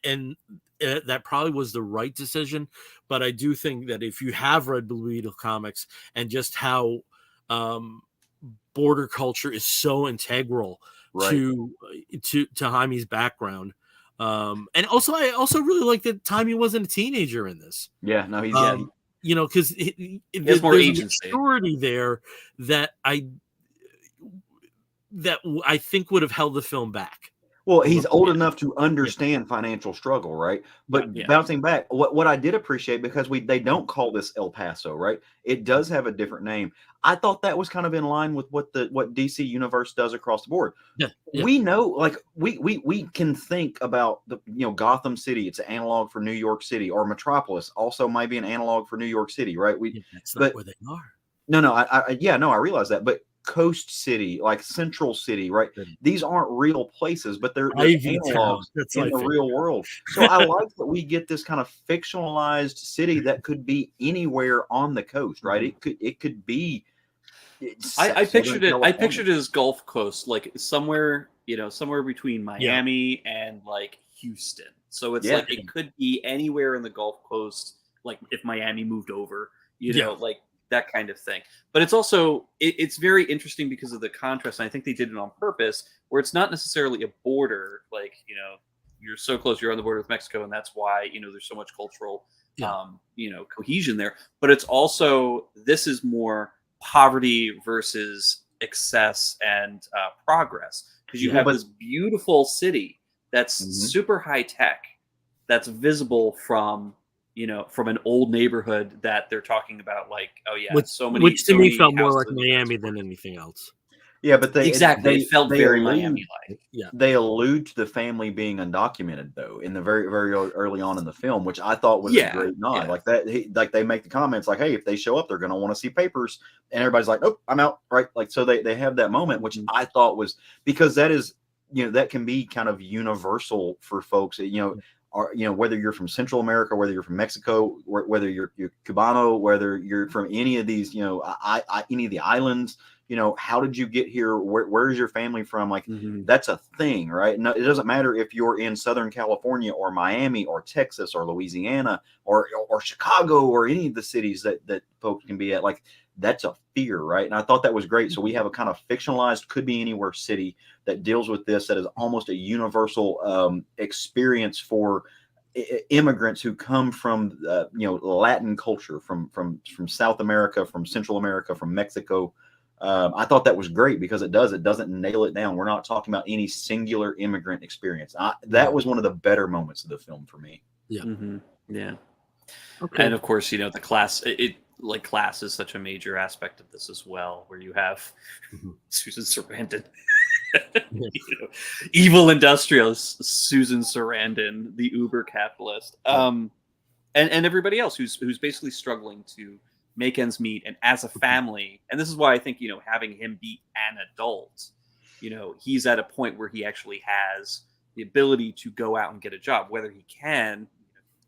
and that probably was the right decision. But I do think that if you have read Blue Beetle comics and just how border culture is so integral to Jaime's background, and also I also really like that Jaime wasn't a teenager in this. Yeah, no, he's because there's more agency. Maturity there that I think would have held the film back. Well, he's old enough to understand financial struggle, right? But bouncing back, what I did appreciate, because they don't call this El Paso, right? It does have a different name. I thought that was kind of in line with what DC Universe does across the board. We know, like we can think about the Gotham City. It's an analog for New York City, or Metropolis also might be an analog for New York City, right? That's not where they are. No, I realize that, but Coast City, like Central City, right? These aren't real places, but they're analogs in the real world. So I like that we get this kind of fictionalized city that could be anywhere on the coast, right? It could be. I pictured it. I pictured it as Gulf Coast, like somewhere between Miami and like Houston. So it's like it could be anywhere in the Gulf Coast, like if Miami moved over, like that kind of thing. But it's also it's very interesting because of the contrast, and I think they did it on purpose, where it's not necessarily a border, like you're so close, you're on the border with Mexico, and that's why there's so much cultural cohesion there. But it's also, this is more poverty versus excess and progress, because you have this beautiful city that's super high tech, that's visible from an old neighborhood that they're talking about, like, which to me felt more like Miami than anything else. Yeah, but they felt very Miami-like. Yeah, they allude to the family being undocumented though in the very, very early on in the film, which I thought was a great nod. Like that, like they make the comments like, "Hey, if they show up, they're going to want to see papers," and everybody's like, "Oh, I'm out!" Right? Like, so they have that moment, which I thought was, because that is that can be kind of universal for folks. Whether you're from Central America, whether you're from Mexico, whether you're Cubano, whether you're from any of these, any of the islands. how did you get here? Where's your family from? Like, that's a thing, right? No, it doesn't matter if you're in Southern California or Miami or Texas or Louisiana or Chicago or any of the cities that folks can be at. Like, that's a fear, right? And I thought that was great. So we have a kind of fictionalized, could be anywhere city that deals with this, that is almost a universal experience for immigrants who come from Latin culture, from South America, from Central America, from Mexico. I thought that was great because it doesn't nail it down. We're not talking about any singular immigrant experience. That was one of the better moments of the film for me. Yeah. Yeah. Okay. And of course, the class, class is such a major aspect of this as well, where you have Susan Sarandon, evil industrialist Susan Sarandon, the uber capitalist, and everybody else who's basically struggling to make ends meet, and as a family. And this is why I think having him be an adult, he's at a point where he actually has the ability to go out and get a job. Whether he can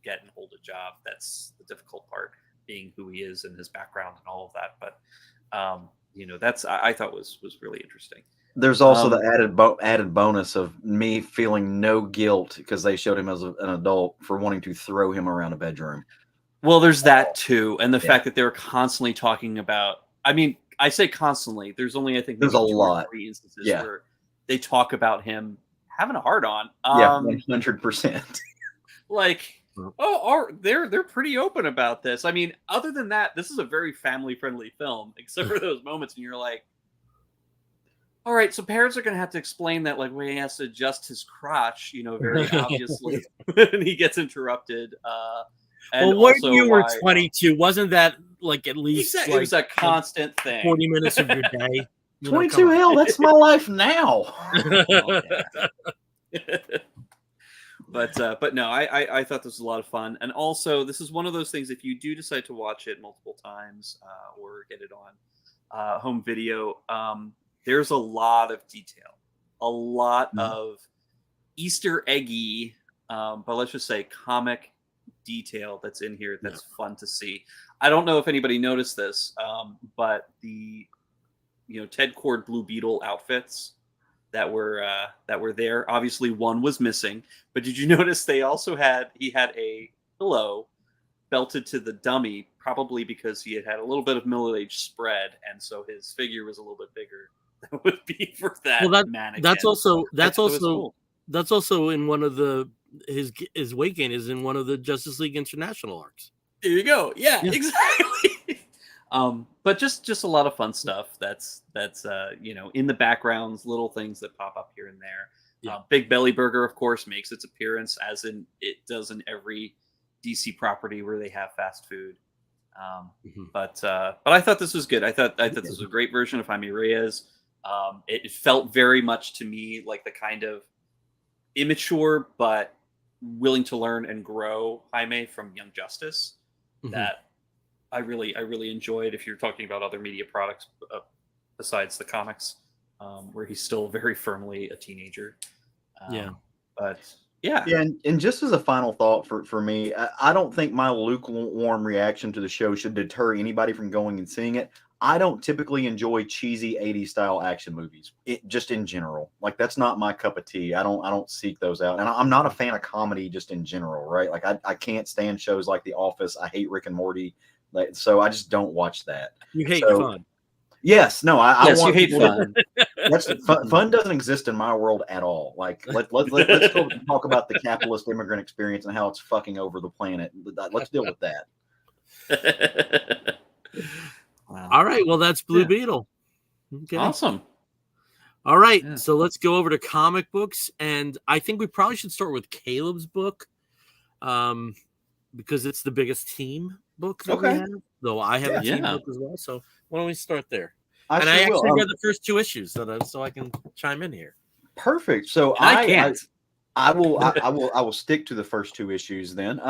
get and hold a job, that's the difficult part, being who he is and his background and all of that. But that's I thought was really interesting. There's also the added bonus of me feeling no guilt because they showed him as an adult for wanting to throw him around a bedroom. Well, there's that too, and the fact that they were constantly talking about. I mean, I say constantly. Thethe's only, I think, there's a lot. 3 instances where they talk about him having a hard on. 100%. Like, they're pretty open about this. I mean, other than that, this is a very family friendly film, except for those moments when you're like, all right, so parents are going to have to explain that, like, when he has to adjust his crotch, very obviously, when he gets interrupted. And when you were 22, wasn't that like at least it was a constant thing? 40 minutes of your day. 22, hell, that's my life now. But no, I thought this was a lot of fun, and also this is one of those things. If you do decide to watch it multiple times or get it on home video, there's a lot of detail, a lot of Easter eggy, but let's just say comic detail that's in here that's fun to see. I don't know if anybody noticed this, but the Ted Cord Blue Beetle outfits that were there, obviously one was missing, but did you notice he had a pillow belted to the dummy, probably because he had a little bit of middle-aged spread, and so his figure was a little bit bigger than it would be for that mannequin. That's also in one of the his weight gain is in one of the Justice League International arcs. There you go. Yeah. Exactly. But just a lot of fun stuff. That's in the backgrounds, little things that pop up here and there. Yeah. Big Belly Burger, of course, makes its appearance, as in it does in every DC property where they have fast food. But I thought this was good. I thought this was a great version of Jaime Reyes. It felt very much to me like the kind of immature but willing to learn and grow Jaime from Young Justice that I really enjoyed. If you're talking about other media products besides the comics, where he's still very firmly a teenager. And just as a final thought for me, I don't think my lukewarm reaction to the show should deter anybody from going and seeing it. I don't typically enjoy cheesy 80s style action movies, just in general. Like, that's not my cup of tea. I don't seek those out. And I'm not a fan of comedy just in general, right? Like, I can't stand shows like The Office. I hate Rick and Morty. So I just don't watch that. You hate fun. Yes, no, I want you hate fun. Fun doesn't exist in my world at all. Like, let's go talk about the capitalist immigrant experience and how it's fucking over the planet. Let's deal with that. Wow. All right, well, that's Blue Beetle. Okay. Awesome. All right, so let's go over to comic books, and I think we probably should start with Caleb's book, because it's the biggest team book that we have. Though I have a team book as well, so why don't we start there? I actually read the first 2 issues, so I can chime in here. Perfect. So I can't. I will stick to the first 2 issues then.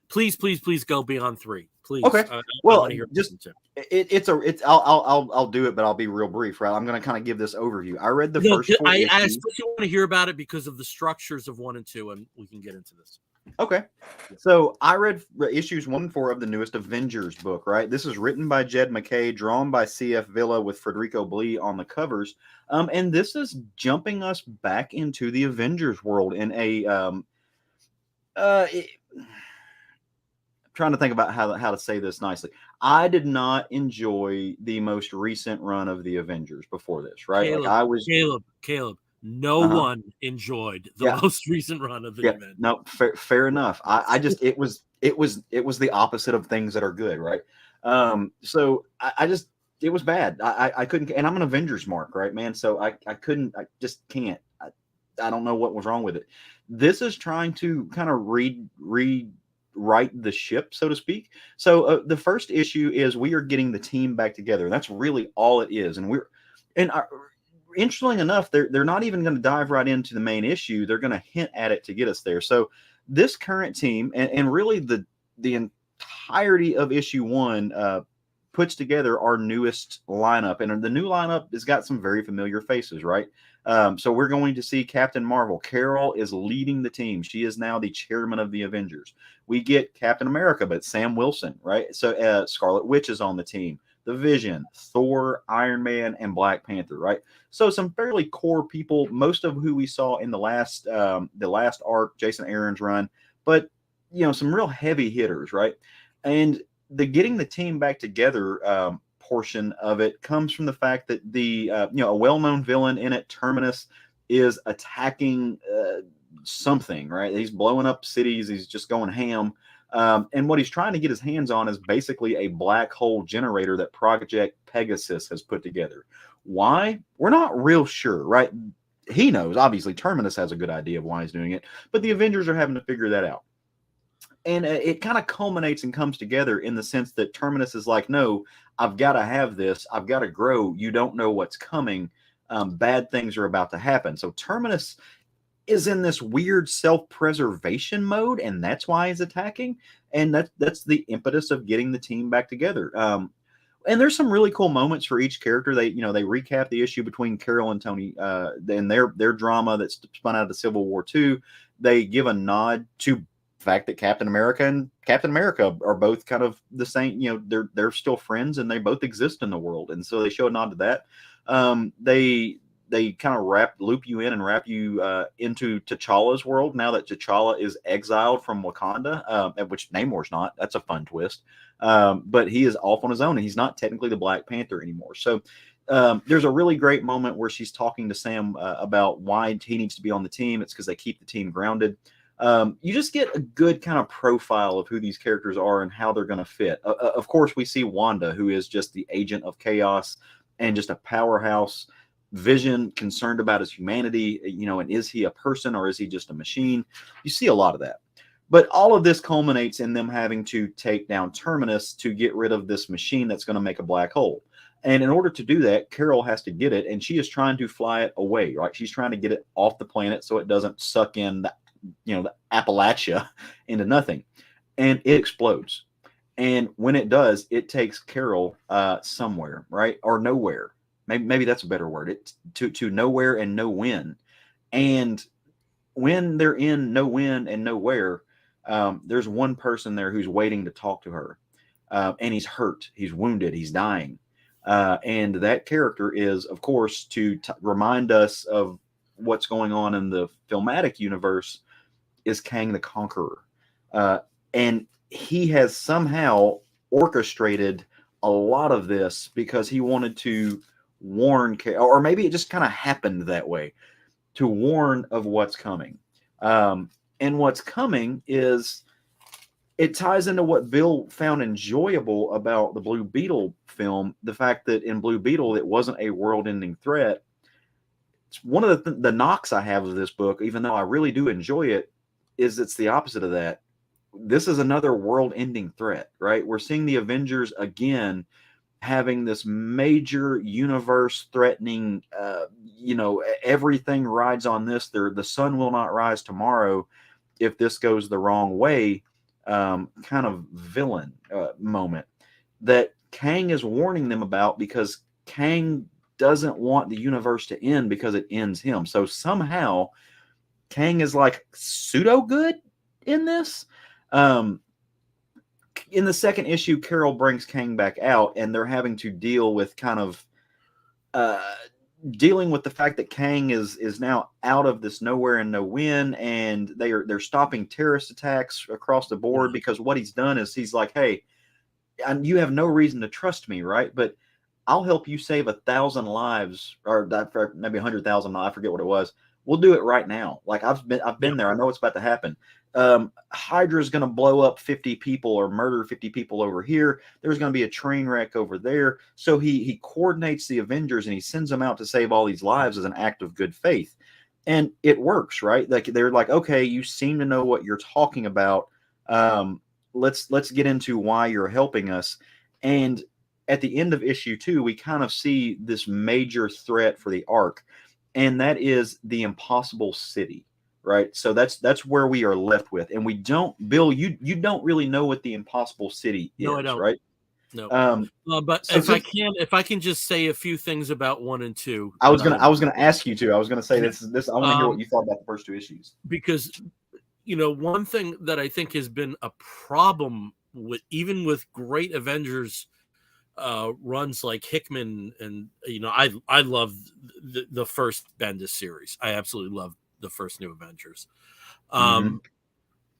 Please go beyond 3. Please. Okay. I'll do it, but I'll be real brief, right? I'm going to kind of give this overview. I read the first 4 issues. I especially want to hear about it because of the structures of 1 and 2, and we can get into this. Okay. So I read issues 1 and 4 of the newest Avengers book, right? This is written by Jed McKay, drawn by C.F. Villa with Federico Blee on the covers. And this is jumping us back into the Avengers world in a trying to think about how to say this nicely. I did not enjoy the most recent run of the Avengers before this, right? Caleb, like I was Caleb. No one enjoyed the most recent run of the event. No, fair enough. I just it was the opposite of things that are good, right? So I just it was bad. I couldn't, and I'm an Avengers mark, right, man? So I just can't. I don't know what was wrong with it. This is trying to kind of rewrite the ship, so to speak. So the first issue is we are getting the team back together. That's really all it is, and interestingly enough, they're not even going to dive right into the main issue. They're going to hint at it to get us there. So this current team, and really the entirety of issue 1 puts together our newest lineup, and the new lineup has got some very familiar faces, right? So we're going to see Captain Marvel. Carol is leading the team. She is now the chairman of the Avengers. We get Captain America, but Sam Wilson, right? So Scarlet Witch is on the team. The Vision, Thor, Iron Man, and Black Panther, right? So some fairly core people, most of who we saw in the last arc, Jason Aaron's run, but some real heavy hitters, right? And the getting the team back together portion of it comes from the fact that a well-known villain in it, Terminus, is attacking something, right? He's blowing up cities. He's just going ham. And what he's trying to get his hands on is basically a black hole generator that Project Pegasus has put together. Why? We're not real sure, right? He knows. Obviously, Terminus has a good idea of why he's doing it, but the Avengers are having to figure that out. And it kind of culminates and comes together in the sense that Terminus is like, no, I've got to have this. I've got to grow. You don't know what's coming. Bad things are about to happen. So Terminus is in this weird self-preservation mode, and that's why he's attacking. And that's the impetus of getting the team back together. And there's some really cool moments for each character. They recap the issue between Carol and Tony, and their drama that's spun out of the Civil War II. They give a nod to the fact that Captain America and Captain America are both kind of the same. They're still friends, and they both exist in the world, and so they show a nod to that. They kind of loop you in and wrap you into T'Challa's world now that T'Challa is exiled from Wakanda, which Namor's not. That's a fun twist. But he is off on his own, and he's not technically the Black Panther anymore. So there's a really great moment where she's talking to Sam about why he needs to be on the team. It's because they keep the team grounded. You just get a good kind of profile of who these characters are and how they're going to fit. Of course, we see Wanda, who is just the agent of chaos and just a powerhouse. Vision, concerned about his humanity, and is he a person or is he just a machine? You see a lot of that. But all of this culminates in them having to take down Terminus to get rid of this machine that's going to make a black hole. And in order to do that, Carol has to get it, and she is trying to fly it away, right? She's trying to get it off the planet so it doesn't suck in the Appalachia into nothing. And it explodes. And when it does, it takes Carol somewhere, right? Or nowhere. Maybe that's a better word. To nowhere and no when. And when they're in no when and nowhere, there's one person there who's waiting to talk to her. And he's hurt. He's wounded. He's dying. And that character is, of course, to remind us of what's going on in the filmatic universe, is Kang the Conqueror. And he has somehow orchestrated a lot of this because he wanted to warn, or maybe it just kind of happened that way, to warn of what's coming. And what's coming is, it ties into what Bill found enjoyable about the Blue Beetle film, the fact that in Blue Beetle it wasn't a world-ending threat. It's one of the knocks I have of this book, even though I really do enjoy it, is it's the opposite of that. This is another world-ending threat, right? We're seeing the Avengers again having this major universe threatening, everything rides on this. The sun will not rise tomorrow if this goes the wrong way, kind of villain moment that Kang is warning them about, because Kang doesn't want the universe to end because it ends him. So somehow Kang is like pseudo good in this. In the second issue, Carol brings Kang back out, and they're having to deal with kind of dealing with the fact that Kang is now out of this nowhere and no win, and they're stopping terrorist attacks across the board because what he's done is he's like, hey, and you have no reason to trust me, right? But I'll help you save 1,000 lives, or maybe 100,000. I forget what it was. We'll do it right now. Like I've been there. I know what's about to happen. Hydra's going to blow up 50 people or murder 50 people over here. There's going to be a train wreck over there. So he coordinates the Avengers and he sends them out to save all these lives as an act of good faith. And it works, right? Like they're like, okay, you seem to know what you're talking about. Let's get into why you're helping us. And at the end of issue 2, we kind of see this major threat for the arc, and that is the Impossible City, right? So that's where we are left with, and we don't, Bill, you don't really know what the Impossible City is, I don't. right? No. But so if I can just say a few things about 1 and 2. I was gonna ask you to. I was gonna say this. I want to hear what you thought about the first 2 issues, because one thing that I think has been a problem with even with great Avengers runs like Hickman, and I love the first Bendis series. I absolutely love the first New Avengers.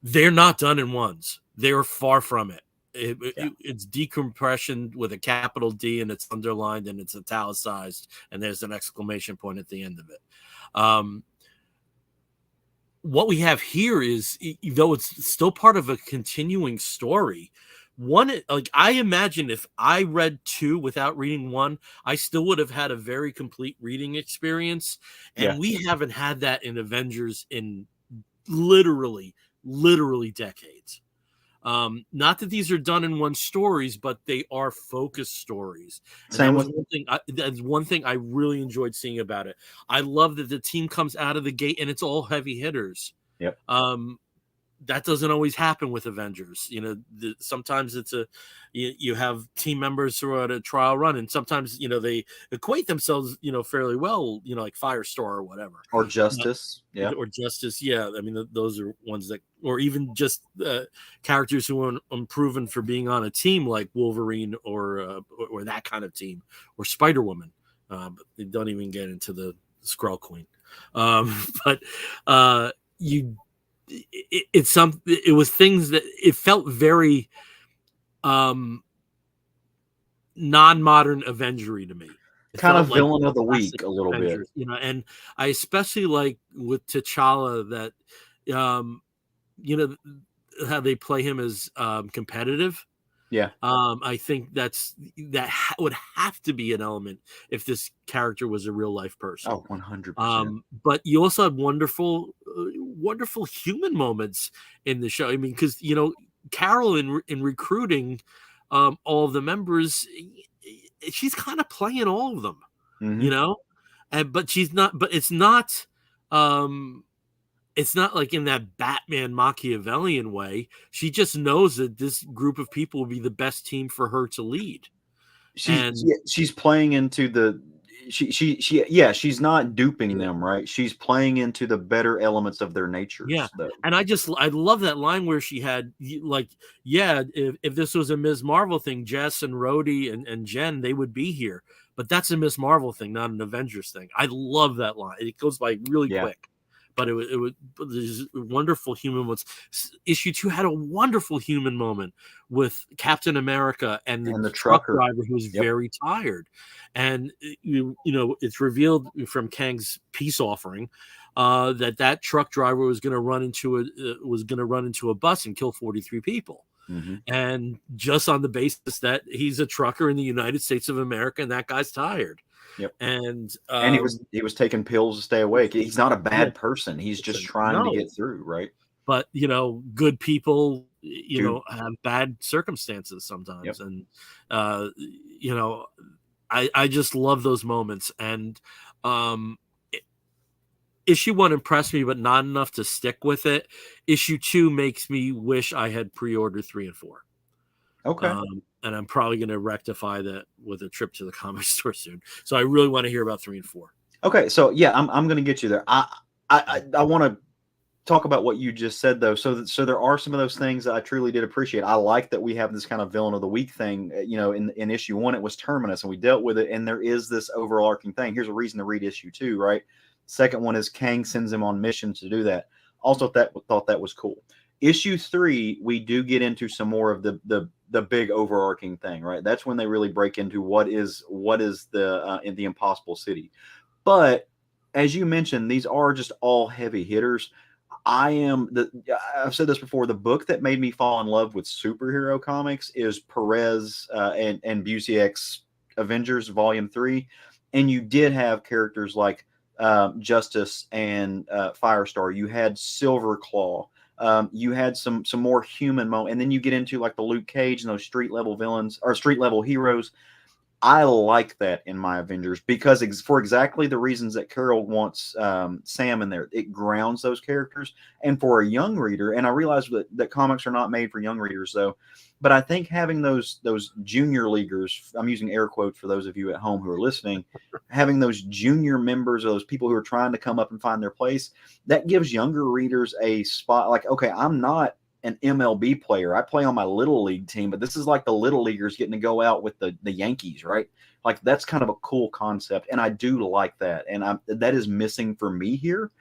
They're not done in ones. They're far from it. It's decompression with a capital D, and it's underlined and it's italicized, and there's an exclamation point at the end of it. What we have here is, though it's still part of a continuing story, I imagine if I read 2 without reading 1, I still would have had a very complete reading experience. And we haven't had that in Avengers in literally decades. Not that these are done in one stories, but they are focused stories. And that's one thing I really enjoyed seeing about it. I love that the team comes out of the gate and it's all heavy hitters. Yep. That doesn't always happen with Avengers. Sometimes it's you have team members throughout a trial run, and sometimes they equate themselves fairly well, like Firestar or whatever, or Justice, or Justice. Yeah, I mean those are ones that, or even just characters who are unproven for being on a team like Wolverine or that kind of team, or Spider-Woman. But they don't even get into the Skrull Queen. It was things that it felt very non-modern Avengery to me. Kind of villain of the week a little Avengers, bit, and I especially like with T'Challa that how they play him as competitive. Yeah. I think that would have to be an element if this character was a real life person. Oh, 100%. But you also have wonderful human moments in the show. I mean, because Carol in recruiting all of the members, she's kind of playing all of them, but she's not. But it's not. It's not like in that Batman Machiavellian way. She just knows that this group of people will be the best team for her to lead. She's playing into the she's not duping them, right? She's playing into the better elements of their nature. Yeah. And I love that line where she had if this was a Ms. Marvel thing, Jess and Rhodey and Jen, they would be here. But that's a Ms. Marvel thing, not an Avengers thing. I love that line. It goes by really quick. But there's wonderful human moments. Issue 2 had a wonderful human moment with Captain America and the truck driver who was very tired. And it's revealed from Kang's peace offering that truck driver was going to run into a bus and kill 43 people. Mm-hmm. And just on the basis that he's a trucker in the United States of America and that guy's tired. Yep. And he was taking pills to stay awake. He's not a bad person. He's just trying to get through, right? But good people, have bad circumstances sometimes. Yep. And I just love those moments. And issue 1 impressed me, but not enough to stick with it. Issue 2 makes me wish I had pre-ordered 3 and 4. Okay. And I'm probably going to rectify that with a trip to the comic store soon. So I really want to hear about 3 and 4. Okay, so I'm going to get you there. I want to talk about what you just said, though. So there are some of those things that I truly did appreciate. I like that we have this kind of villain of the week thing. In issue 1, it was Terminus, and we dealt with it. And there is this overarching thing. Here's a reason to read issue 2, right? Second one is Kang sends him on missions to do that. Also, thought that was cool. Issue 3, we do get into some more of the big overarching thing, right? That's when they really break into what is the Impossible City. But as you mentioned, these are just all heavy hitters. I've said this before. The book that made me fall in love with superhero comics is Perez and Busiek's Avengers Volume 3, and you did have characters like Justice and Firestar. You had Silverclaw. You had some more human moments, and then you get into like the Luke Cage and those street level villains or street level heroes. I like that in my Avengers because for exactly the reasons that Carol wants Sam in there. It grounds those characters. And for a young reader, and I realize that comics are not made for young readers, though, but I think having those junior leaguers, I'm using air quotes for those of you at home who are listening, having those junior members, those people who are trying to come up and find their place, that gives younger readers a spot like, okay, I'm not an MLB player. I play on my little league team, but this is like the little leaguers getting to go out with the Yankees, right? Like that's kind of a cool concept, and I do like that, and that is missing for me here.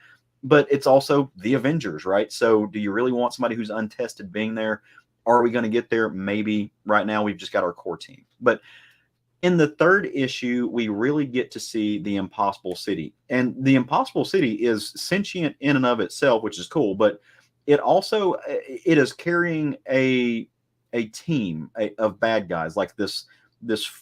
But it's also the Avengers, right? So do you really want somebody who's untested being there? Are we going to get there? Maybe. Right now we've just got our core team. But in the third issue, we really get to see the Impossible City, and the Impossible City is sentient in and of itself, which is cool, but it also is carrying a team of bad guys. Like this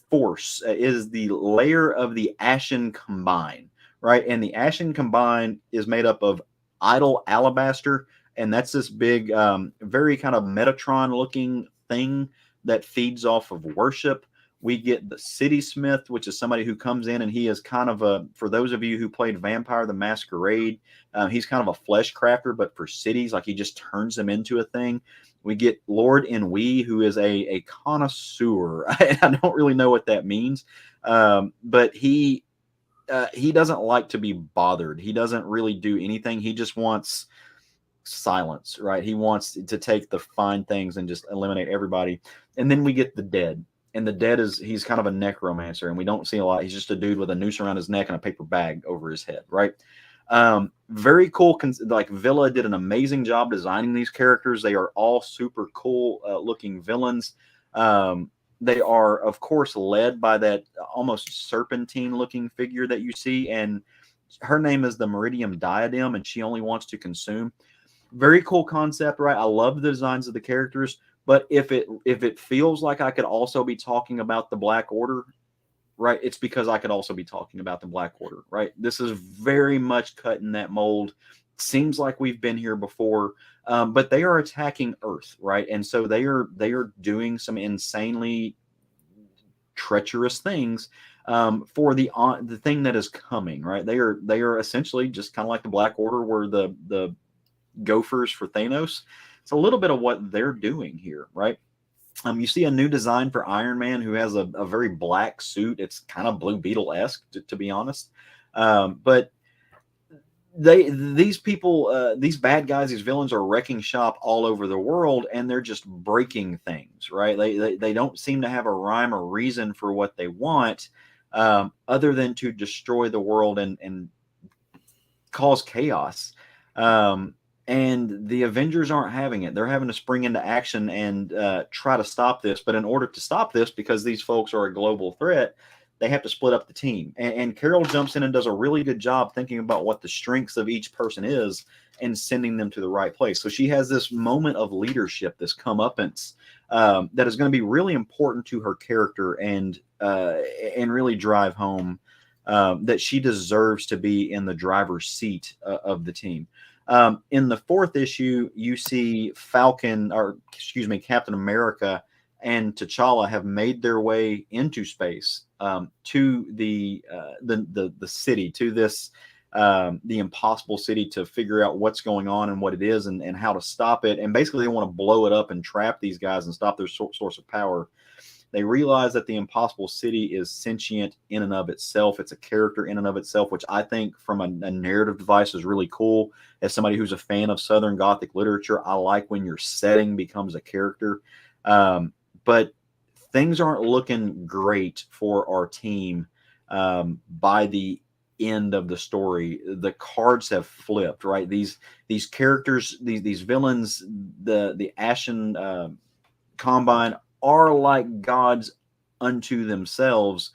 force is the layer of the Ashen Combine, right? And the Ashen Combine is made up of idol alabaster, and that's this big, very kind of Metatron looking thing that feeds off of worship. We get the City Smith, which is somebody who comes in and he is kind of for those of you who played Vampire the Masquerade, he's kind of a flesh crafter, but for cities, like he just turns them into a thing. We get Lord Ennui, who is a connoisseur. I don't really know what that means, but he doesn't like to be bothered. He doesn't really do anything. He just wants silence, right? He wants to take the fine things and just eliminate everybody. And then we get the Dead. And the Dead he's kind of a necromancer, and we don't see a lot. He's just a dude with a noose around his neck and a paper bag over his head, right? Very cool. Like Villa did an amazing job designing these characters. They are all super cool looking villains. They are, of course, led by that almost serpentine looking figure that you see, and her name is the Meridian Diadem, and she only wants to consume. Very cool concept, right? I love the designs of the characters. But if it feels like I could also be talking about the Black Order, right, it's because I could also be talking about the Black Order, right? This is very much cut in that mold. Seems like we've been here before, but they are attacking Earth, right? And so they are doing some insanely treacherous things for the thing that is coming, right? They are essentially just kind of like the Black Order were the Gophers for Thanos. It's a little bit of what they're doing here, right? You see a new design for Iron Man, who has a very black suit. It's kind of Blue Beetle-esque, to be honest. But these people, these bad guys, these villains are wrecking shop all over the world, and they're just breaking things, right? They don't seem to have a rhyme or reason for what they want, other than to destroy the world and cause chaos. And the Avengers aren't having it. They're having to spring into action and try to stop this. But in order to stop this, because these folks are a global threat, they have to split up the team. And Carol jumps in and does a really good job thinking about what the strengths of each person is and sending them to the right place. So she has this moment of leadership, this comeuppance, that is going to be really important to her character and really drive home that she deserves to be in the driver's seat of the team. In the fourth issue, you see Captain America and T'Challa have made their way into space to the city, to this the Impossible City, to figure out what's going on and what it is and how to stop it. And basically, they want to blow it up and trap these guys and stop their source of power. They realize that the Impossible City is sentient in and of itself. It's a character in and of itself, which I think from a narrative device is really cool. As somebody who's a fan of Southern Gothic literature, I like when your setting becomes a character. But things aren't looking great for our team by the end of the story. The cards have flipped, right? These characters, these villains, the Ashen Combine are like gods unto themselves,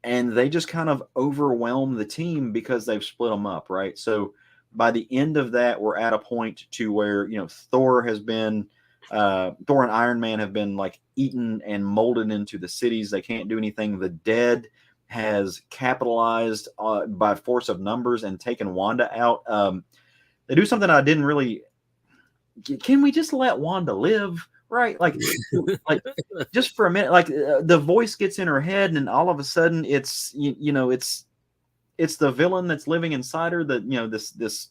and they just kind of overwhelm the team because they've split them up, right? So by the end of that, we're at a point to where, you know, Thor and Iron Man have been like eaten and molded into the cities. They can't do anything. The Dead has capitalized by force of numbers and taken Wanda out. They do something I didn't really. Can we just let Wanda live? Right, like just for a minute, like the voice gets in her head, and all of a sudden, it's it's the villain that's living inside her. That, you know, this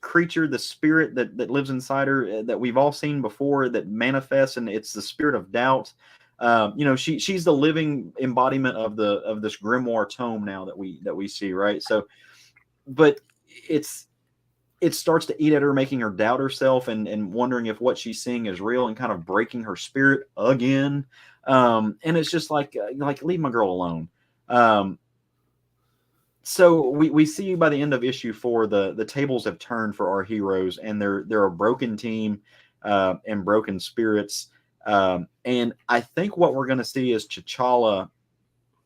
creature, the spirit that lives inside her that we've all seen before, that manifests, and it's the spirit of doubt. You know, she's the living embodiment of this grimoire tome now that we see, right? So, but it starts to eat at her, making her doubt herself and wondering if what she's seeing is real, and kind of breaking her spirit again. And it's just like leave my girl alone. So we see by the end of issue 4, the tables have turned for our heroes, and they're a broken team and broken spirits. And I think what we're going to see is T'Challa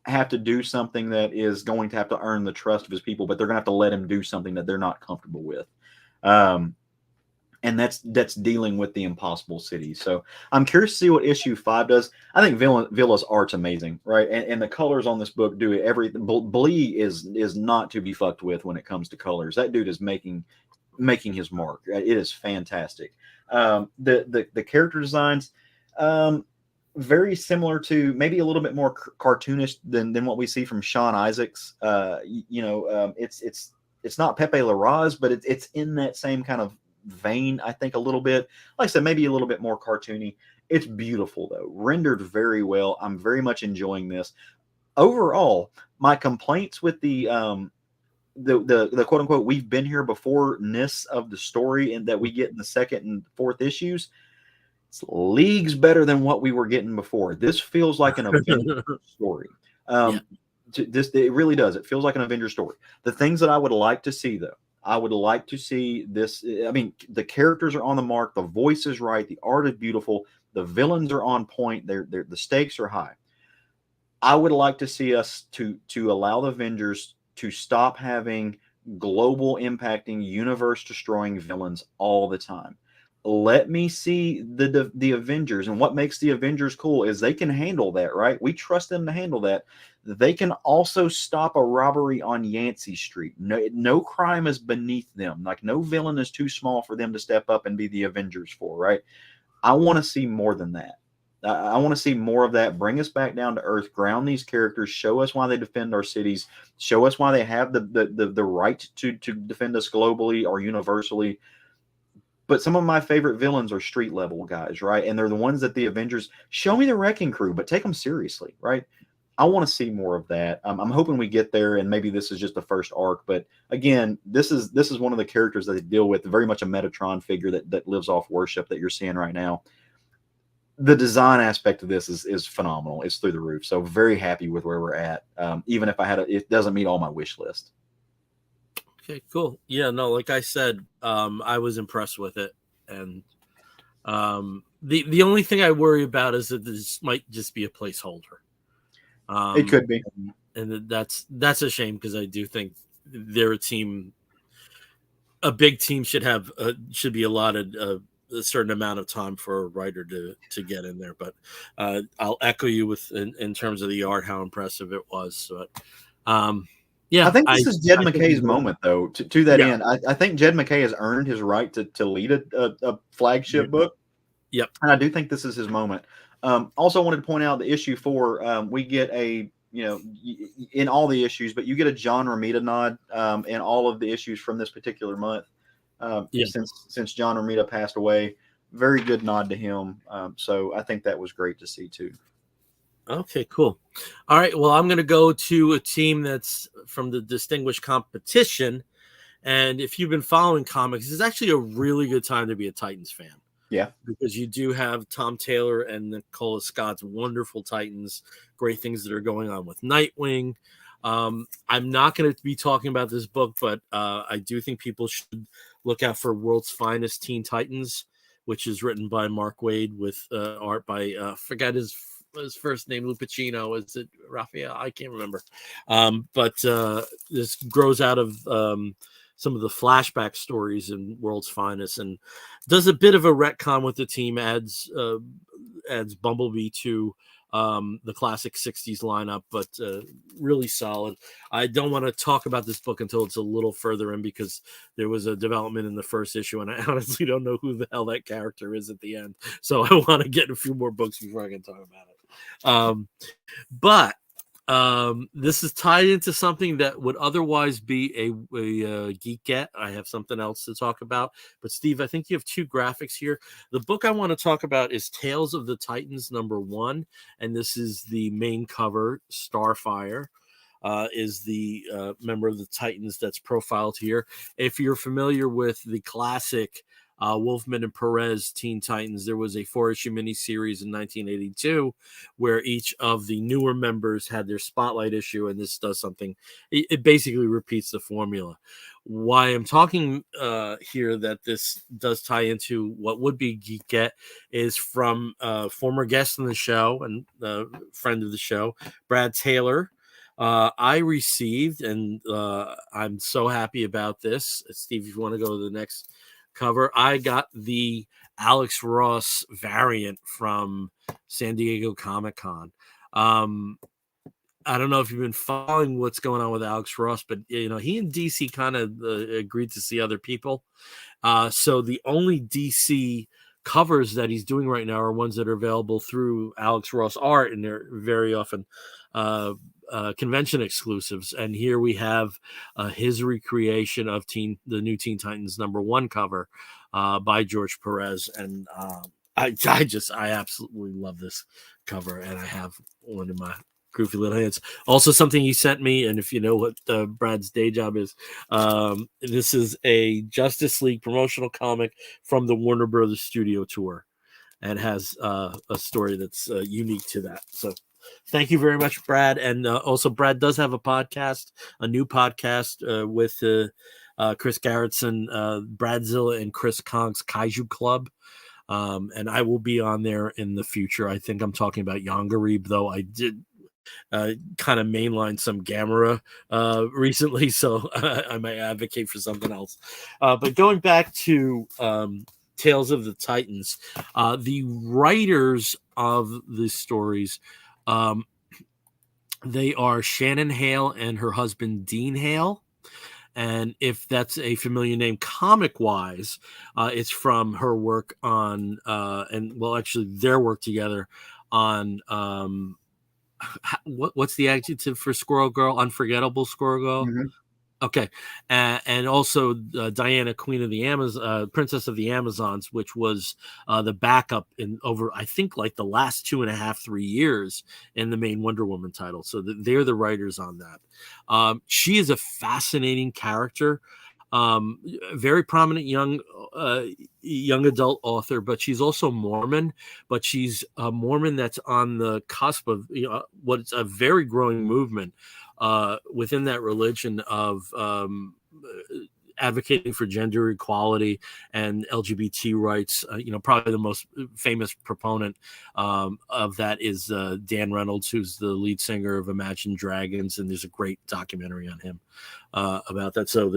have to do something that is going to have to earn the trust of his people, but they're going to have to let him do something that they're not comfortable with. And that's dealing with the Impossible City. So I'm curious to see what issue 5 does. I think Villa's art's amazing, right? And the colors on this book do everything. Blee is not to be fucked with when it comes to colors. That dude is making his mark. It is fantastic. The character designs, very similar to, maybe a little bit more cartoonish than what we see from Sean Isaacs. It's not Pepe Larraz, but it's in that same kind of vein, I think, a little bit. Like I said, maybe a little bit more cartoony. It's beautiful, though. Rendered very well. I'm very much enjoying this. Overall, my complaints with the quote unquote we've been here before-ness of the story, and that we get in the 2nd and 4th issues, it's leagues better than what we were getting before. This feels like an Avengers story. It really does. It feels like an Avengers story. The things that I would like to see, though, I would like to see this. I mean, the characters are on the mark. The voice is right. The art is beautiful. The villains are on point. The stakes are high. I would like to see us to allow the Avengers to stop having global impacting, universe destroying villains all the time. Let me see the Avengers, and what makes the Avengers cool is they can handle that, right? We trust them to handle that. They can also stop a robbery on Yancey Street. No crime is beneath them. Like, no villain is too small for them to step up and be the Avengers for, right? I want to see more than that. I want to see more of that. Bring us back down to earth. Ground these characters. Show us why they defend our cities. Show us why they have the right to defend us globally or universally. But some of my favorite villains are street level guys, right? And they're the ones that the Avengers, show me the Wrecking Crew, but take them seriously, right? I want to see more of that. I'm hoping we get there, and maybe this is just the first arc. But again, this is one of the characters that they deal with, very much a Metatron figure that lives off worship that you're seeing right now. The design aspect of this is phenomenal. It's through the roof. So very happy with where we're at. Even if it doesn't meet all my wish list. Okay, cool. Yeah, no, like I said, I was impressed with it, and the only thing I worry about is that this might just be a placeholder. It could be, and that's a shame, because I do think they're a team. A big team should be allotted a certain amount of time for a writer to get in there. But I'll echo you in terms of the art, how impressive it was. But yeah, I think this is Jed McKay's moment, though. To that end, I think Jed McKay has earned his right to lead a flagship book. Yep, and I do think this is his moment. Also, wanted to point out the issue 4. We get in all the issues, but you get a John Romita nod in all of the issues from this particular month. Since John Romita passed away, very good nod to him. So I think that was great to see too. Okay, cool. All right. Well, I'm going to go to a team that's from the distinguished competition. And if you've been following comics, it's actually a really good time to be a Titans fan. Yeah. Because you do have Tom Taylor and Nicola Scott's wonderful Titans, great things that are going on with Nightwing. I'm not going to be talking about this book, but I do think people should look out for World's Finest Teen Titans, which is written by Mark Waid with art by, forget his first name, Lupacino. Is it Raphael? I can't remember. But this grows out of some of the flashback stories in World's Finest and does a bit of a retcon with the team, adds Bumblebee to the classic 60s lineup, but really solid. I don't want to talk about this book until it's a little further in because there was a development in the first issue and I honestly don't know who the hell that character is at the end. So I want to get a few more books before I can talk about it. But this is tied into something that would otherwise be a Geek Get. I have something else to talk about. But Steve, I think you have two graphics here. The book I want to talk about is Tales of the Titans #1. And this is the main cover. Starfire is the member of the Titans that's profiled here. If you're familiar with the classic Wolfman and Perez Teen Titans, there was a 4-issue miniseries in 1982 where each of the newer members had their spotlight issue, and this does something. It basically repeats the formula. Why I'm talking here that this does tie into what would be Geek Get is from former guest on the show and friend of the show, Brad Taylor. I received, and I'm so happy about this. Steve, if you want to go to the next cover, I got the Alex Ross variant from San Diego Comic-Con. I don't know if you've been following what's going on with Alex Ross, but he and DC kind of agreed to see other people. So the only DC covers that he's doing right now are ones that are available through Alex Ross Art, and they're very often convention exclusives. And here we have his recreation of the new Teen Titans #1 cover by George Perez, and I absolutely love this cover, and I have one in my goofy little hands. Also, something he sent me, and if you know what Brad's day job is, this is a Justice League promotional comic from the Warner Brothers Studio Tour, and has a story that's unique to that. So thank you very much, Brad. And also, Brad does have a podcast, a new podcast with Chris Garrettson, Bradzilla, and Chris Conk's Kaiju Club. And I will be on there in the future. I think I'm talking about Yangarib, though I did kind of mainline some Gamera recently, so I might advocate for something else. But going back to Tales of the Titans, the writers of the stories, they are Shannon Hale and her husband Dean Hale. And if that's a familiar name comic wise, it's from her work on actually their work together on what's the adjective for Squirrel Girl? Unforgettable Squirrel Girl. Mm-hmm. Okay, and also Diana, Queen of the Princess of the Amazons, which was the backup in over, I think, like the last 2.5-3 years in the main Wonder Woman title. So they're the writers on that. She is a fascinating character, very prominent young adult author, but she's also Mormon. But she's a Mormon that's on the cusp of what's a very growing movement within that religion of advocating for gender equality and LGBT rights. Probably the most famous proponent of that is Dan Reynolds, who's the lead singer of Imagine Dragons, and there's a great documentary on him about that. So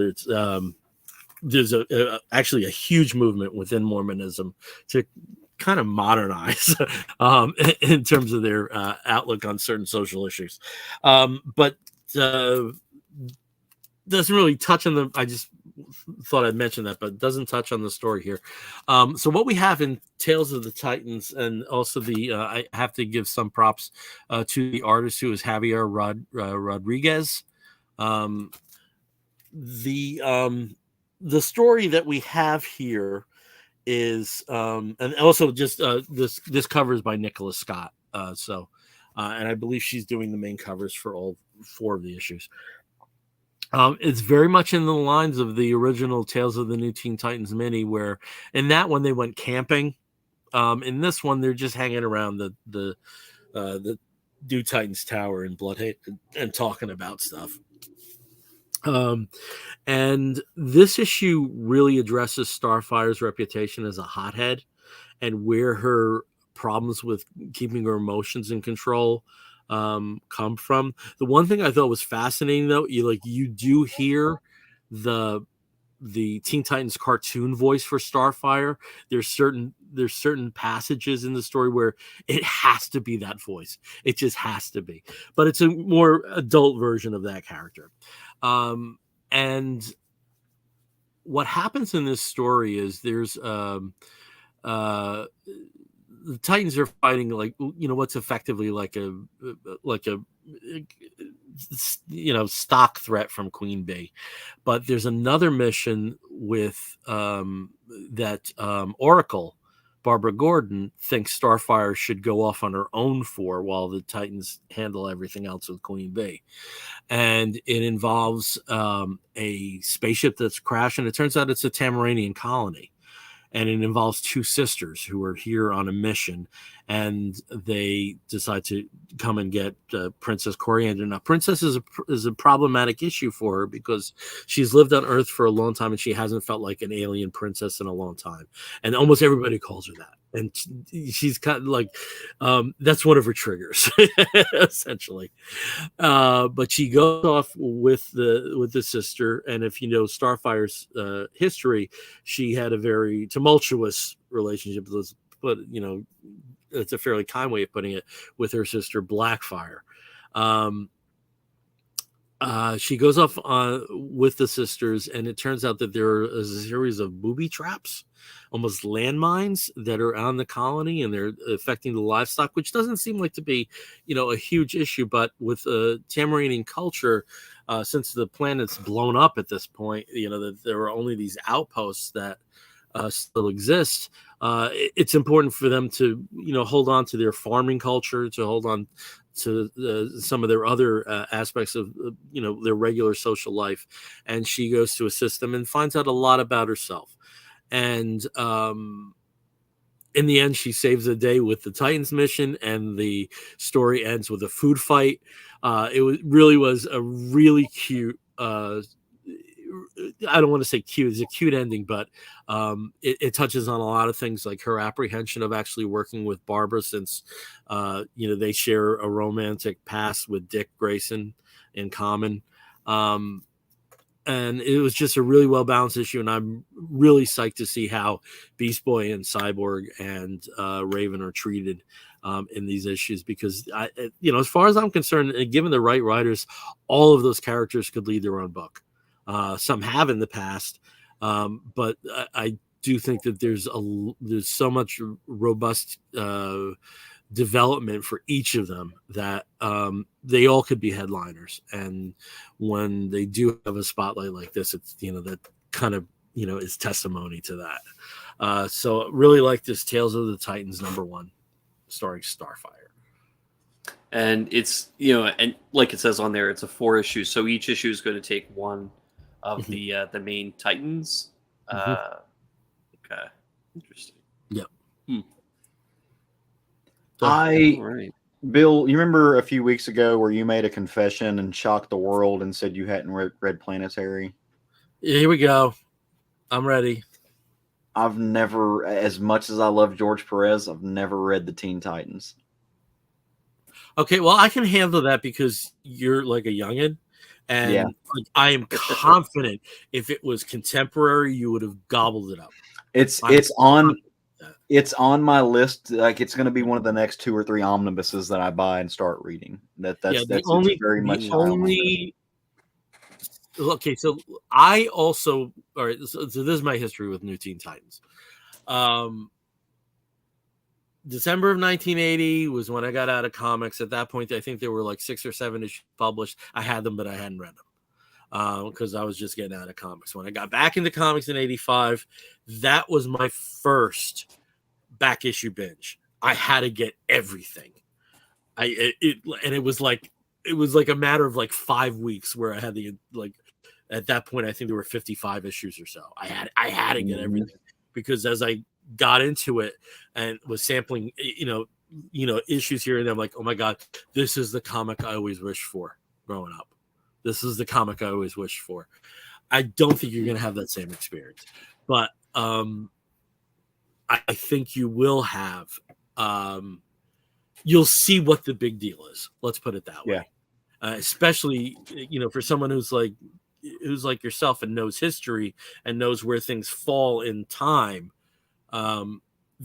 there's actually a huge movement within Mormonism to kind of modernize in terms of their outlook on certain social issues, but doesn't really touch on I just thought I'd mention that, but doesn't touch on the story here. So what we have in Tales of the Titans, and also I have to give some props to the artist, who is Javier Rodriguez. The story that we have here is, and also just this cover is by Nicholas Scott. So and I believe she's doing the main covers for all 4 of the issues. It's very much in the lines of the original Tales of the New Teen Titans mini, where in that one they went camping. In this one, they're just hanging around the New Titans Tower in Bloodhaven and talking about stuff. And this issue really addresses Starfire's reputation as a hothead and where her problems with keeping her emotions in control come from. The one thing I thought was fascinating, though, you do hear the Teen Titans cartoon voice for Starfire. There's certain passages in the story where it has to be that voice. It just has to be. But it's a more adult version of that character. And what happens in this story is there's the Titans are fighting what's effectively like a stock threat from Queen Bee, but there's another mission with that Oracle, Barbara Gordon, thinks Starfire should go off on her own for while the Titans handle everything else with Queen Bee. And it involves a spaceship that's crashed, and it turns out it's a Tamaranian colony. And it involves 2 sisters who are here on a mission, and they decide to come and get Princess Coriander. Now, Princess is a problematic issue for her because she's lived on Earth for a long time, and she hasn't felt like an alien princess in a long time. And almost everybody calls her that. And she's kind of like, that's one of her triggers, essentially. But she goes off with the sister, and if you know Starfire's history, she had a very tumultuous relationship with, but it's a fairly kind way of putting it, with her sister Blackfire. She goes off with the sisters, and it turns out that there is a series of booby traps, almost landmines, that are on the colony, and they're affecting the livestock, which doesn't seem like to be, a huge issue. But with Tamaranian culture, since the planet's blown up at this point, that there are only these outposts that still exist. It's important for them to, hold on to their farming culture, to hold on to some of their other aspects of, their regular social life. And she goes to assist them and finds out a lot about herself. And in the end, she saves the day with the Titans mission, and the story ends with a food fight. Really was a really cute, I don't want to say cute, it's a cute ending, but it touches on a lot of things, like her apprehension of actually working with Barbara, since they share a romantic past with Dick Grayson in common. And it was just a really well balanced issue, and I'm really psyched to see how Beast Boy and Cyborg and Raven are treated in these issues, because as far as I'm concerned, given the right writers, all of those characters could lead their own book. Some have in the past, but I do think that there's so much robust development for each of them that they all could be headliners. And when they do have a spotlight like this, it's that kind of is testimony to that. So really like this Tales of the Titans #1 starring Starfire. And it's and like it says on there, it's a 4 issue, so each issue is going to take one of the main Titans. Okay, interesting. Yep. Bill, you remember a few weeks ago where you made a confession and shocked the world and said you hadn't read Planetary? Yeah, here we go. I'm ready. I've never, as much as I love George Perez, I've never read the Teen Titans. Okay, well, I can handle that because you're like a youngin'. And I am confident if it was contemporary, you would have gobbled it up. It's on my list. Like, it's going to be one of the next 2 or 3 omnibuses that I buy and start reading. That's very much only. Okay, so I also, all right. So this is my history with New Teen Titans. December of 1980 was when I got out of comics. At that point, I think there were like 6 or 7 issues published. I had them, but I hadn't read them because I was just getting out of comics. When I got back into comics in 85, that was my first back issue binge. I had to get everything. And it was like a matter of like 5 weeks where I had at that point I think there were 55 issues or so. I had to get everything, because as I got into it and was sampling issues here and there, I'm like, oh my god, this is the comic I always wished for growing up. This is the comic I always wished for. I don't think you're gonna have that same experience, but I think you will have. You'll see what the big deal is. Let's put it that way. Especially, for someone who's like yourself and knows history and knows where things fall in time. The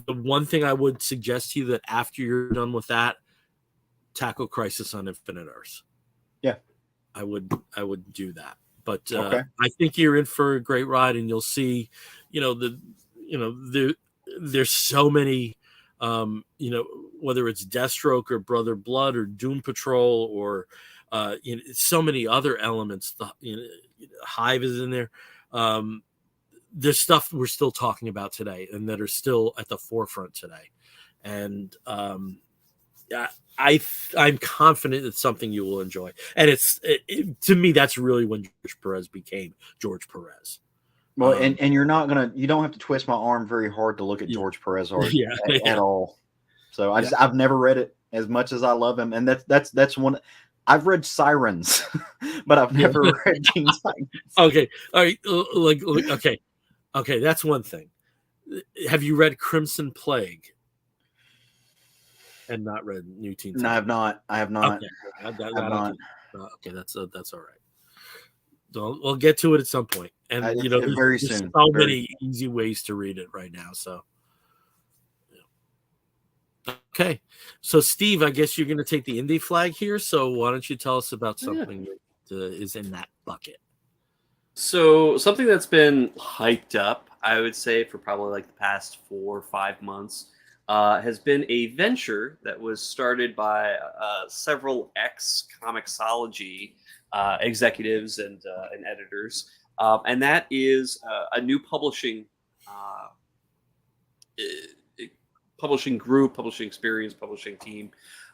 one thing I would suggest to you that after you're done with that, tackle Crisis on Infinite Earths. Yeah, I would do that. But I think you're in for a great ride, and you'll see, there's so many, whether it's Deathstroke or Brother Blood or Doom Patrol or so many other elements. Hive is in there. There's stuff we're still talking about today and that are still at the forefront today. And I'm confident it's something you will enjoy. And to me, that's really when George Perez became George Perez. Well, and you don't have to twist my arm very hard to look at George Perez art at all. So I've never read it as much as I love him. And that's one. I've read Sirens, but I've never read Teen Titans. Okay. All right. Okay. That's one thing. Have you read Crimson Plague? And not read New Teen Titans? No, I have not. Okay. Okay, that's all right. We'll get to it at some point. And very soon. So many easy ways to read it right now. So okay. So Steve, I guess you're going to take the indie flag here. So why don't you tell us about something that is in that bucket? So something that's been hyped up, I would say, for probably like the past 4 or 5 months, has been a venture that was started by several ex-Comixology executives and editors, and that is a new publishing group, publishing experience, publishing team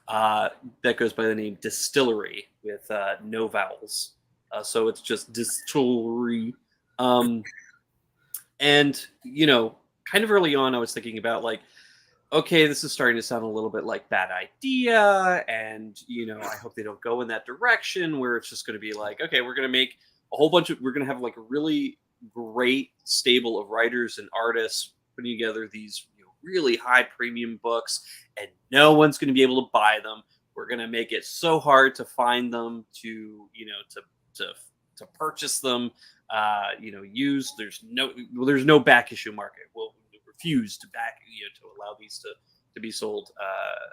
that goes by the name Distillery with no vowels. So it's just Distillery. And, kind of early on, I was thinking about okay, this is starting to sound a little bit like Bad Idea. And, I hope they don't go in that direction where it's just going to be okay, we're going to make we're going to have a really great stable of writers and artists putting together these really high premium books, and no one's going to be able to buy them. We're going to make it so hard to find them, to purchase them, used. There's no back issue market. We'll refuse to to allow these to be sold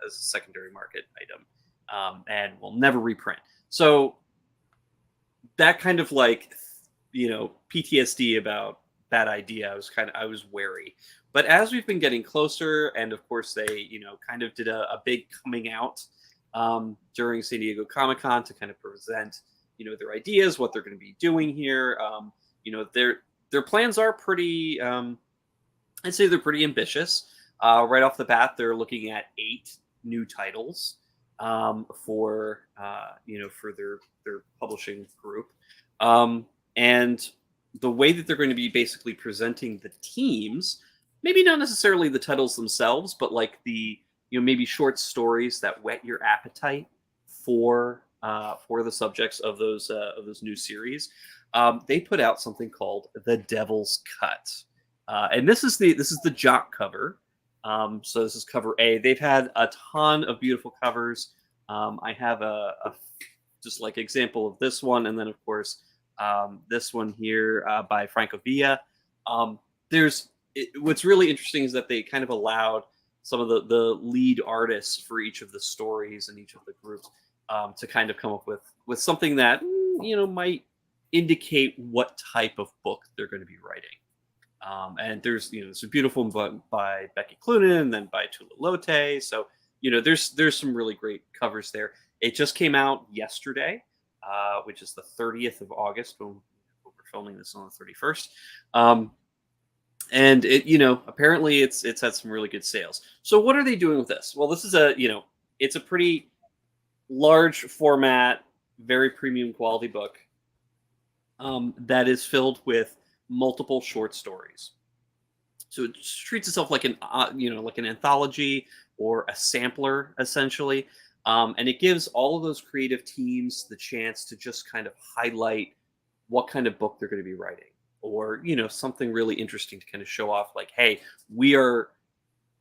as a secondary market item, and we'll never reprint. So that kind of PTSD about Bad Idea, I was wary. But as we've been getting closer, and of course they, kind of did a big coming out during San Diego Comic-Con to kind of present, their ideas, what they're going to be doing here. Their plans are pretty, I'd say they're pretty ambitious. Right off the bat, they're looking at 8 new titles for their publishing group. And the way that they're going to be basically presenting the teams, maybe not necessarily the titles themselves, but the maybe short stories that whet your appetite for the subjects of those new series. They put out something called The Devil's Cut, and this is the Jock cover. So this is cover A. They've had a ton of beautiful covers. I have a just example of this one, and then of course this one here by Franco Villa. What's really interesting is that they kind of allowed some of the lead artists for each of the stories and each of the groups to kind of come up with something that might indicate what type of book they're going to be writing. And there's a beautiful book by Becky Cloonan and then by Tula Lote. So there's some really great covers there. It just came out yesterday, which is the 30th of August when we're filming this on the 31st. And it apparently it's had some really good sales. So what are they doing with this? Well, this is it's a pretty large format, very premium quality book that is filled with multiple short stories. So it treats itself like an like an anthology or a sampler, essentially. And it gives all of those creative teams the chance to just kind of highlight what kind of book they're going to be writing, or something really interesting to kind of show off, like, hey, we are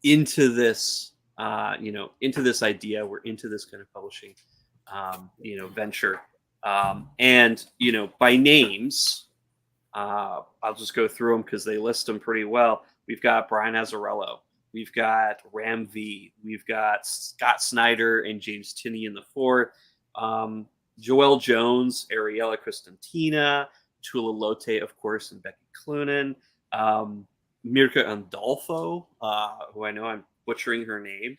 into this, into this idea. We're into this kind of publishing, venture. And by names, I'll just go through them because they list them pretty well. We've got Brian Azzarello. We've got Ram V. We've got Scott Snyder and James Tinney IV. Joelle Jones, Ariella Cristantina, Tula Lote, of course, and Becky Cloonan. Mirka Andolfo, who I know I'm butchering her name.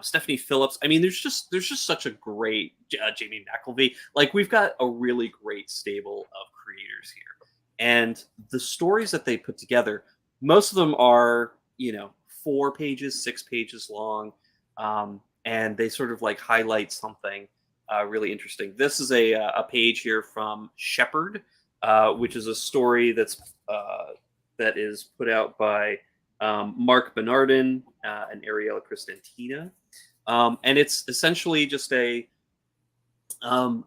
Stephanie Phillips. I mean, there's just such a great Jamie McElvey. Like, we've got a really great stable of creators here. And the stories that they put together, most of them are, 4 pages, 6 pages long. And they sort of like highlight something really interesting. This is a page here from Shepherd, which is a story that is put out by Mark Bernardin and Ariella Cristantina. And it's essentially just a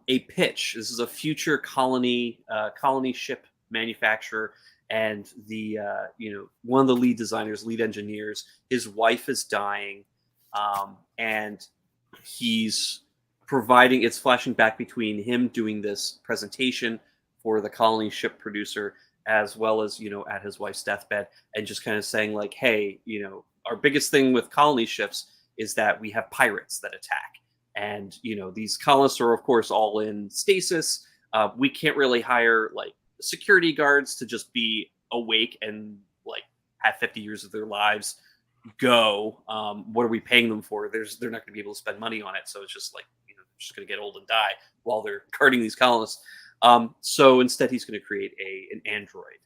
pitch. This is a future colony ship manufacturer, and the one of the lead designers, lead engineers, his wife is dying, and he's providing. It's flashing back between him doing this presentation for the colony ship producer, as well as at his wife's deathbed, and just kind of saying, like, hey, our biggest thing with colony ships is that we have pirates that attack, and these colonists are of course all in stasis. We can't really hire like security guards to just be awake and like have 50 years of their lives go. What are we paying them for? They're not going to be able to spend money on it, so it's just like they're just going to get old and die while they're guarding these colonists. So instead, he's going to create an android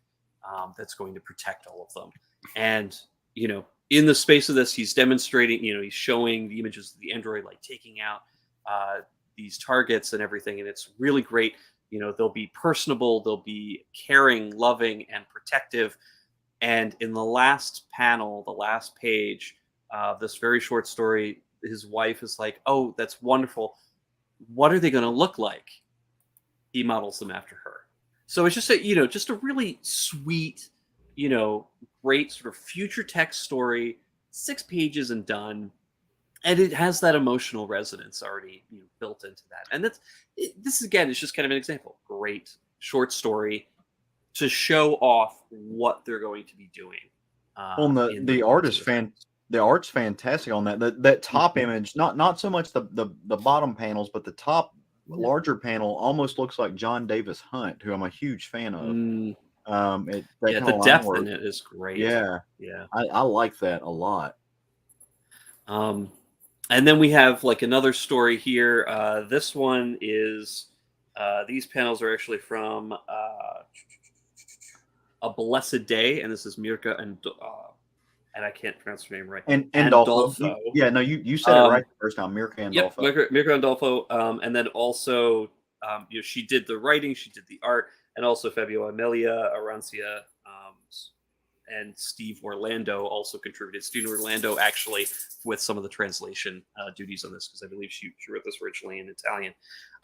that's going to protect all of them. And in the space of this, he's demonstrating. He's showing the images of the android like taking out these targets and everything, and it's really great. They'll be personable, they'll be caring, loving, and protective. And in the last panel, the last page, this very short story, his wife is like, "Oh, that's wonderful. What are they going to look like?" He models them after her. So it's just just a really sweet, great sort of future text story, 6 pages and done. And it has that emotional resonance already built into that. And this again is just kind of an example. Great short story to show off what they're going to be doing. The art is the art's fantastic on that. That top image, not so much the bottom panels, but the top larger panel almost looks like John Davis Hunt, who I'm a huge fan of. The depth in it is great. Yeah. I like that a lot. And then we have like another story here. This one is these panels are actually from A Blessed Day, and this is Mirka and I can't pronounce her name right. And Andolfo. You said it right the first time. Mirka Andolfo. Yep, Mirka Andolfo. And then also, she did the writing, she did the art, and also Fabio Amelia Arancia and Steve Orlando also contributed. Steve Orlando actually with some of the translation duties on this, because I believe she wrote this originally in Italian.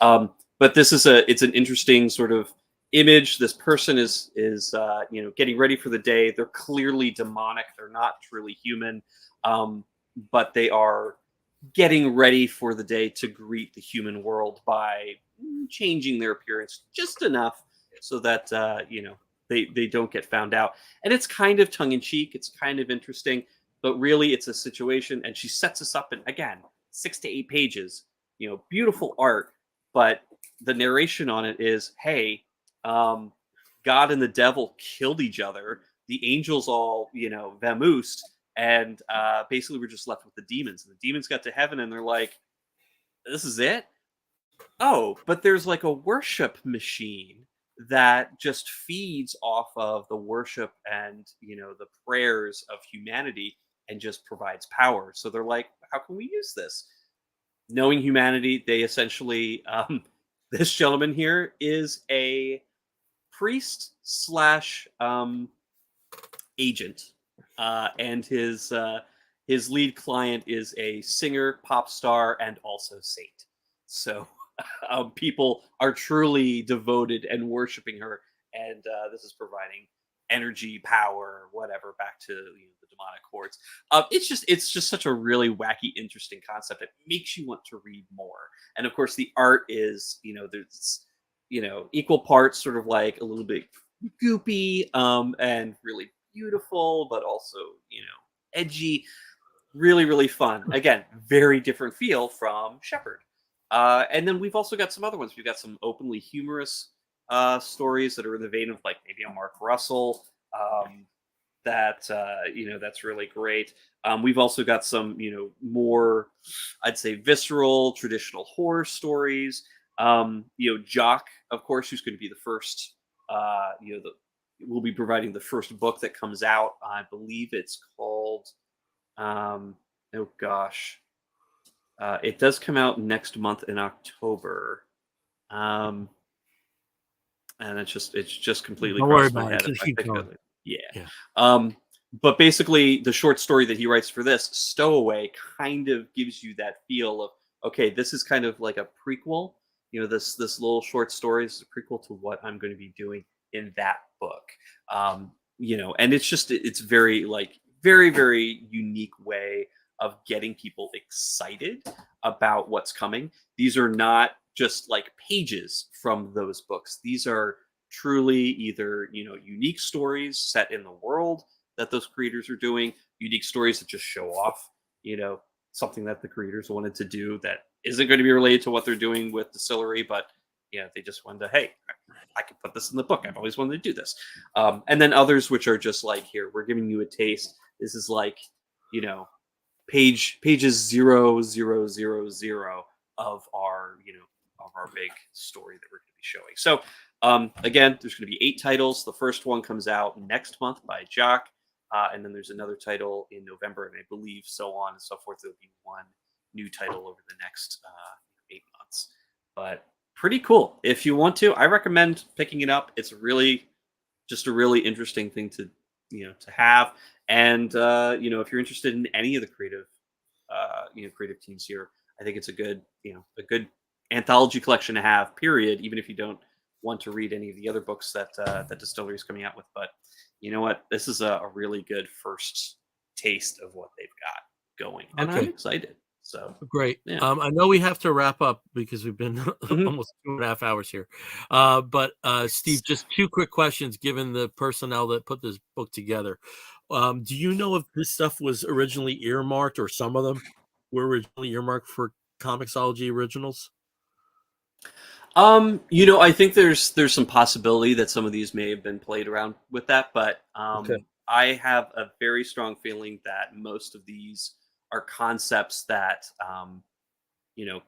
But this is it's an interesting sort of image. This person is getting ready for the day. They're clearly demonic. They're not truly human, but they are getting ready for the day to greet the human world by changing their appearance just enough so that they don't get found out. And it's kind of tongue-in-cheek. It's kind of interesting, but really it's a situation. And she sets us up in, again, 6 to 8 pages, beautiful art. But the narration on it is, hey, God and the devil killed each other. The angels all, vamoosed. And basically we're just left with the demons. And the demons got to heaven and they're like, this is it? Oh, but there's like a worship machine that just feeds off of the worship and the prayers of humanity and just provides power. So they're like, how can we use this? knowing humanity, they essentially this gentleman here is a priest slash agent, and his lead client is a singer, pop star, and also saint. So people are truly devoted and worshiping her, and this is providing energy, power, whatever, back to the demonic hordes. It's just such a really wacky, interesting concept. It makes you want to read more, and of course, the art is there's equal parts sort of like a little bit goopy and really beautiful, but also edgy. Really, really fun. Again, very different feel from Shepherd. And then we've also got some other ones. We've got some openly humorous stories that are in the vein of like maybe a Mark Russell. That's really great. We've also got some more, I'd say, visceral traditional horror stories. Jock, of course, who's going to be the first. We'll be providing the first book that comes out. I believe it's called. Oh gosh. It does come out next month in October. And it's just completely Don't worry crossed my about head. it. Just keep going. Yeah. But basically the short story that he writes for this, Stowaway, kind of gives you that feel of, okay, this is kind of like a prequel. This little short story is a prequel to what I'm going to be doing in that book. And it's very very, very unique way of getting people excited about what's coming. These are not just like pages from those books. These are truly either, unique stories set in the world that those creators are doing, unique stories that just show off, something that the creators wanted to do that isn't going to be related to what they're doing with Distillery, but they just wanted to, hey, I could put this in the book. I've always wanted to do this. And then others which are just like, here, we're giving you a taste. This is like, pages 0,000 of our, of our big story that we're going to be showing. So again, there's going to be 8 titles. The first one comes out next month by Jock. And then there's another title in November, and I believe so on and so forth. There'll be one new title over the next 8 months. But pretty cool. If you want to, I recommend picking it up. It's really just a really interesting thing to have. And if you're interested in any of the creative teams here, I think it's a good anthology collection to have, period, even if you don't want to read any of the other books that Distillery is coming out with. But you know what? This is a really good first taste of what they've got going. And I'm excited. So great. Yeah. I know we have to wrap up because we've been almost 2.5 hours here. But Steve, just 2 quick questions given the personnel that put this book together. Do you know if this stuff was originally earmarked, or some of them were originally earmarked for Comixology originals? I think there's some possibility that some of these may have been played around with that, but I have a very strong feeling that most of these are concepts that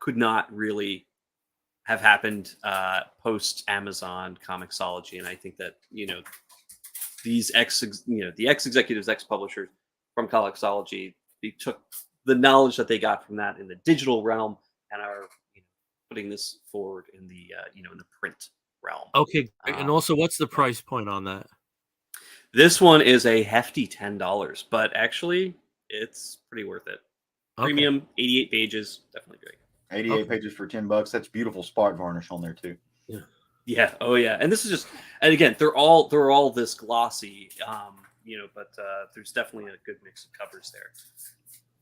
could not really have happened post Amazon Comixology, and I think that these the ex-executives, ex-publishers from Comixology, they took the knowledge that they got from that in the digital realm and are putting this forward in the in the print realm. Okay, and also, what's the price point on that? This one is a hefty $10, but actually, it's pretty worth it. Premium, 88 pages, definitely great. 88 pages for $10. That's beautiful spot varnish on there too. Yeah. Oh yeah. And this is just, and again, they're all this glossy, but there's definitely a good mix of covers there.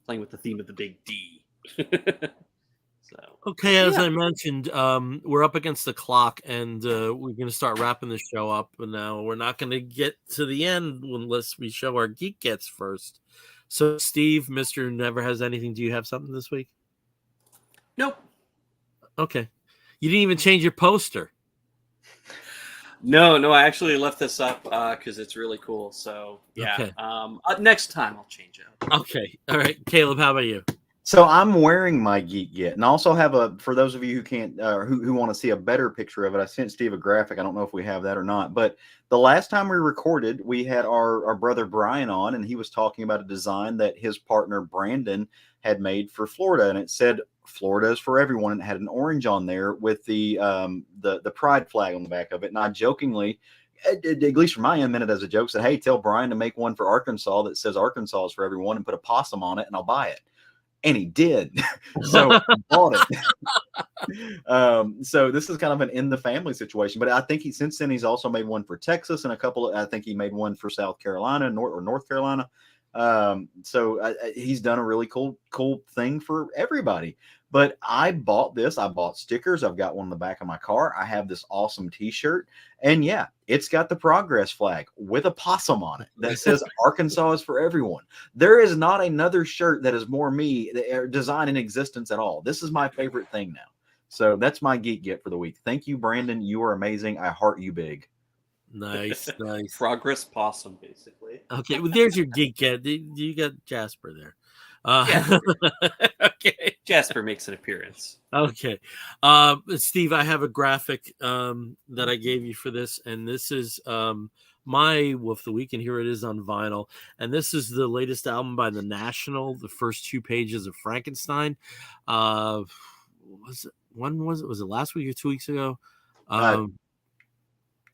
Playing with the theme of the big D. Okay, as I mentioned, we're up against the clock, and we're going to start wrapping the show up. And now we're not going to get to the end unless we show our Geek Gets first. So, Steve, Mr. Never Has Anything, do you have something this week? Nope. Okay. You didn't even change your poster. No, I actually left this up because it's really cool. So, yeah. Okay. Next time I'll change it. Okay. All right. Caleb, how about you? So I'm wearing my Geek Get, and I also have for those of you who can't, who want to see a better picture of it, I sent Steve a graphic. I don't know if we have that or not, but the last time we recorded, we had our brother Brian on, and he was talking about a design that his partner Brandon had made for Florida, and it said Florida is for everyone, and it had an orange on there with the pride flag on the back of it. And I jokingly, at least from my end, meant it as a joke, said, "Hey, tell Brian to make one for Arkansas that says Arkansas is for everyone and put a possum on it, and I'll buy it." And he did. So I bought it. So this is kind of an in the family situation, but I think since then he's also made one for Texas and I think he made one for South Carolina, North Carolina. So he's done a really cool thing for everybody. But I bought this. I bought stickers. I've got one in the back of my car. I have this awesome t-shirt. And yeah, it's got the progress flag with a possum on it that says Arkansas is for everyone. There is not another shirt that is more me design in existence at all. This is my favorite thing now. So that's my Geek Get for the week. Thank you, Brandon. You are amazing. I heart you big. Nice. Progress possum, basically. Okay, well, there's your Geek Get. You got Jasper there. Okay. Jasper makes an appearance. Okay. Steve, I have a graphic that I gave you for this, and this is my Wolf of the Week, and here it is on vinyl. And this is the latest album by The National, the first 2 pages of Frankenstein. Was it last week or 2 weeks ago?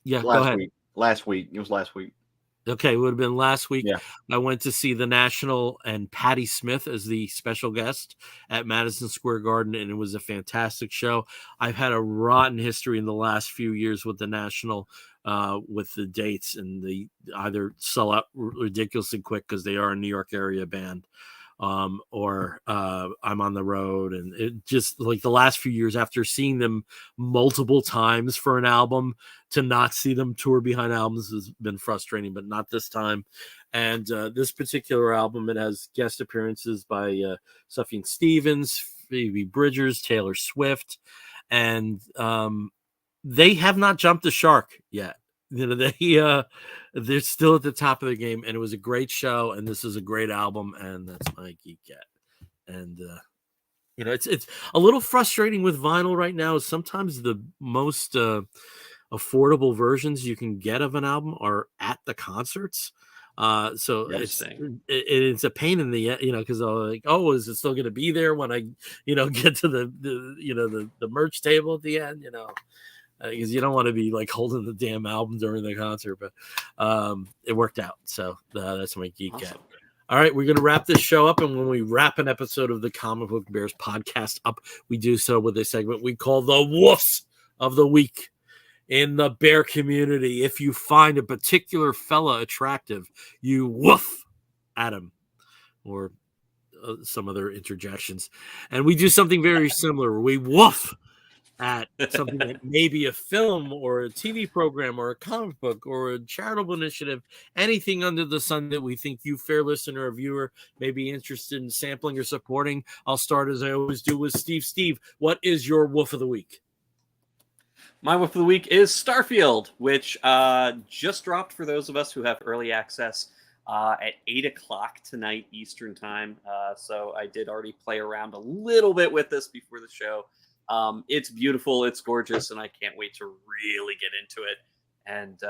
Yeah, go ahead. Last week. It was last week. Okay, it would have been last week. Yeah. I went to see The National and Patti Smith as the special guest at Madison Square Garden, and it was a fantastic show. I've had a rotten history in the last few years with The National, with the dates, and they either sell out ridiculously quick because they are a New York area band, or I'm on the road. And it just, like, the last few years, after seeing them multiple times for an album, to not see them tour behind albums has been frustrating, but not this time. And this particular album, it has guest appearances by Sufjan Stevens, Phoebe Bridgers, Taylor Swift, and they have not jumped the shark yet. You know, they're still at the top of the game, and it was a great show, and this is a great album, and that's my Geek Get. And you know, it's a little frustrating with vinyl right now. Sometimes the most affordable versions you can get of an album are at the concerts. So it's a pain in the, you know, because I'm like, oh, is it still going to be there when I, you know, get to the merch table at the end, you know, because you don't want to be like holding the damn album during the concert. But it worked out. So that's my Geek Get. All right, we're going to wrap this show up. And when we wrap an episode of the Comic Book Bears podcast up, we do so with a segment we call the Woofs of the Week. In the bear community, if you find a particular fella attractive, you woof at him, or some other interjections. And we do something very similar. We woof at something like maybe a film or a TV program or a comic book or a charitable initiative, anything under the sun that we think you, fair listener or viewer, may be interested in sampling or supporting. I'll start, as I always do, with Steve. Steve, what is your woof of the week? My Wolf of the Week is Starfield, which just dropped for those of us who have early access at 8 o'clock tonight Eastern time. So I did already play around a little bit with this before the show. It's beautiful, it's gorgeous, and I can't wait to really get into it. And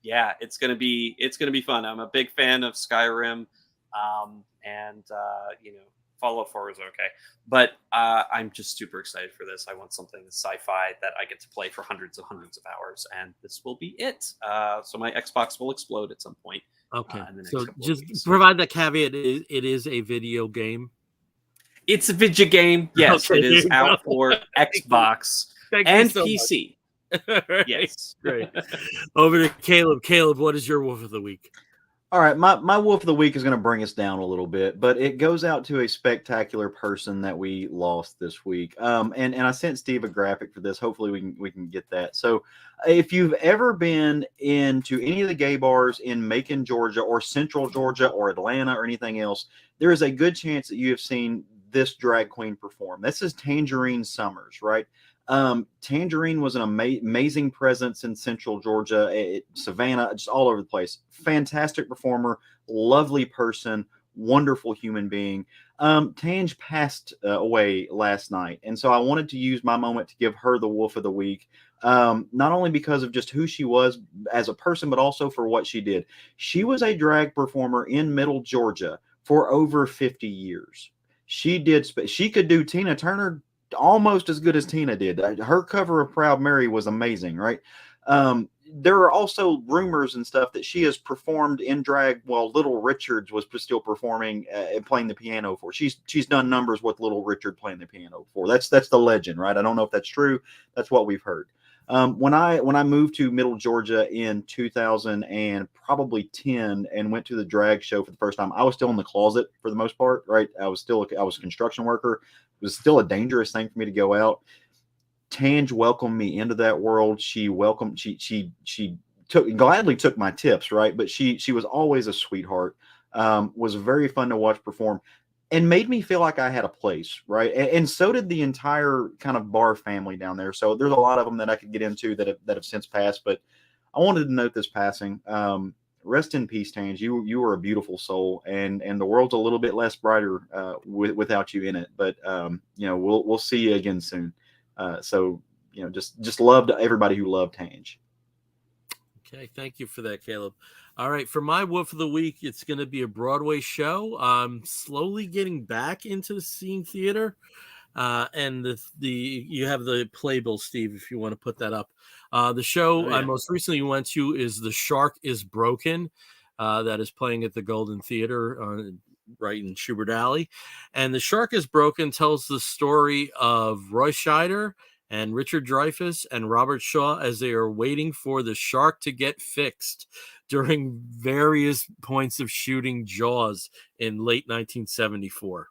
yeah, it's gonna be fun. I'm a big fan of Skyrim, and you know, Fallout 4 is okay, but I'm just super excited for this. I want something sci-fi that I get to play for hundreds of hours, and this will be it. So my Xbox will explode at some point. Okay, so just provide that caveat: it is a video game. It's a video game. Yes, okay, it is out for Xbox and so PC. Right. Yes, great. Over to Caleb. Caleb, what is your Wolf of the Week? All right, my Wolf of the Week is going to bring us down a little bit, but it goes out to a spectacular person that we lost this week. And I sent Steve a graphic for this. Hopefully we can get that. So if you've ever been into any of the gay bars in Macon, Georgia, or Central Georgia, or Atlanta, or anything else, there is a good chance that you have seen this drag queen perform. This is Tangerine Summers, right? Tangerine was an amazing presence in Central Georgia, Savannah, just all over the place. Fantastic performer, lovely person, wonderful human being. Tange passed away last night, and so I wanted to use my moment to give her the Wolf of the Week, not only because of just who she was as a person, but also for what she did. She was a drag performer in Middle Georgia for over 50 years. She could do Tina Turner almost as good as Tina did. Her cover of Proud Mary was amazing, right? There are also rumors and stuff that she has performed in drag while Little Richard was still performing and playing the piano for. She's done numbers with Little Richard playing the piano for. That's the legend, right? I don't know if that's true. That's what we've heard. When I moved to Middle Georgia in 2010 and went to the drag show for the first time, I was still in the closet for the most part, right? I was a construction worker. It was still a dangerous thing for me to go out. Tange welcomed me into that world. She gladly took my tips, right? But she was always a sweetheart. Was very fun to watch perform, and made me feel like I had a place, right? And so did the entire kind of bar family down there. So there's a lot of them that I could get into that have since passed. But I wanted to note this passing. Rest in peace, Tange. You were a beautiful soul, and the world's a little bit less brighter without you in it. But we'll see you again soon. So just love to everybody who loved Tange. Okay, thank you for that, Caleb. All right, for my Woof of the Week, it's going to be a Broadway show. I'm slowly getting back into seeing theater, and you have the playbill, Steve, if you want to put that up. The show I most recently went to is The Shark is Broken, that is playing at the Golden Theater right in Schubert Alley. And The Shark is Broken tells the story of Roy Scheider and Richard Dreyfuss and Robert Shaw as they are waiting for the shark to get fixed during various points of shooting Jaws in late 1974.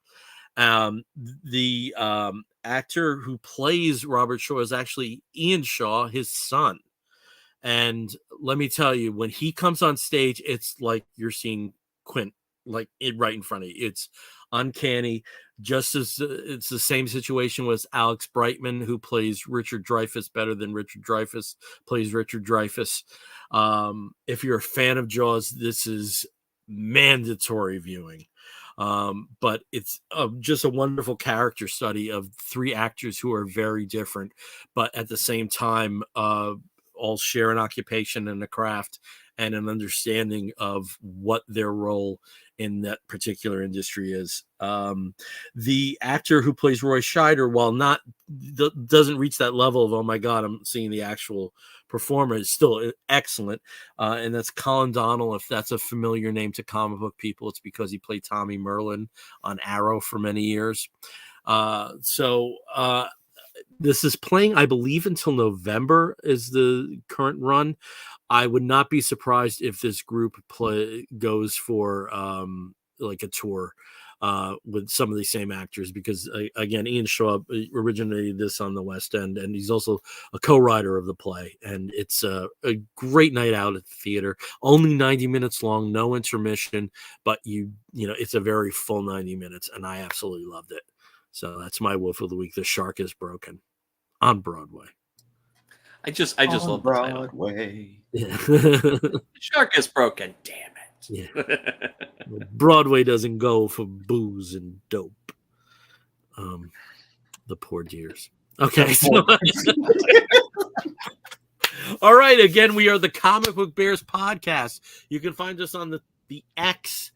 The actor who plays Robert Shaw is actually Ian Shaw, his son. And let me tell you, when he comes on stage, it's like you're seeing Quint, like right in front of you. It's uncanny. Just as it's the same situation with Alex Brightman, who plays Richard Dreyfuss better than Richard Dreyfuss plays Richard Dreyfuss. If you're a fan of Jaws, this is mandatory viewing. But it's just a wonderful character study of three actors who are very different, but at the same time, all share an occupation and a craft and an understanding of what their role in that particular industry is. The actor who plays Roy Scheider, while doesn't reach that level of, oh my God, I'm seeing the actual performer, is still excellent. And that's Colin Donnell. If that's a familiar name to comic book people, it's because he played Tommy Merlin on Arrow for many years. This is playing, I believe, until November is the current run. I would not be surprised if this group goes for like a tour with some of the same actors, because again, Ian Shaw originated this on the West End, and he's also a co-writer of the play. And it's a great night out at the theater. Only 90 minutes long, no intermission, but it's a very full 90 minutes, and I absolutely loved it. So that's my Woof of the Week. The Shark is Broken on Broadway. I just love Broadway. The Shark is Broken. Damn it. Yeah. Broadway doesn't go for booze and dope. The poor dears. Okay. All right. Again, we are the Comic Book Bears podcast. You can find us on the X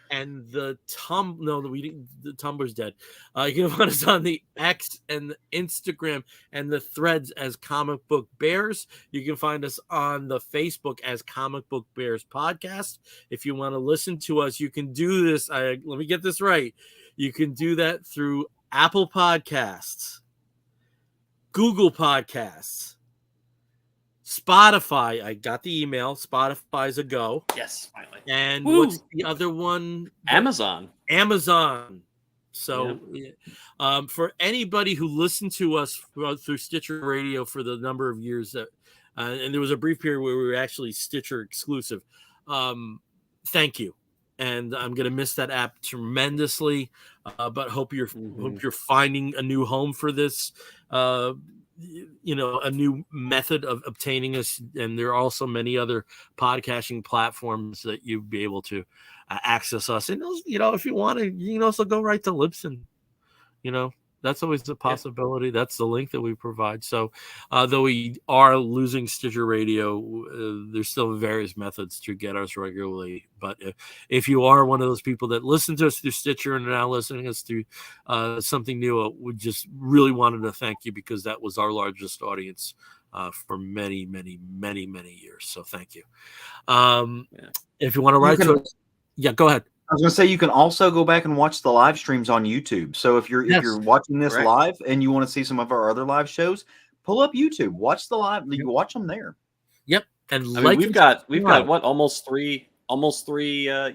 and the Tumblr's dead. You can find us on the X and the Instagram and the Threads as Comic Book Bears. You can find us on the Facebook as Comic Book Bears Podcast. If you want to listen to us, you can do this. Let me get this right. You can do that through Apple Podcasts, Google Podcasts, Spotify. I got the email. Spotify's a go. Yes, finally. And what's the other one? Amazon. So for anybody who listened to us through Stitcher Radio for the number of years that, and there was a brief period where we were actually Stitcher exclusive. Thank you. And I'm going to miss that app tremendously, but hope you're finding a new home for this. A new method of obtaining us, and there are also many other podcasting platforms that you'd be able to access us. And if you want to, you can also go right to Libsyn. That's always a possibility. That's the link that we provide. So, though we are losing Stitcher Radio, there's still various methods to get us regularly. But if you are one of those people that listen to us through Stitcher and are now listening to us through something new, we just really wanted to thank you, because that was our largest audience for many, many, many, many years. So thank you. If you want to write to us, go ahead. I was going to say, you can also go back and watch the live streams on YouTube. So if you're watching this live and you want to see some of our other live shows, pull up YouTube, watch the live. You watch them there. Yep. And I mean, we've got what, almost three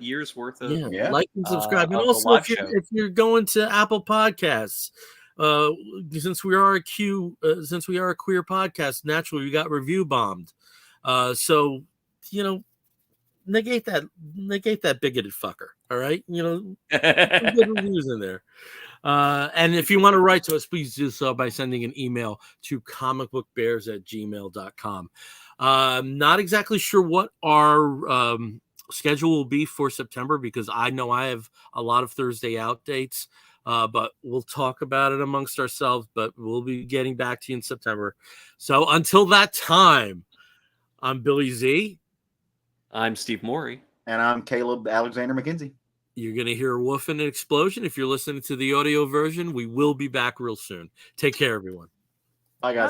years worth of like and subscribe. And also, if you're going to Apple Podcasts, since we are a queer podcast, naturally we got review bombed. So negate that bigoted fucker. All right, some good reviews in there. And if you want to write to us, please do so by sending an email to comicbookbears@gmail.com. Not exactly sure what our schedule will be for September, because I know I have a lot of Thursday out dates, but we'll talk about it amongst ourselves. But we'll be getting back to you in September. So until that time, I'm Billy Z. I'm Steve Morey. And I'm Caleb Alexander McKenzie. You're going to hear a woof and an explosion. If you're listening to the audio version, we will be back real soon. Take care, everyone. Bye, guys.